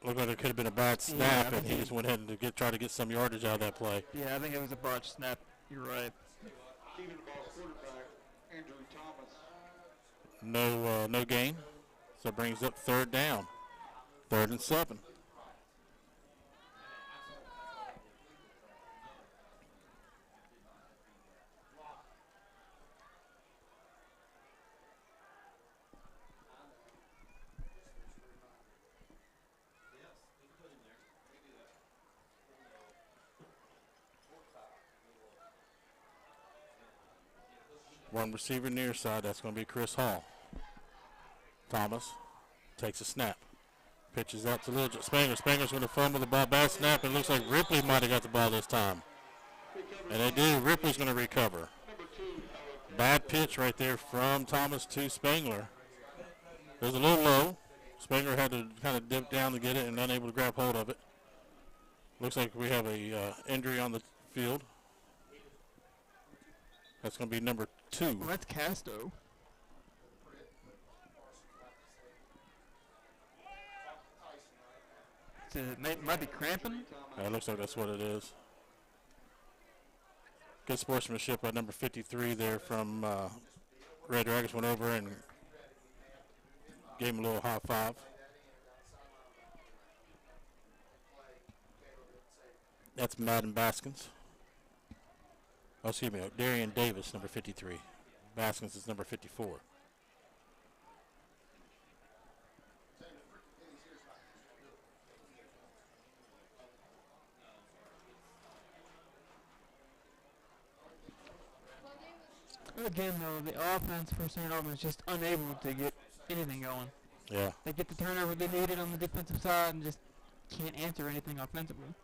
Looked like it could have been a bad snap, and he just went ahead and try to get some yardage out of that play. Yeah, I think it was a botched snap. You're right. Keeping the ball quarterback, Andrew Thomas. No gain. So it brings up 3rd down. 3rd and 7. One receiver near side, that's going to be Chris Hall. Thomas takes a snap. Pitches out to Little Spangler. Spangler's going to fumble the ball. Bad snap. It looks like Ripley might have got the ball this time. And they do. Ripley's going to recover. Bad pitch right there from Thomas to Spangler. It was a little low. Spangler had to kind of dip down to get it and unable to grab hold of it. Looks like we have a injury on the field. That's going to be number 2. Well, that's Casto. So it might be cramping. It looks like that's what it is. Good sportsmanship by number 53 there from Red Dragons. Went over and gave him a little high five. That's Madden Baskins. Oh, excuse me, Darian Davis, number 53. Baskins is number 54. Again, though, the offense for St. Albans is just unable to get anything going. Yeah. They get the turnover they needed on the defensive side and just can't answer anything offensively.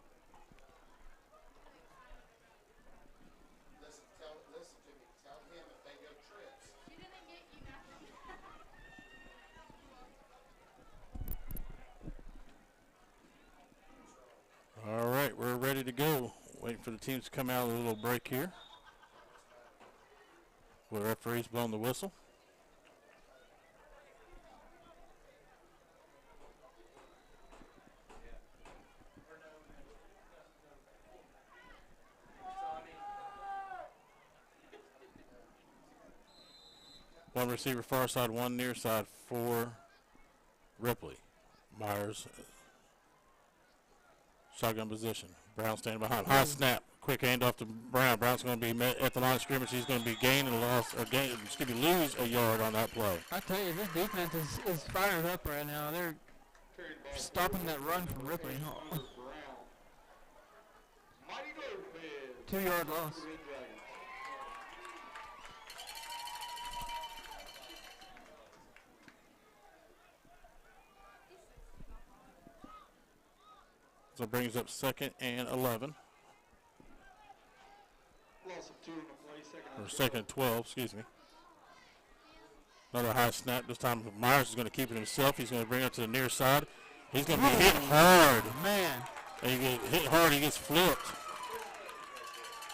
All right, we're ready to go. Waiting for the teams to come out of a little break here. The referee's blowing the whistle. One receiver far side, one near side for Ripley. Myers, shotgun position. Brown standing behind. High snap. Quick handoff to Brown. Brown's going to be met at the line of scrimmage. He's going to be lose a yard on that play. I tell you, this defense is fired up right now. They're stopping that run from Ripley. 2-yard loss. So it brings up 2nd and 11. Loss of 2 on the play, 2nd and 12, excuse me. Another high snap. This time Myers is going to keep it himself. He's going to bring it to the near side. He's going to be hit hard. Man. And he gets hit hard. He gets flipped.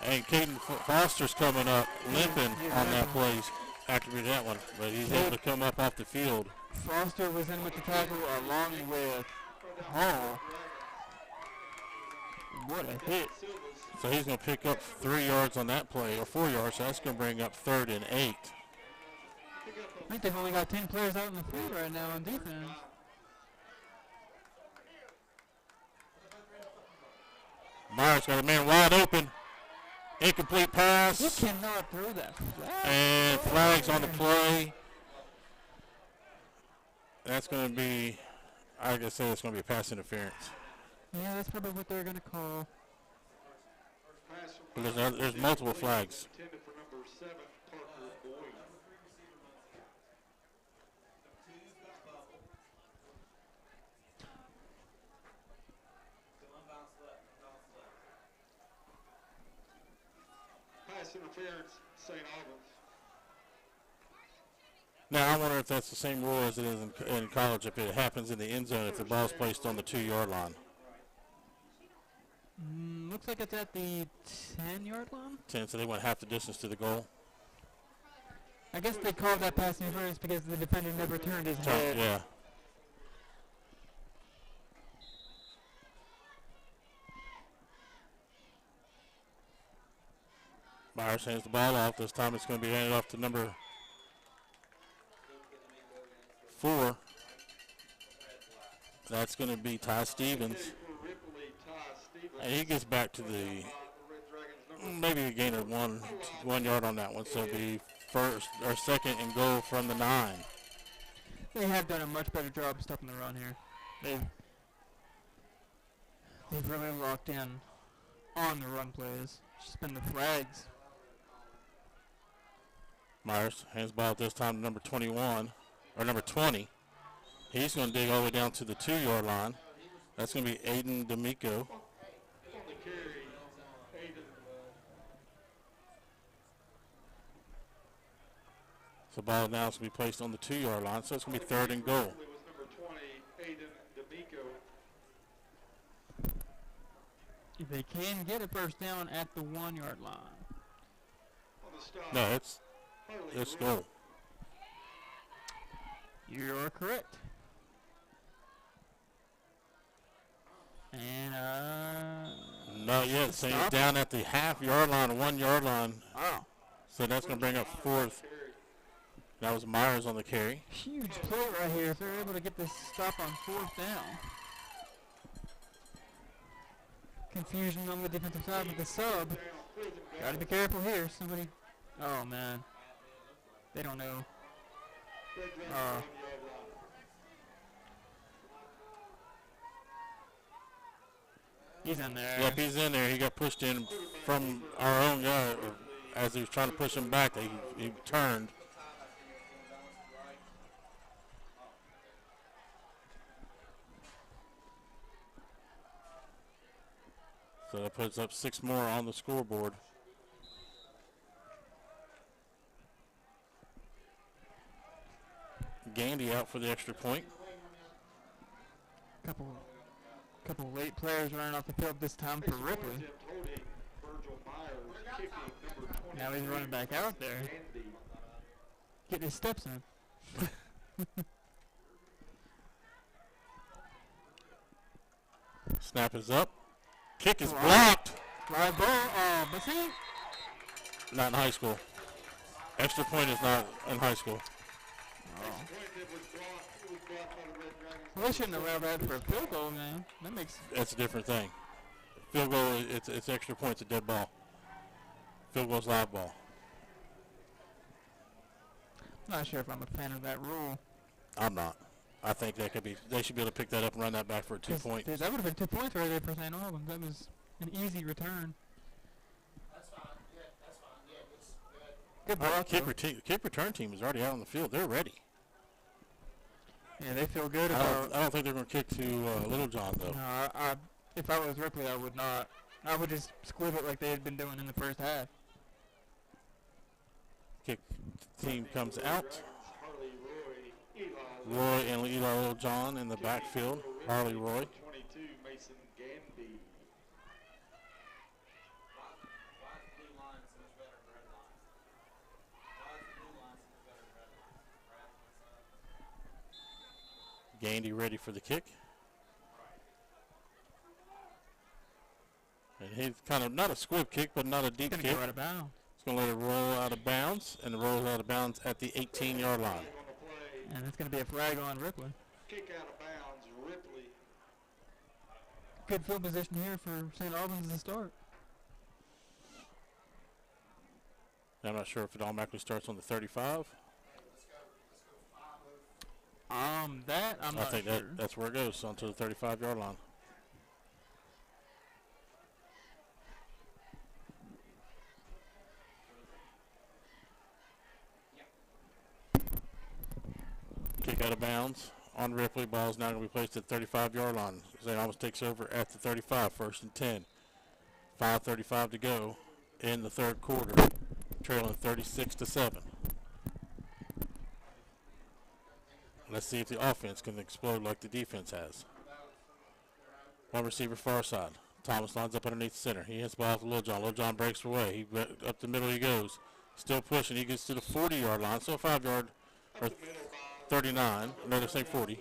And Caden Foster's coming up limping on that play. attribute that one, but he's able to come up off the field. Foster was in with the tackle along with Hall. What a hit. So he's going to pick up 3 yards on that play, or 4 yards, so that's going to bring up 3rd and 8. I think they've only got 10 players out in the field right now on defense. Myers got a man wide open. Incomplete pass. You cannot throw that flag. And flags on the play. That's going to be, I guess it's going to be a pass interference. Yeah, that's probably what they're going to call. But there's multiple flags. Pass interference, St. Albans. Now, I wonder if that's the same rule as it is in college, if it happens in the end zone, if the ball's placed on the 2-yard line. Looks like it's at the 10-yard line. 10, so they went half the distance to the goal. I guess they called that pass interference because the defender never turned his head. Yeah. Myers hands the ball off. This time it's going to be handed off to number 4. That's going to be Ty Stevens. And he gets back to the, maybe a gain of one yard on that one. So it'll be 2nd and goal from the 9. They have done a much better job of stopping the run here. They've really locked in on the run plays. It's just been the flags. Myers hands the ball this time to number 21, or number 20. He's going to dig all the way down to the 2-yard line. That's going to be Aiden D'Amico. So the ball now is going to be placed on the 2-yard line, so it's going to be 3rd and goal. If they can get a first down at the 1-yard line. No, it's goal. You're correct. And not yet. So he's down at the half-yard line, 1-yard line. Oh. So that's going to bring up 4th. That was Myers on the carry. Huge play right here if they're able to get this stop on 4th down. Confusion on the defensive side with the sub. Got to be careful here. Somebody. Oh, man. They don't know. He's in there. Yep, he's in there. He got pushed in from our own guy. As he was trying to push him back, he turned. So that puts up 6 more on the scoreboard. Gandy out for the extra point. Couple late players running off the field this time for Ripley. Now he's running back out there. Getting his steps in. Snap is up. Kick is blocked. Live ball. Oh, but see? Not in high school. Extra point is not in high school. Oh. Well, they shouldn't allow that for a field goal, man. That makes. That's a different thing. Field goal, it's extra points, a dead ball. Field goal's live ball. I'm not sure if I'm a fan of that rule. I'm not. I think they should be able to pick that up and run that back for a 2 point. That would have been 2 points right there for St. Albans. That was an easy return. That's fine. Yeah, that's fine. Yeah, it's Good block. Kick return team is already out on the field. They're ready. Yeah, they feel good I about. don't think they're going to kick to Little John though. No, if I was Ripley, I would not. I would just squib it like they had been doing in the first half. Kick team comes out. Roy and Eli Little John in the backfield. Harley Roy. Gandy ready for the kick. And he's kind of not a squib kick, but not a deep kick. Go out of bounds. He's going to let it roll out of bounds, and it rolls out of bounds at the 18-yard line. And it's going to be a flag on Ripley. Kick out of bounds, Ripley. Good field position here for St. Albans to start. I'm not sure if it automatically starts on the 35. That I'm not think sure. that's where it goes, onto the 35-yard line. Kick out of bounds on Ripley. Ball's now going to be placed at the 35-yard line. St. Albans takes over at the 35, 1st and 10. 5:35 to go in the third quarter, trailing 36-7. Let's see if the offense can explode like the defense has. One receiver far side. Thomas lines up underneath the center. He hits the ball to Lil John. Lil John breaks away. Up the middle he goes. Still pushing. He gets to the 40-yard line. So a 5-yard or 39. No, they're saying 40.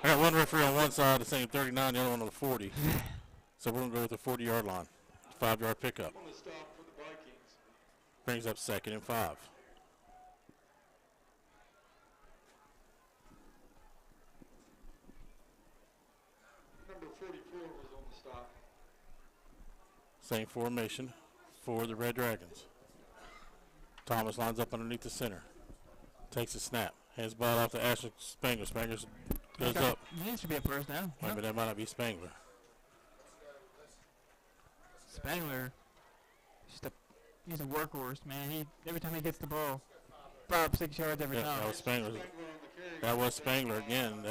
I got one referee on one side that's saying 39, the other one on the 40. So we're going to go with the 40-yard line. 5-yard pickup. Brings up 2nd and 5. Number 44 was on the stop. Same formation for the Red Dragons. Thomas lines up underneath the center. Takes a snap. Hands the ball off to Ashley Spangler. Spangler goes up. It should be a first down. Wait, but that might not be Spangler. Spangler, he's a workhorse, man. Every time he gets the ball, 5-6 yards every time. That was Spangler. That was Spangler again.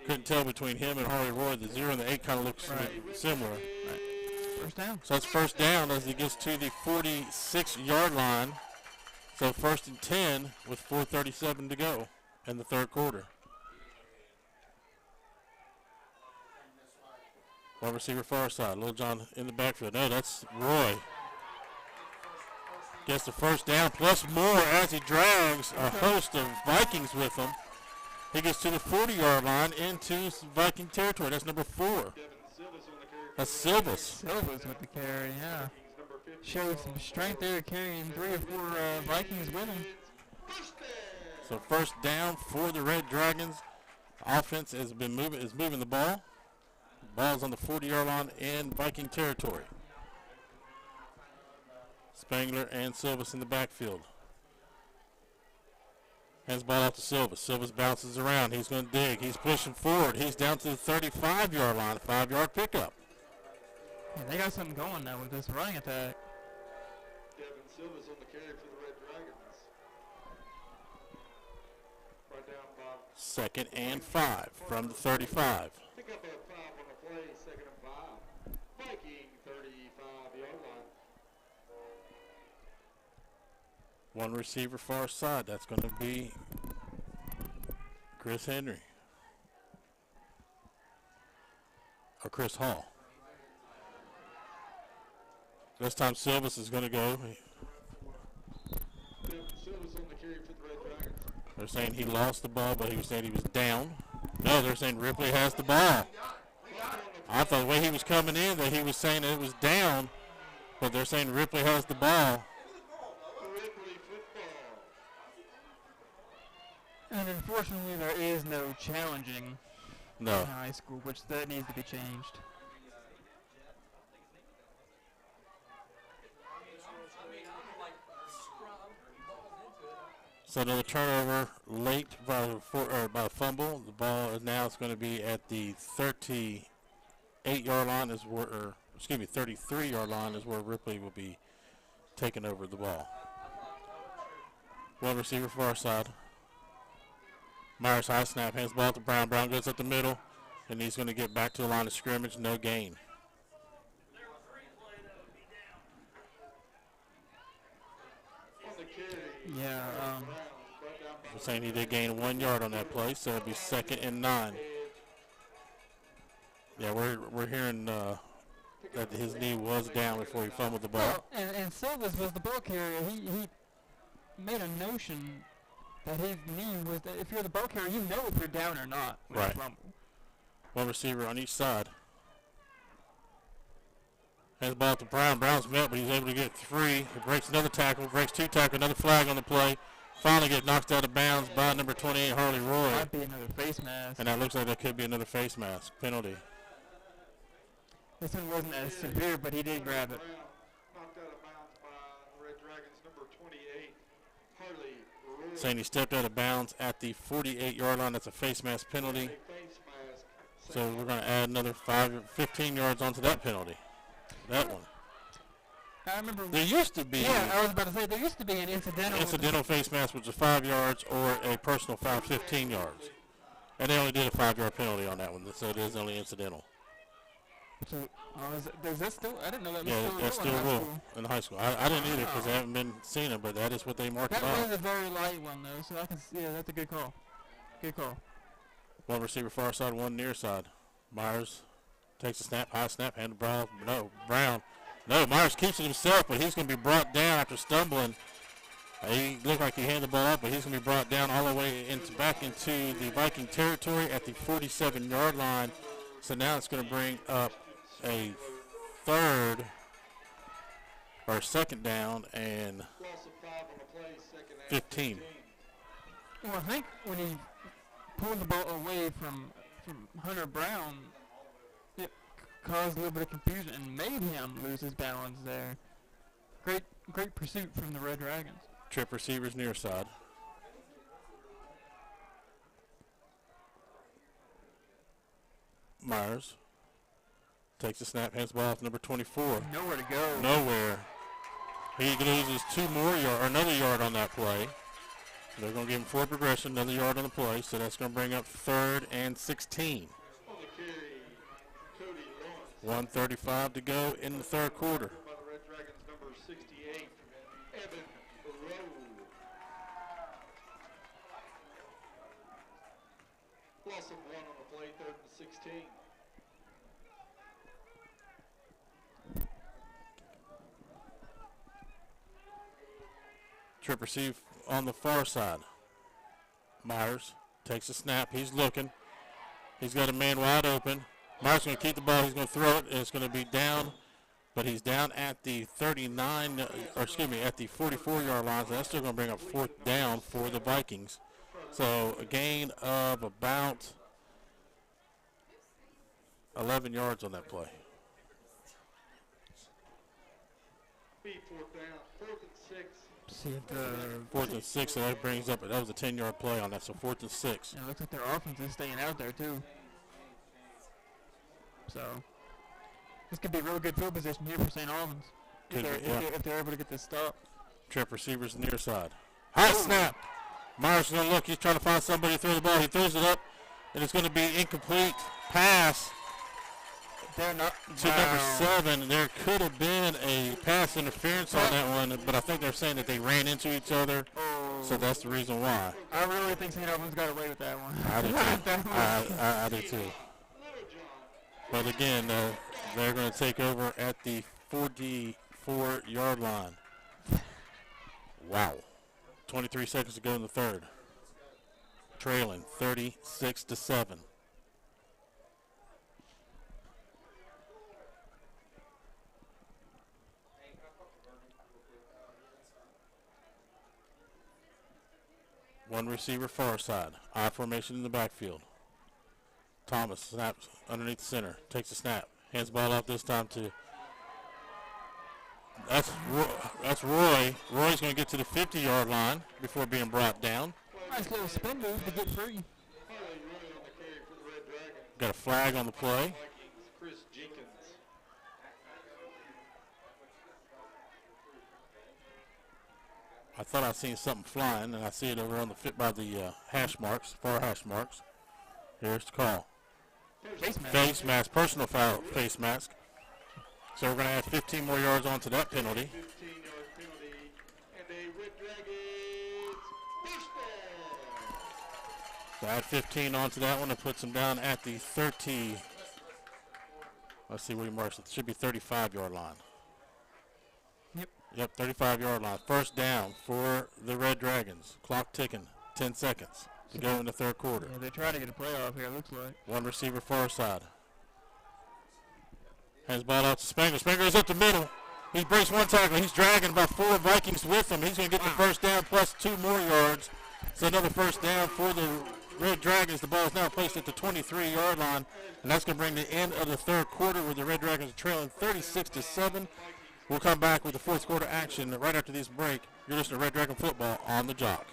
Couldn't tell between him and Harley Roy. The 0 and the 8 kind of looks similar. Right. First down. So that's first down as he gets to the 46-yard line. So 1st and 10 with 4:37 to go in the third quarter. One receiver far side. Lil John in the backfield. No, that's Roy. Gets the first down plus more as he drags a host of Vikings with him. He gets to the 40-yard line into Viking territory. That's number 4. That's Silvas. Silvas with the carry, yeah. Showed some strength there, carrying 3 or 4 Vikings with him. So first down for the Red Dragons. Offense is moving the ball. Ball's on the 40-yard line in Viking territory. Spangler and Silvas in the backfield. Hands ball off to Silvas. Silvas bounces around. He's going to dig. He's pushing forward. He's down to the 35-yard line. 5-yard pickup. Yeah, they got something going now with this running attack. Devin Silva's on the carry for the Red Dragons. Right down by 2nd and 5 from the 35. pick up a 5 on the play, 2nd and 5. Viking 35-yard line. One receiver far side. That's going to be Chris Henry. Or Chris Hall. This time Silvas is going to go. Silva's on the carry for the Red Dragons. They're saying he lost the ball, but he was saying he was down. No, they're saying Ripley has the ball. I thought the way he was coming in that he was saying it was down, but they're saying Ripley has the ball. Ripley football. And unfortunately, there is no challenging in high school, which that needs to be changed. So another turnover late by a fumble. The ball is now going to be at the 38-yard line is where, 33-yard line is where Ripley will be taking over the ball. One receiver far side. Myers high snap, hands the ball to Brown. Brown goes up the middle, and he's going to get back to the line of scrimmage. No gain. Yeah. I'm saying he did gain 1 yard on that play, so it'll be 2nd and 9. Yeah, we're hearing that his knee was down before he fumbled the ball. Well, and Silvas was the ball carrier. He made a notion that his knee was, that if you're the ball carrier, you know if you're down or not when Right. you fumble. One receiver on each side. Hands the ball to Brown. Brown's met, but he's able to get 3. He breaks another tackle, breaks 2 tackles, another flag on the play. Finally get knocked out of bounds by number 28, Harley Roy. Might be another face mask. And that looks like that could be another face mask penalty. This one wasn't as severe, but he did grab it. Knocked out of bounds by the Red Dragons, number 28, Harley Roy. Saying he stepped out of bounds at the 48-yard line. That's a face mask penalty. Face mask. So we're going to add another 15 yards onto that penalty. That one. I remember. There used to be Yeah, I was about to say, there used to be an incidental face mask, which was 5 yards, or a personal foul, 15 yards. And they only did a 5-yard penalty on that one, so it is only incidental. So, is that still? I didn't know that was Yeah, still a that's rule still in a high rule school. in high school. I didn't either because I haven't been seeing it, but that is what they marked it That was off. a very light one, though, so I can see, yeah, that's a good call. Good call. One receiver far side, one near side. Myers takes a snap, high snap, hand to Brown. No, Brown. No, Myers keeps it himself, but he's going to be brought down after stumbling. He looked like he handed the ball up, but he's going to be brought down all the way back into the Viking territory at the 47-yard line. So now it's going to bring up a third or second down and Loss of 5 on the play, second and 15. Well, I think when he pulled the ball away from Hunter Brown, it caused a little bit of confusion and made him lose his balance there. Great pursuit from the Red Dragons. Trip receivers near side. Myers takes the snap, hands the ball off number 24. Nowhere to go. Nowhere. He loses 2 more yards, or another yard on that play. They're going to give him forward progression, another yard on the play, so that's going to bring up 3rd and 16. On the carry, Cody Lawrence. 1:35 to go in the third quarter. By the Red Dragons, number 68, Evan Rowe. Loss of 1 on the play, 3rd and 16. Trip receive on the far side. Myers takes a snap. He's looking. He's got a man wide open. Myers going to keep the ball. He's going to throw it. And it's going to be down. But he's down at the 39, or excuse me, at the 44-yard line. So that's still going to bring up 4th down for the Vikings. So a gain of about 11 yards on that play. Be 4th down, 4th and 6. See if the 4th and 6, so that brings up, that was a 10-yard play on that, so 4th and 6. it looks like their offense is staying out there too. So this could be really good field position here for St. Albans if they're able to get this stop. Trip receivers near side. High snap. Myers is going to look. He's trying to find somebody to throw the ball. He throws it up, and it's going to be incomplete pass They're not to number 7. There could have been a pass interference on that one, but I think they're saying that they ran into each other, so that's the reason why. I really think St. Albans got away with that one. I do too. I do too. But again, they're going to take over at the 44-yard line. Wow. 23 seconds to go in the third. Trailing 36-7. One receiver far side. I formation in the backfield. Thomas snaps underneath the center. Takes a snap. Hands the ball out this time to... That's Roy. Roy's going to get to the 50-yard line before being brought down. Nice little spin move to get free. Got a flag on the play. Chris Jenkins. I thought I seen something flying, and I see it over on the by the hash marks, far hash marks. Here's the call. Face mask, personal foul face mask. So we're going to add 15 more yards onto that penalty. 15-yard penalty, and a Red Dragons first down. So add 15 onto that one and puts them down at the 30. Let's see where he marks it. Should be 35-yard line. Yep, 35-yard line. First down for the Red Dragons. Clock ticking. 10 seconds to go in the third quarter. Yeah, they try to get a playoff here, it looks like. One receiver far side. Hands ball out to Spangler. Spangler is up the middle. He breaks one tackle. He's dragging about 4 Vikings with him. He's going to get the first down plus 2 more yards. So another first down for the Red Dragons. The ball is now placed at the 23-yard line, and that's going to bring the end of the third quarter where the Red Dragons are trailing 36-7. We'll come back with the fourth quarter action right after this break. You're listening to Red Dragon Football on the Jock.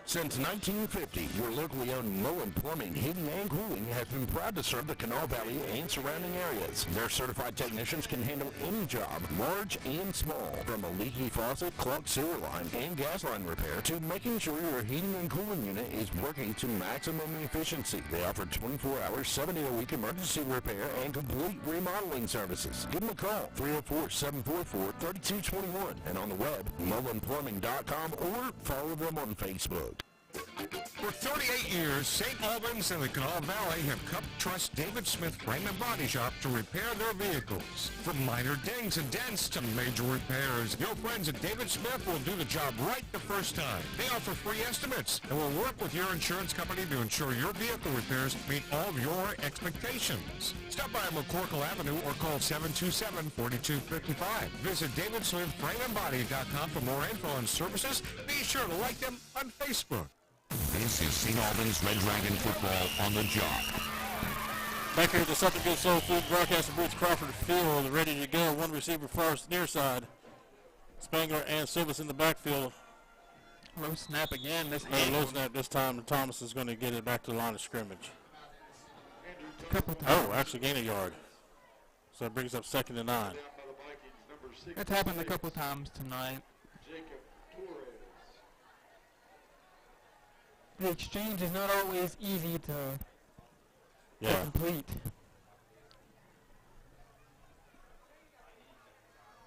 Since 1950, your locally owned Mullen Plumbing, Heating, and Cooling has been proud to serve the Kanawha Valley and surrounding areas. Their certified technicians can handle any job, large and small, from a leaky faucet, clogged sewer line, and gas line repair to making sure your heating and cooling unit is working to maximum efficiency. They offer 24-hour, 7-day-a-week emergency repair and complete remodeling services. Give them a call, 304-744-3221, and on the web, mullenplumbing.com, or follow them on Facebook. For 38 years, St. Albans and the Kanawha Valley have come to trust David Smith Frame and Body Shop to repair their vehicles. From minor dings and dents to major repairs, your friends at David Smith will do the job right the first time. They offer free estimates and will work with your insurance company to ensure your vehicle repairs meet all of your expectations. Stop by McCorkle Avenue or call 727-4255. Visit DavidSmithFrameandBody.com for more info on services. Be sure to like them on Facebook. This is St. Albans Red Dragon Football on the Jock. Back here at the Something Good Soul Food broadcasting booth, Crawford Field, ready to go. One receiver far near side. Spangler and Silvis in the backfield. Low snap again. Low snap this time, and Thomas is going to get it back to the line of scrimmage. Couple times. Oh, actually gain a yard. So it brings up 2nd and 9. That's happened a couple times tonight. The exchange is not always easy to complete.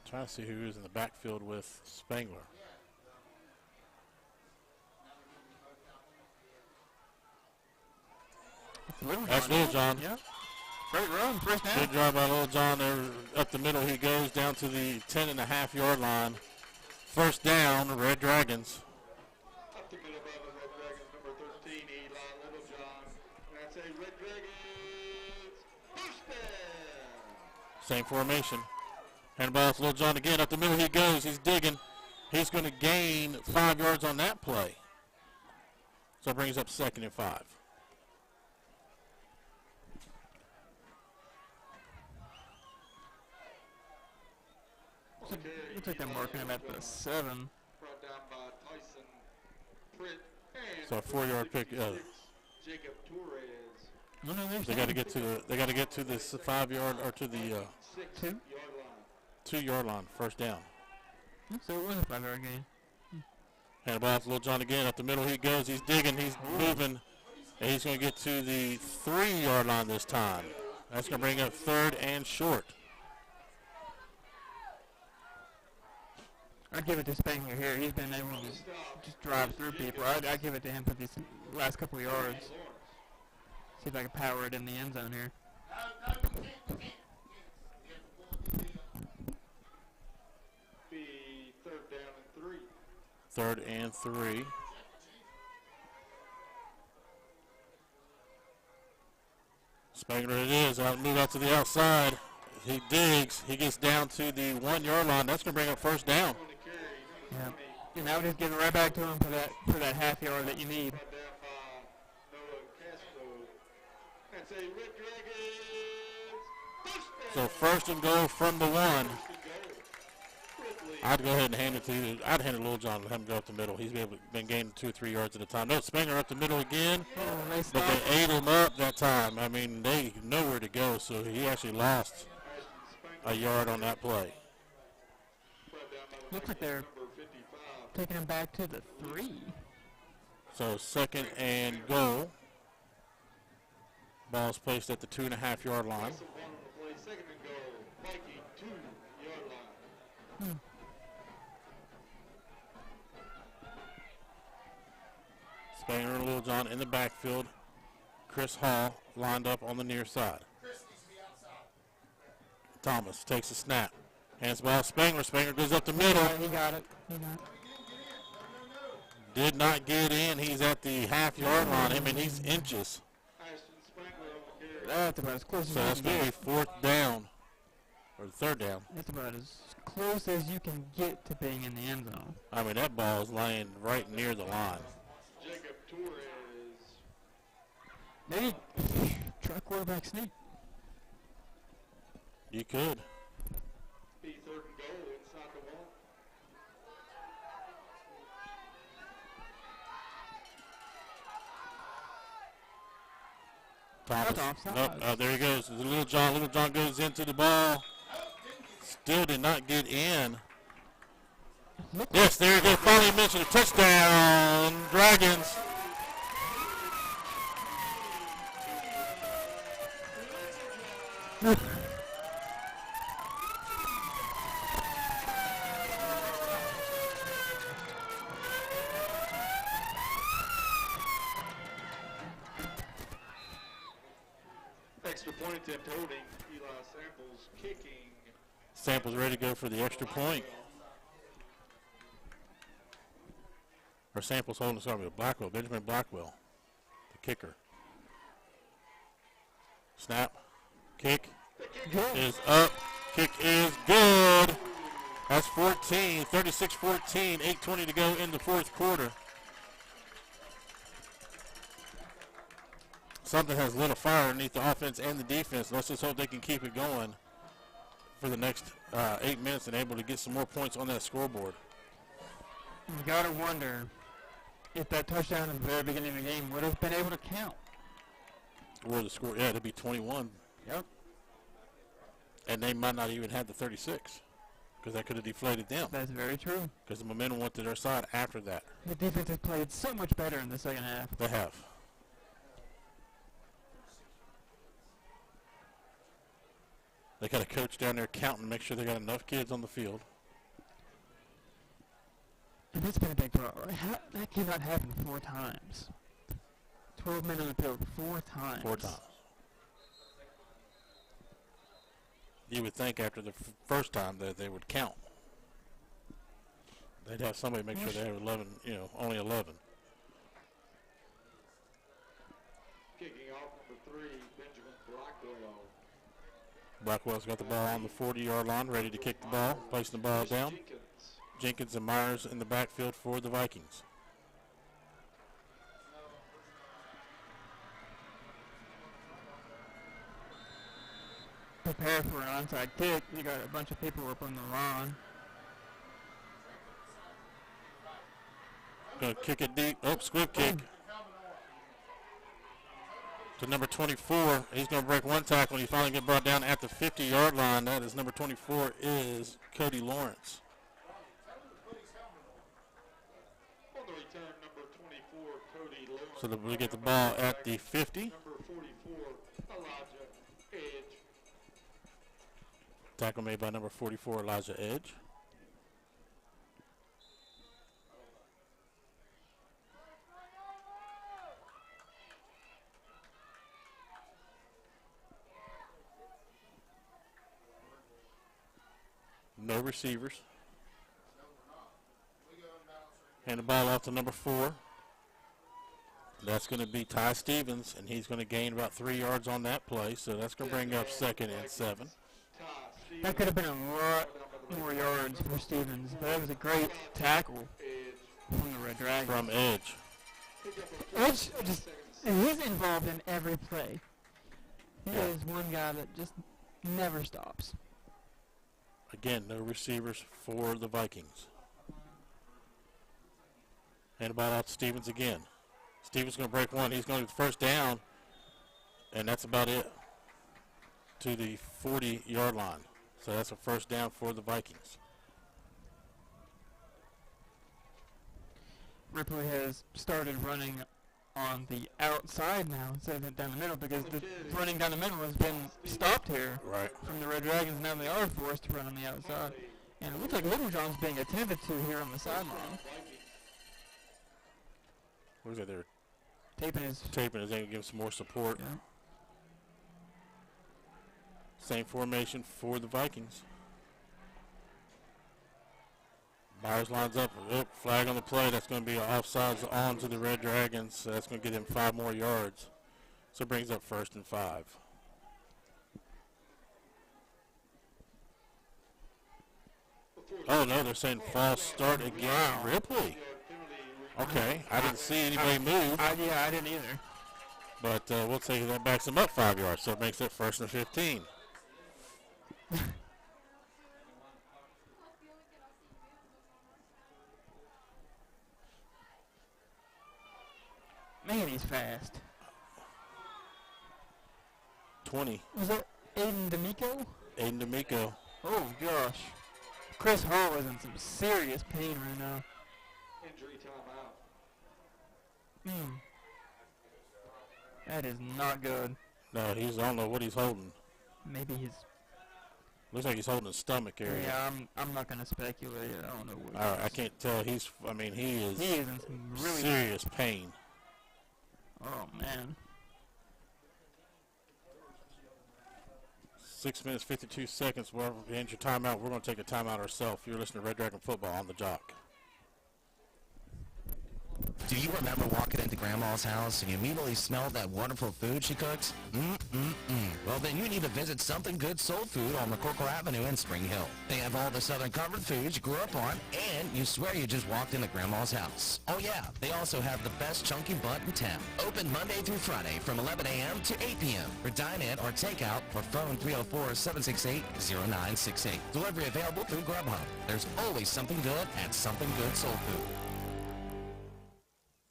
Trying to see who is in the backfield with Spangler. That's Little John. Yeah. Great run, first down. Good job by Little John there up the middle. He goes down to the 10.5-yard line. First down, Red Dragons. Up the middle by the Red Dragons, number 13, Eli Littlejohn. And that's a Red Dragons first down. Same formation. Handball to Little John again. Up the middle he goes. He's digging. He's going to gain 5 yards on that play. So it brings up 2nd and 5. Looks like they're marking him at the 7. Brought down by Tyson Pritt and So a 4-yard pick. Jacob Torres. They got to get to the. They got to get to this 5-yard or to the 2-yard line. First down. So it was a 5-yard gain. Handball to Little John again. Up the middle he goes. He's digging. He's moving. And he's going to get to the 3-yard line this time. That's going to bring up 3rd and short. I'd give it to Spangler here. He's been able to just drive through people. I'd give it to him for these last couple of yards. See if I can power it in the end zone here. Be 3rd down and 3. 3rd and 3. Spangler it is. Move out to the outside. He digs. He gets down to the 1-yard line. That's going to bring up first down. Yeah. And I would just give it right back to him for that half yard that you need. So 1st and goal from the 1. I'd go ahead and hand it to you. I'd hand it to Little John and let him go up the middle. He's been gaining 2 or 3 yards at a time. No, Spangler up the middle again. But they ate him up that time. I mean, they know where to go, so he actually lost a yard on that play. Looks like they're taking him back to the 3. So 2nd and goal. Ball's placed at the 2.5-yard line. 2nd and goal. Viking 2-yard line. Spangler and Little John in the backfield. Chris Hall lined up on the near side. Thomas takes a snap. Hands ball Spangler. Spangler goes up the middle. He got it. Did not get in. He's at the half-yard line. I mean, he's inches. That's about as close So as that's you going can to be fourth down, or third down. That's about as close as you can get to being in the end zone. I mean, that ball is laying right near the line. Jacob Torres. Maybe try quarterback sneak. You could. Be third and goal inside the wall. Thomas. Nope. There he goes. Little John. Little John goes into the ball. Still did not get in. Yes, there you go. Finally mentioned a touchdown. Dragons. Extra point attempt holding. Eli Samples kicking. Samples ready to go for the extra point. Or Samples holding, sorry, Blackwell, Benjamin Blackwell, the kicker. Snap. Kick is up. Kick is good. That's 14, 36-14, 8:20 to go in the fourth quarter. Something has lit a fire underneath the offense and the defense. Let's just hope they can keep it going for the next 8 minutes and able to get some more points on that scoreboard. You gotta wonder if that touchdown at the very beginning of the game would have been able to count. Or the score, yeah, it'd be 21. Yep. And they might not even have the 36 because that could have deflated them. That's very true. Because the momentum went to their side after that. The defense has played so much better in the second half. They have. They got a coach down there counting, make sure they got enough kids on the field. And that's been a big problem. That cannot happen 4 times. 12 men on the field 4 times. 4 times. You would think after the first time that they would count. They'd have somebody make sure they have 11, only 11. Kicking off number 3, Benjamin Blackwell. Blackwell's got the ball on the 40-yard line, ready to kick the ball, placing the ball down. Jenkins and Myers in the backfield for the Vikings. Prepare for an onside kick. You got a bunch of people up on the line. Going to kick it deep. Oh, squib kick. To number 24. He's going to break one tackle. He finally get brought down at the 50-yard line. That is number 24 is Cody Lawrence. On the return, number 24, Cody Lawrence. So we get the ball at the 50. Number 44, Elijah Edge. Tackle made by number 44, Elijah Edge. No receivers. Hand the ball off to number 4. That's going to be Ty Stevens, and he's going to gain about 3 yards on that play, so that's going to bring up 2nd and 7. That could have been a lot more yards for Stevens, but that was a great tackle from the Red Dragons. From Edge. Edge he's involved in every play. He is one guy that just never stops. Again, no receivers for the Vikings. Hand the ball out to Stevens again. Stevens going to break one. He's going to get the first down, and that's about it to the 40-yard line. So that's a first down for the Vikings. Ripley has started running on the outside now instead of down the middle because the running down the middle has been stopped here from the Red Dragons. Now they are forced to run on the outside. And it looks like Little John's being attended to here on the sideline. What is that there? Taping his ankle, give him some more support. Yeah. Same formation for the Vikings. Myers lines up. Flag on the play. That's going to be an offsides on to the Red Dragons. So that's going to get him 5 more yards. So it brings up 1st and 5. Oh, no, they're saying false start against Ripley. Okay, I didn't see anybody move. Yeah, I didn't either. But we'll take that backs him up 5 yards. So it makes it 1st and 15. Man, he's fast. 20. Was that Aiden D'Amico? Aiden D'Amico. Oh, gosh. Chris Hall is in some serious pain right now. Injury timeout. That is not good. No, I don't know what he's holding. Maybe he's... Looks like he's holding his stomach area. Yeah, I'm not going to speculate. I don't know what I can't tell. He is in some really serious pain. Oh, man. 6 minutes, 52 seconds. We're in your timeout. We're going to take a timeout ourselves. You're listening to Red Dragon Football on the Jock. Do you remember walking into Grandma's house and you immediately smelled that wonderful food she cooks? Well, then you need to visit Something Good Soul Food on McCorkle Avenue in Spring Hill. They have all the Southern comfort foods you grew up on, and you swear you just walked into Grandma's house. Oh yeah, they also have the best chunky butt in town. Open Monday through Friday from 11 a.m. to 8 p.m. for dine-in or takeout, or phone 304-768-0968. Delivery available through Grubhub. There's always something good at Something Good Soul Food.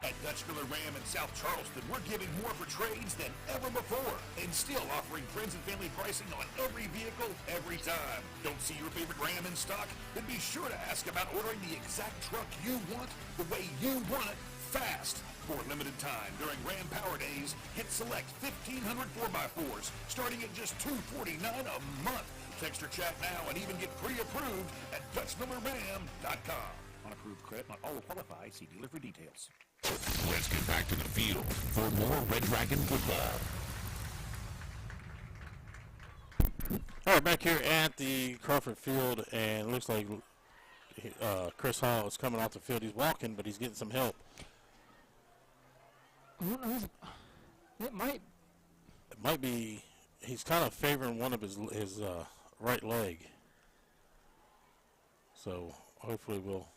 At Dutch Miller Ram in South Charleston, we're giving more for trades than ever before and still offering friends and family pricing on every vehicle, every time. Don't see your favorite Ram in stock? Then be sure to ask about ordering the exact truck you want, the way you want it, fast. For a limited time during Ram Power Days, hit select 1,500 4x4s, starting at just $249 a month. Text or chat now and even get pre-approved at DutchMillerRam.com. On approved credit, not all will qualify. See dealer for details. Let's get back to the field for more Red Dragon football. All right, back here at the Crawford Field, and it looks like Chris Hall is coming off the field. He's walking, but he's getting some help. It might be. He's kind of favoring one of his right leg. So hopefully we'll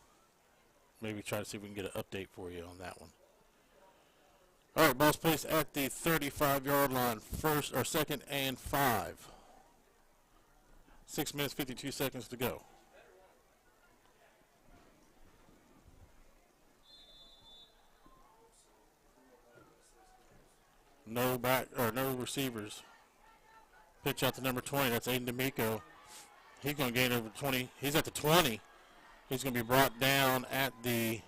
maybe try to see if we can get an update for you on that one. All right, ball's placed at the 35-yard line, 2nd and 5. 6 minutes, 52 seconds to go. No receivers. Pitch out to number 20. That's Aiden D'Amico. He's going to gain over 20. He's at the 20. He's going to be brought down at the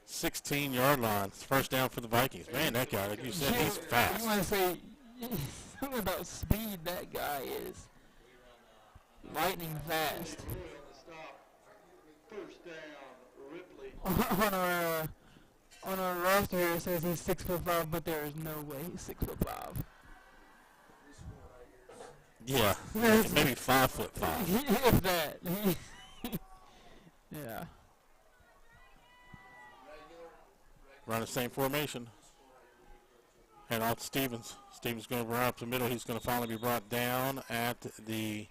16-yard line. It's 1st down for the Vikings. Man, that guy, like you said, he's fast. I want to say something about speed. That guy is lightning fast. First down, Ripley. On our roster here, it says he's 6'5", but there is no way he's 6'5". Yeah, maybe 5'5". If that. Yeah. Run the same formation. Hand off to Stevens. Stevens going to run up the middle. He's going to finally be brought down at the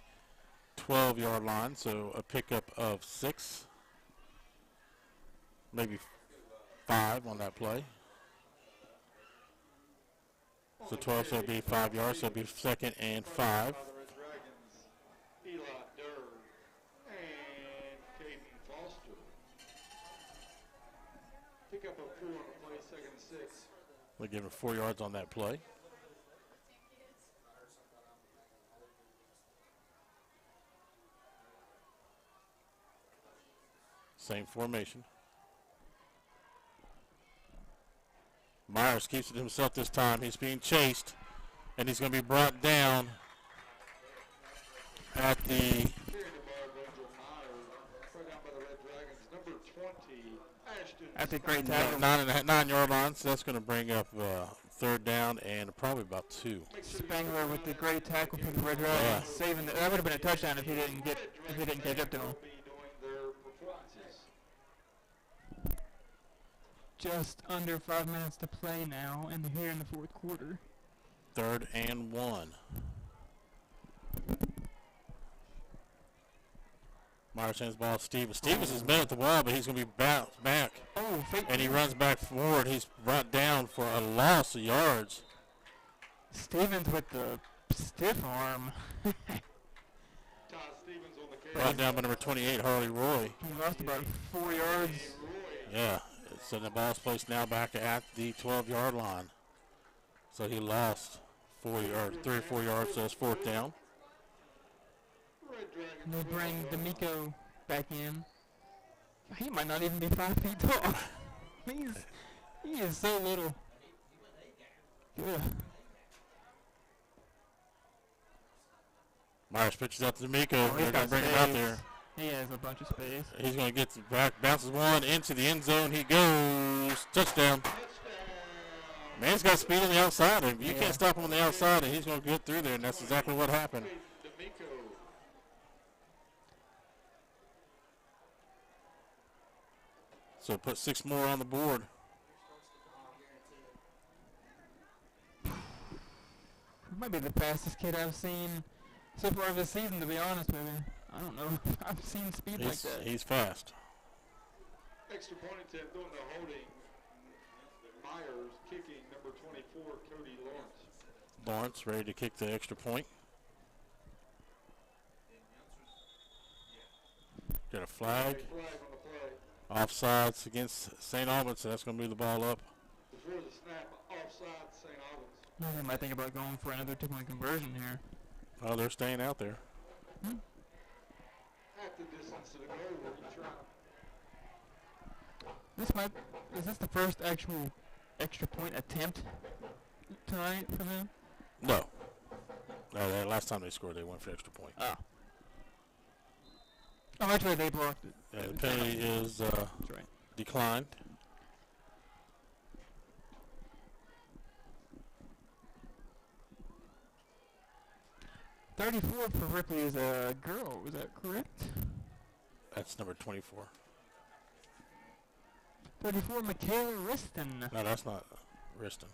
12-yard line. So a pickup of 6. Maybe 5 on that play. So 12, so it'll be 5 yards. So it'll be 2nd and 5. Pick up a 4 on the play, 2nd and 6. We'll give him 4 yards on that play. Same formation. Myers keeps it himself this time. He's being chased, and he's going to be brought down at the That's a great tackle. 9-yard line, so that's going to bring up 3rd down and probably about 2. Spangler with the great tackle for the Red Dragons, saving that would have been a touchdown if he didn't catch up to him. just under 5 minutes to play now, and here in the fourth quarter. 3rd and 1. Myers sends the ball to Stevens. Stevens has been at the ball, but he's going to be bounced back. Oh, and he runs back forward. He's brought down for a loss of yards. Stevens with the stiff arm. Brought down by number 28, Harley Roy. He lost about 4 yards. Yeah, so the ball's placed now back at the 12-yard line. So he lost 3 or 4 yards, so it's 4th down. And they bring D'Amico back in. He might not even be 5 feet tall. He is so little. Yeah. Myers pitches out to D'Amico. Oh, They're going to bring him out there. He has a bunch of space. He's going to get back, bounces one into the end zone. He goes. Touchdown. Man's got speed on the outside. And you can't stop him on the outside, and he's going to get through there, and that's exactly what happened. So put 6 more on the board. Might be the fastest kid I've seen so far this season, to be honest with you. I don't know if I've seen speed like that. He's fast. Extra point attempt doing the holding. Myers kicking number 24, Cody Lawrence. Lawrence ready to kick the extra point. Got a flag. Offsides against St. Albans, so that's going to move the ball up. Before the snap, offside St. Albans. They might think about going for another 2-point conversion here. Oh, they're staying out there. Half the distance to the goal where you try. Is this the first actual extra point attempt tonight for them? No. Last time they scored, they went for extra point. Oh, actually, they blocked it. Yeah, the penalty is declined. .34 for Ripley is a girl. Is that correct? That's number 24. 34, Michaela Riston. No, that's not Riston.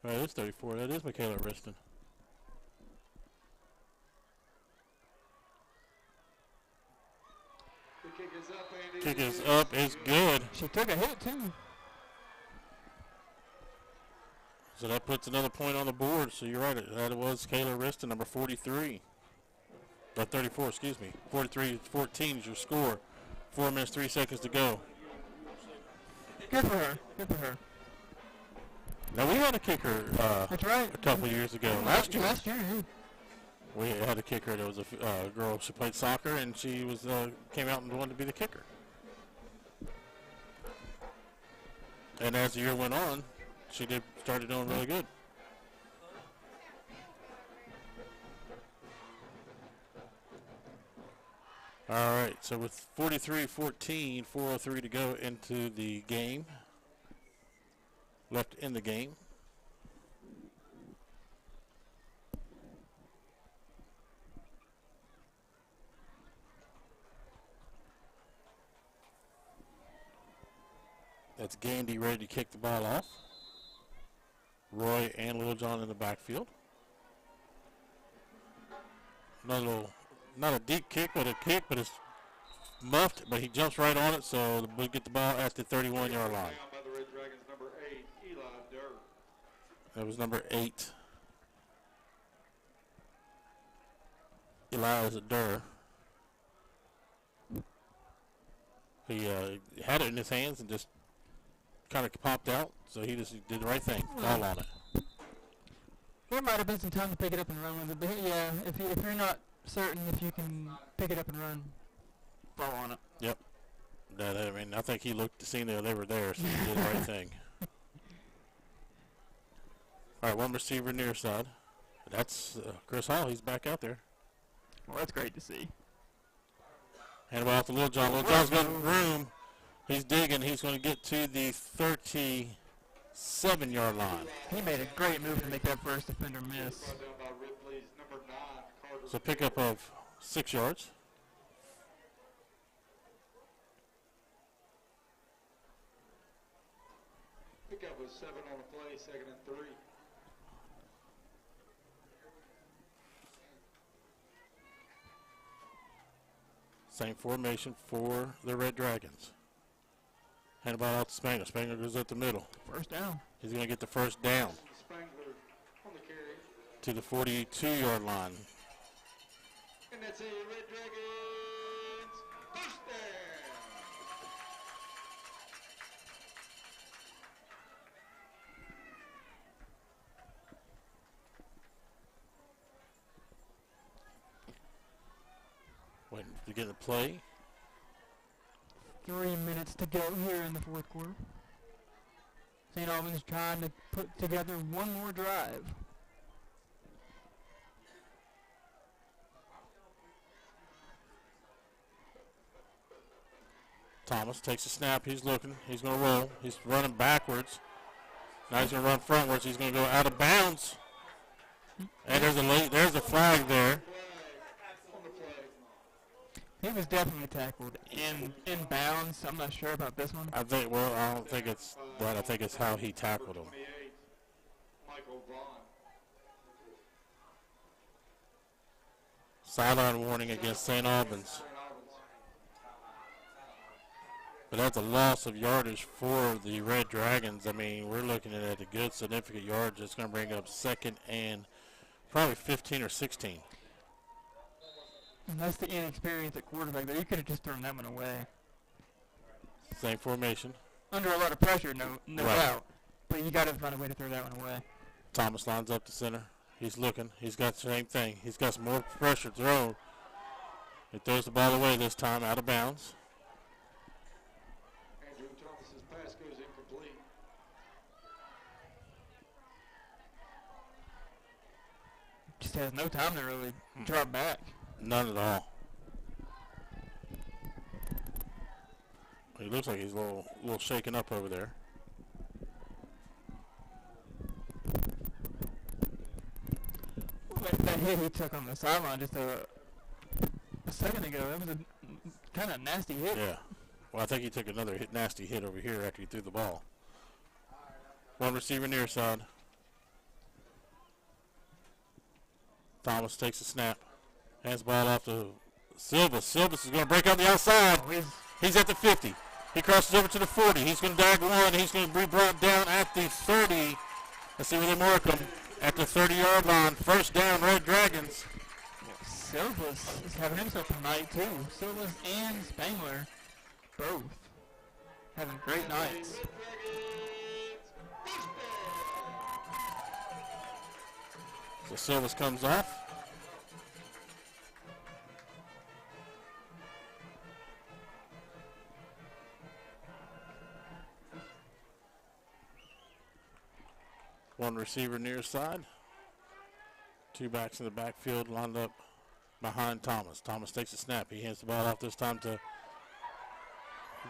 Oh, it is 34. That is Michaela Riston. Kick is up. It's good. She took a hit, too. So that puts another point on the board. So you're right. That was Kayla Riston, number 43. 34, excuse me. 43-14 is your score. 4 minutes, 3 seconds to go. Good for her. Good for her. Now, we had a kicker That's right. a couple years ago. Last year, yeah. we had a kicker. There was a girl. She played soccer, and she was came out and wanted to be the kicker. And as the year went on, she started doing really good. All right, so with 43-14, 4:03 to go into the game. Left in the game. That's Gandy ready to kick the ball off. Roy and Littlejohn in the backfield. Not a deep kick, but a kick, but it's muffed, but he jumps right on it, so we get the ball at the 31-yard line. That was number 8. Eli Durr. He had it in his hands and just kind of popped out, so he just did the right thing. Fall on it. There might have been some time to pick it up and run with it, but yeah, if you're not certain if you can pick it up and run, fall on it. Yep. I think he looked to see that they were there, so he did the right thing. All right, one receiver near side. That's Chris Hall. He's back out there. Well, that's great to see. Hand it off to Littlejohn. Littlejohn's got room. He's digging. He's going to get to the 37-yard line. He made a great move to make that first defender miss. So pickup of 6 yards. Pickup was 7 on the play, 2nd and 3. Same formation for the Red Dragons. Handball out to Spangler. Spangler goes up the middle. First down. He's going to get the first down Spangler on the carry. to the 42-yard line. And that's a Red Dragons first down. Waiting to get a play. 3 minutes to go here in the fourth quarter. St. Albans trying to put together one more drive. Thomas takes a snap. He's looking. He's going to roll. He's running backwards. Now he's going to run frontwards. He's going to go out of bounds. And there's a flag there. He was definitely tackled in bounds. I'm not sure about this one. I don't think it's that. I think it's how he tackled him. Michael Vaughn. Sideline warning against St. Albans. But that's a loss of yardage for the Red Dragons. I mean, we're looking at a good significant yardage. It's going to bring up 2nd and probably 15 or 16. And that's the inexperience at quarterback there. You could have just thrown that one away. Same formation. Under a lot of pressure, no Right. doubt. But you got to find a way to throw that one away. Thomas lines up to center. He's looking. He's got the same thing. He's got some more pressure thrown. He throws the ball away this time, out of bounds. Andrew Thomas's pass goes incomplete. Just has no time to really drop back. None at all. He looks like he's a little shaken up over there. That hit he took on the sideline just a second ago, that was a kind of nasty hit. Yeah. Well, I think he took another nasty hit over here after he threw the ball. One receiver near side. Thomas takes a snap. Hands the ball off to Silvas. Silvas is going to break out the outside. He's at the 50. He crosses over to the 40. He's going to drag one. He's going to be brought down at the 30. Let's see where they mark him. At the 30-yard line. First down, Red Dragons. Silvas is having himself a night too. Silvas and Spangler both having great nights. So Silvas comes off. One receiver near side. Two backs in the backfield lined up behind Thomas. Thomas takes a snap. He hands the ball off this time to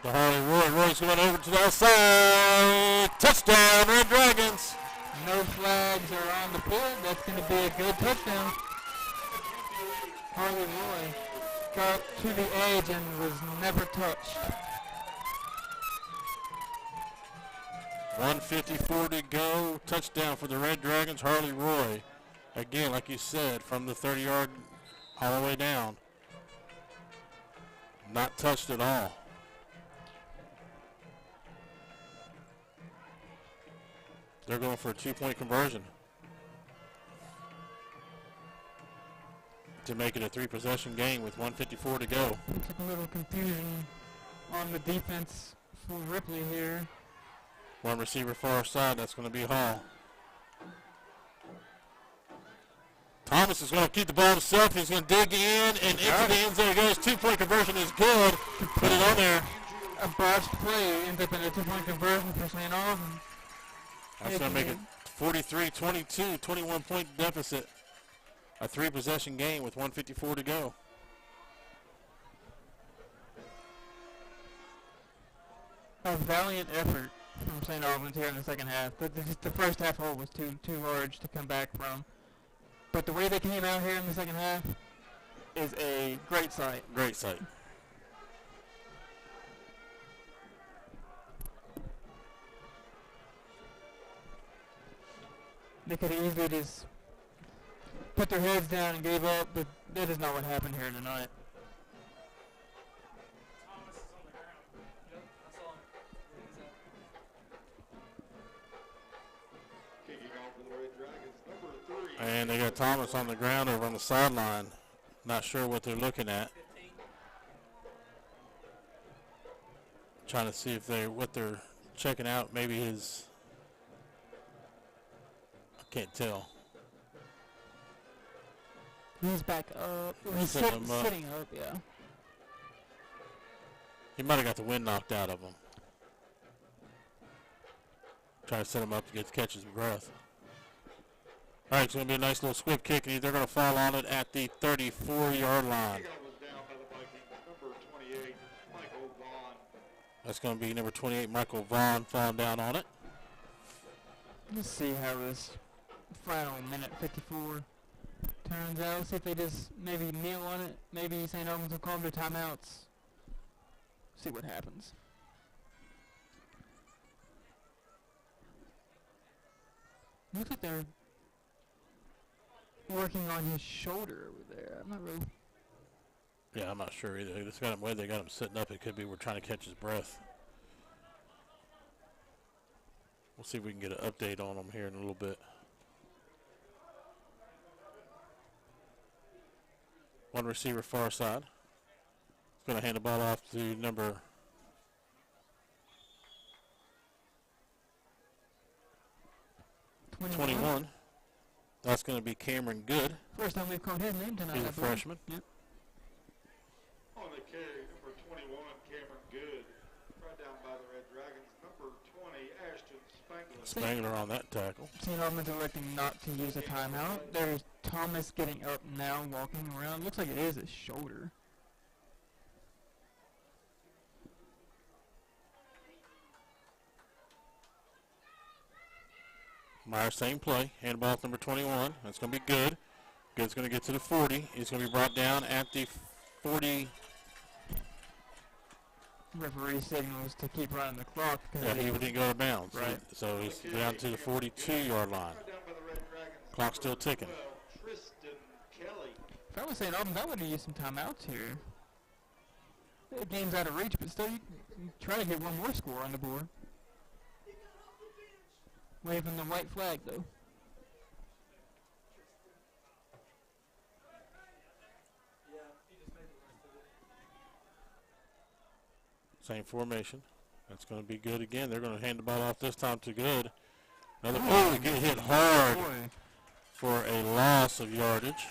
Harley Roy. Roy's going over to the outside. Touchdown, Red Dragons. No flags are on the field. That's going to be a good touchdown. Harley Roy got to the edge and was never touched. 1:54 to go. Touchdown for the Red Dragons. Harley Roy. Again, like you said, from the 30-yard all the way down. Not touched at all. They're going for a 2-point conversion to make it a 3-possession game with 1:54 to go. Looks like a little confusion on the defense for Ripley here. One receiver far side, that's going to be Hall. Thomas is going to keep the ball himself. He's going to dig in and into the end zone. He goes. 2-point conversion is good. Put it on there. A botched play ends up in a 2-point conversion for St. Albans. That's going to make it 43-22, 21-point deficit. A 3-possession game with 1:54 to go. A valiant effort from St. Albans here in the second half. The first half hole was too large to come back from. But the way they came out here in the second half is a great sight. Great sight. They could have easily just put their heads down and gave up, but that is not what happened here tonight. And they got Thomas on the ground over on the sideline. Not sure what they're looking at. Trying to see if what they're checking out. Maybe his, I can't tell. He's back up. He's Sitting up, yeah. He might have got the wind knocked out of him. Trying to set him up to catch his breath. All right, it's going to be a nice little swift kick, and they're going to fall on it at the 34-yard line. That's going to be number 28, Michael Vaughn, falling down on it. Let's see how this final minute 54 turns out. See if they just maybe kneel on it. Maybe St. Albans will call their timeouts. See what happens. Looks like they're working on his shoulder over there. I'm not really. Yeah, I'm not sure either. They got him sitting up. It could be we're trying to catch his breath. We'll see if we can get an update on him here in a little bit. One receiver far side. He's going to hand the ball off to number 21. That's going to be Cameron Good. First time we've called his name tonight. He's a freshman. Yep. On the carry, number 21, Cameron Good. Right down by the Red Dragons. Number 20, Ashton Spangler. Spangler on that tackle. St. Albans electing not to use a timeout. There's Thomas getting up now, walking around. Looks like it is his shoulder. Myers, same play. Handball off number 21. That's going to be Good. Good's going to get to the 40. He's going to be brought down at the 40. Referee signals to keep running the clock. Yeah, he didn't go out of bounds. Right. So he's down to the 42-yard line. Clock's still ticking. If I was St. Albans, I would have used some timeouts here. The game's out of reach, but still you try to get one more score on the board. Waving the white flag, though. Same formation. That's going to be Good again. They're going to hand the ball off this time to Good. Another get hit hard for a loss of yardage.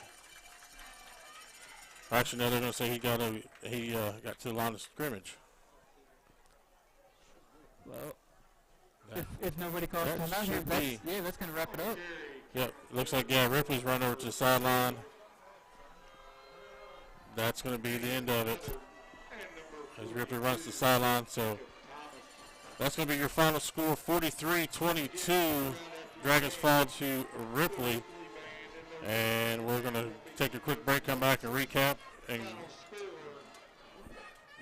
Actually, no, they're going to say he got to the line of scrimmage. Well, if nobody calls timeout here, that's going to wrap it up. Yep, looks like, Ripley's run over to the sideline. That's going to be the end of it as Ripley runs to the sideline. So that's going to be your final score, 43-22. Dragons fall to Ripley. And we're going to take a quick break, come back and recap and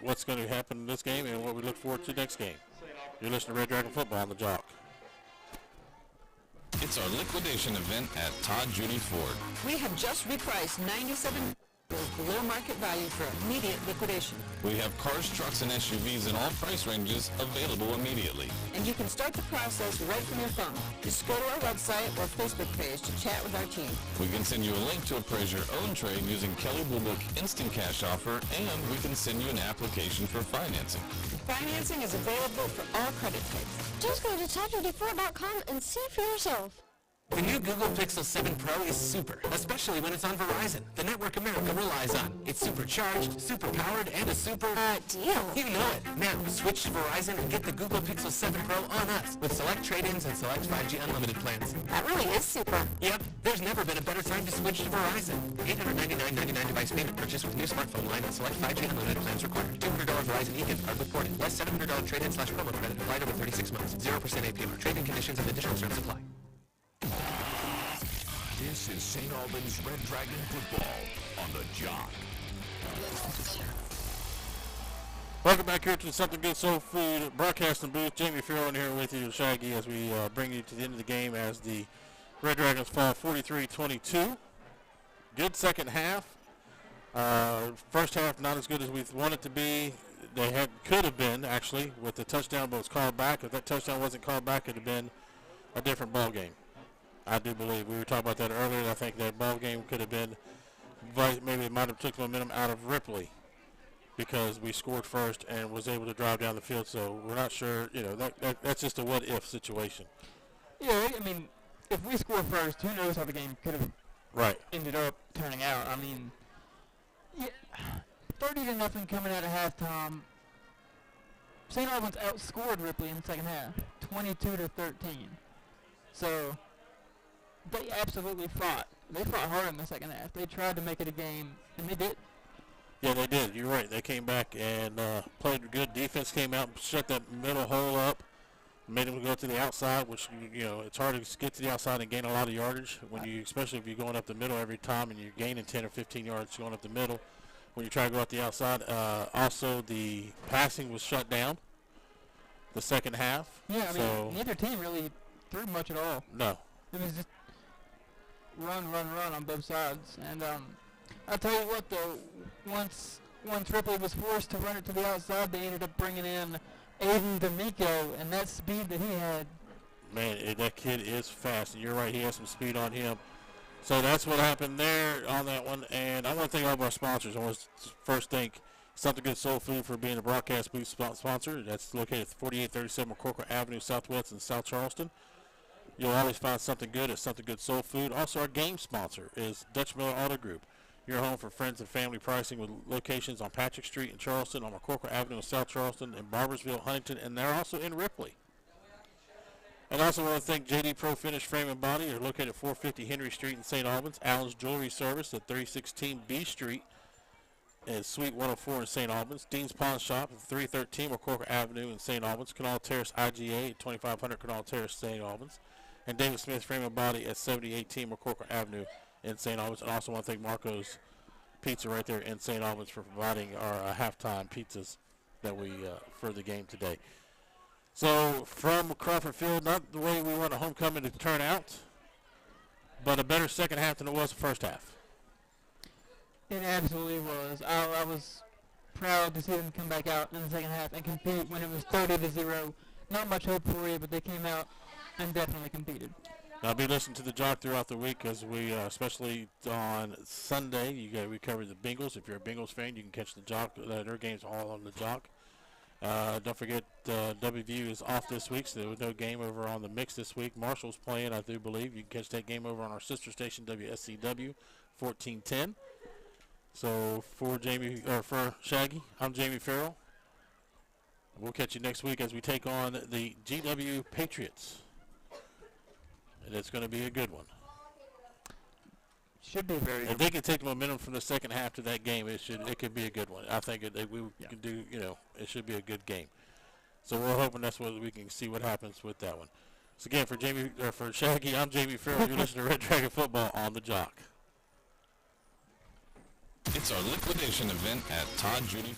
what's going to happen in this game and what we look forward to next game. You're listening to Red Dragon Football on the Jock. It's our liquidation event at Todd Judy Ford. We have just repriced 97 below market value for immediate liquidation. We have cars, trucks, and SUVs in all price ranges available immediately. And you can start the process right from your phone. Just go to our website or Facebook page to chat with our team. We can send you a link to appraise your own trade using Kelly Blue Book Instant Cash Offer, and we can send you an application for financing. Financing is available for all credit types. Just go to top34.com and see for yourself. The new Google Pixel 7 Pro is super, especially when it's on Verizon, the network America relies on. It's supercharged, super-powered, and a super... deal. You know it. Now, switch to Verizon and get the Google Pixel 7 Pro on us with select trade-ins and select 5G unlimited plans. That really is super. Yep, there's never been a better time to switch to Verizon. $899.99 device payment purchase with new smartphone line and select 5G unlimited plans required. $200 Verizon e-gift card reported. Less $700 trade-in/promo credit applied over 36 months. 0% APR. Trade-in conditions and additional terms apply. This is St. Albans Red Dragon Football on the Jock. Welcome back here to the Something Good Soul Food broadcasting booth. Jamie Farrow in here with you, Shaggy, as we bring you to the end of the game as the Red Dragons fall 43-22. Good second half. First half not as good as we wanted to be. They could have been, actually, with the touchdown, but was called back. If that touchdown wasn't called back, it would have been a different ball game. I do believe. We were talking about that earlier. I think that ball game could have been, maybe it might have took momentum out of Ripley because we scored first and was able to drive down the field. So we're not sure. That's just a what-if situation. Yeah, I mean, if we score first, who knows how the game could have ended up turning out. I mean, 30-0 coming out of halftime. St. Albans outscored Ripley in the second half, 22-13. So they absolutely fought. They fought hard in the second half. They tried to make it a game, and they did. Yeah, they did. You're right. They came back and played good. Defense came out and shut that middle hole up, made them go to the outside, which, it's hard to get to the outside and gain a lot of yardage, especially if you're going up the middle every time and you're gaining 10 or 15 yards going up the middle. When you try to go out the outside, also the passing was shut down the second half. Yeah, I mean, neither team really threw much at all. No. It was just run on both sides. And I'll tell you what, though, once Ripley was forced to run it to the outside, they ended up bringing in Aiden D'Amico, and that speed that he had. Man, that kid is fast. And you're right, he has some speed on him. So that's what happened there on that one. And I want to thank all of our sponsors. I want to first thank Something Good Soul Food for being a broadcast booth sponsor. That's located at 4837 McCorkle Avenue, Southwest in South Charleston. You'll always find something good at Something Good Soul Food. Also, our game sponsor is Dutch Miller Auto Group. Your home for friends and family pricing with locations on Patrick Street in Charleston, on McCorkle Avenue in South Charleston, in Barbersville, Huntington, and they're also in Ripley. And I also want to thank JD Pro Finish Frame and Body. They're located at 450 Henry Street in St. Albans. Allen's Jewelry Service at 316 B Street and Suite 104 in St. Albans. Dean's Pawn Shop at 313 McCorkle Avenue in St. Albans. Canal Terrace IGA at 2500 Canal Terrace, St. Albans. And David Smith Frame and Body at 7018 McCorkle Avenue in St. Albans. And I also want to thank Marco's Pizza right there in St. Albans for providing our halftime pizzas that we for the game today. So from Crawford Field, not the way we want a homecoming to turn out, but a better second half than it was the first half. It absolutely was. I was proud to see them come back out in the second half and compete when it was 30-0. Not much hope for you, but they came out and definitely competed. Now, be listening to the Jock throughout the week as we, especially on Sunday, we cover the Bengals. If you're a Bengals fan, you can catch the Jock. Their games all on the Jock. Don't forget, WVU is off this week, so there was no game over on the Mix this week. Marshall's playing, I do believe. You can catch that game over on our sister station, WSCW, 1410. So for Shaggy, I'm Jamie Farrell. We'll catch you next week as we take on the GW Patriots. And it's going to be a good one. Should be very good. If they can take the momentum from the second half to that game, it could be a good one. I think we can do, it should be a good game. So we're hoping that's what we can see what happens with that one. So again, for Shaggy, I'm Jamie Farrell. You're listening to Red Dragon Football on the Jock. It's our liquidation event at Todd Judy.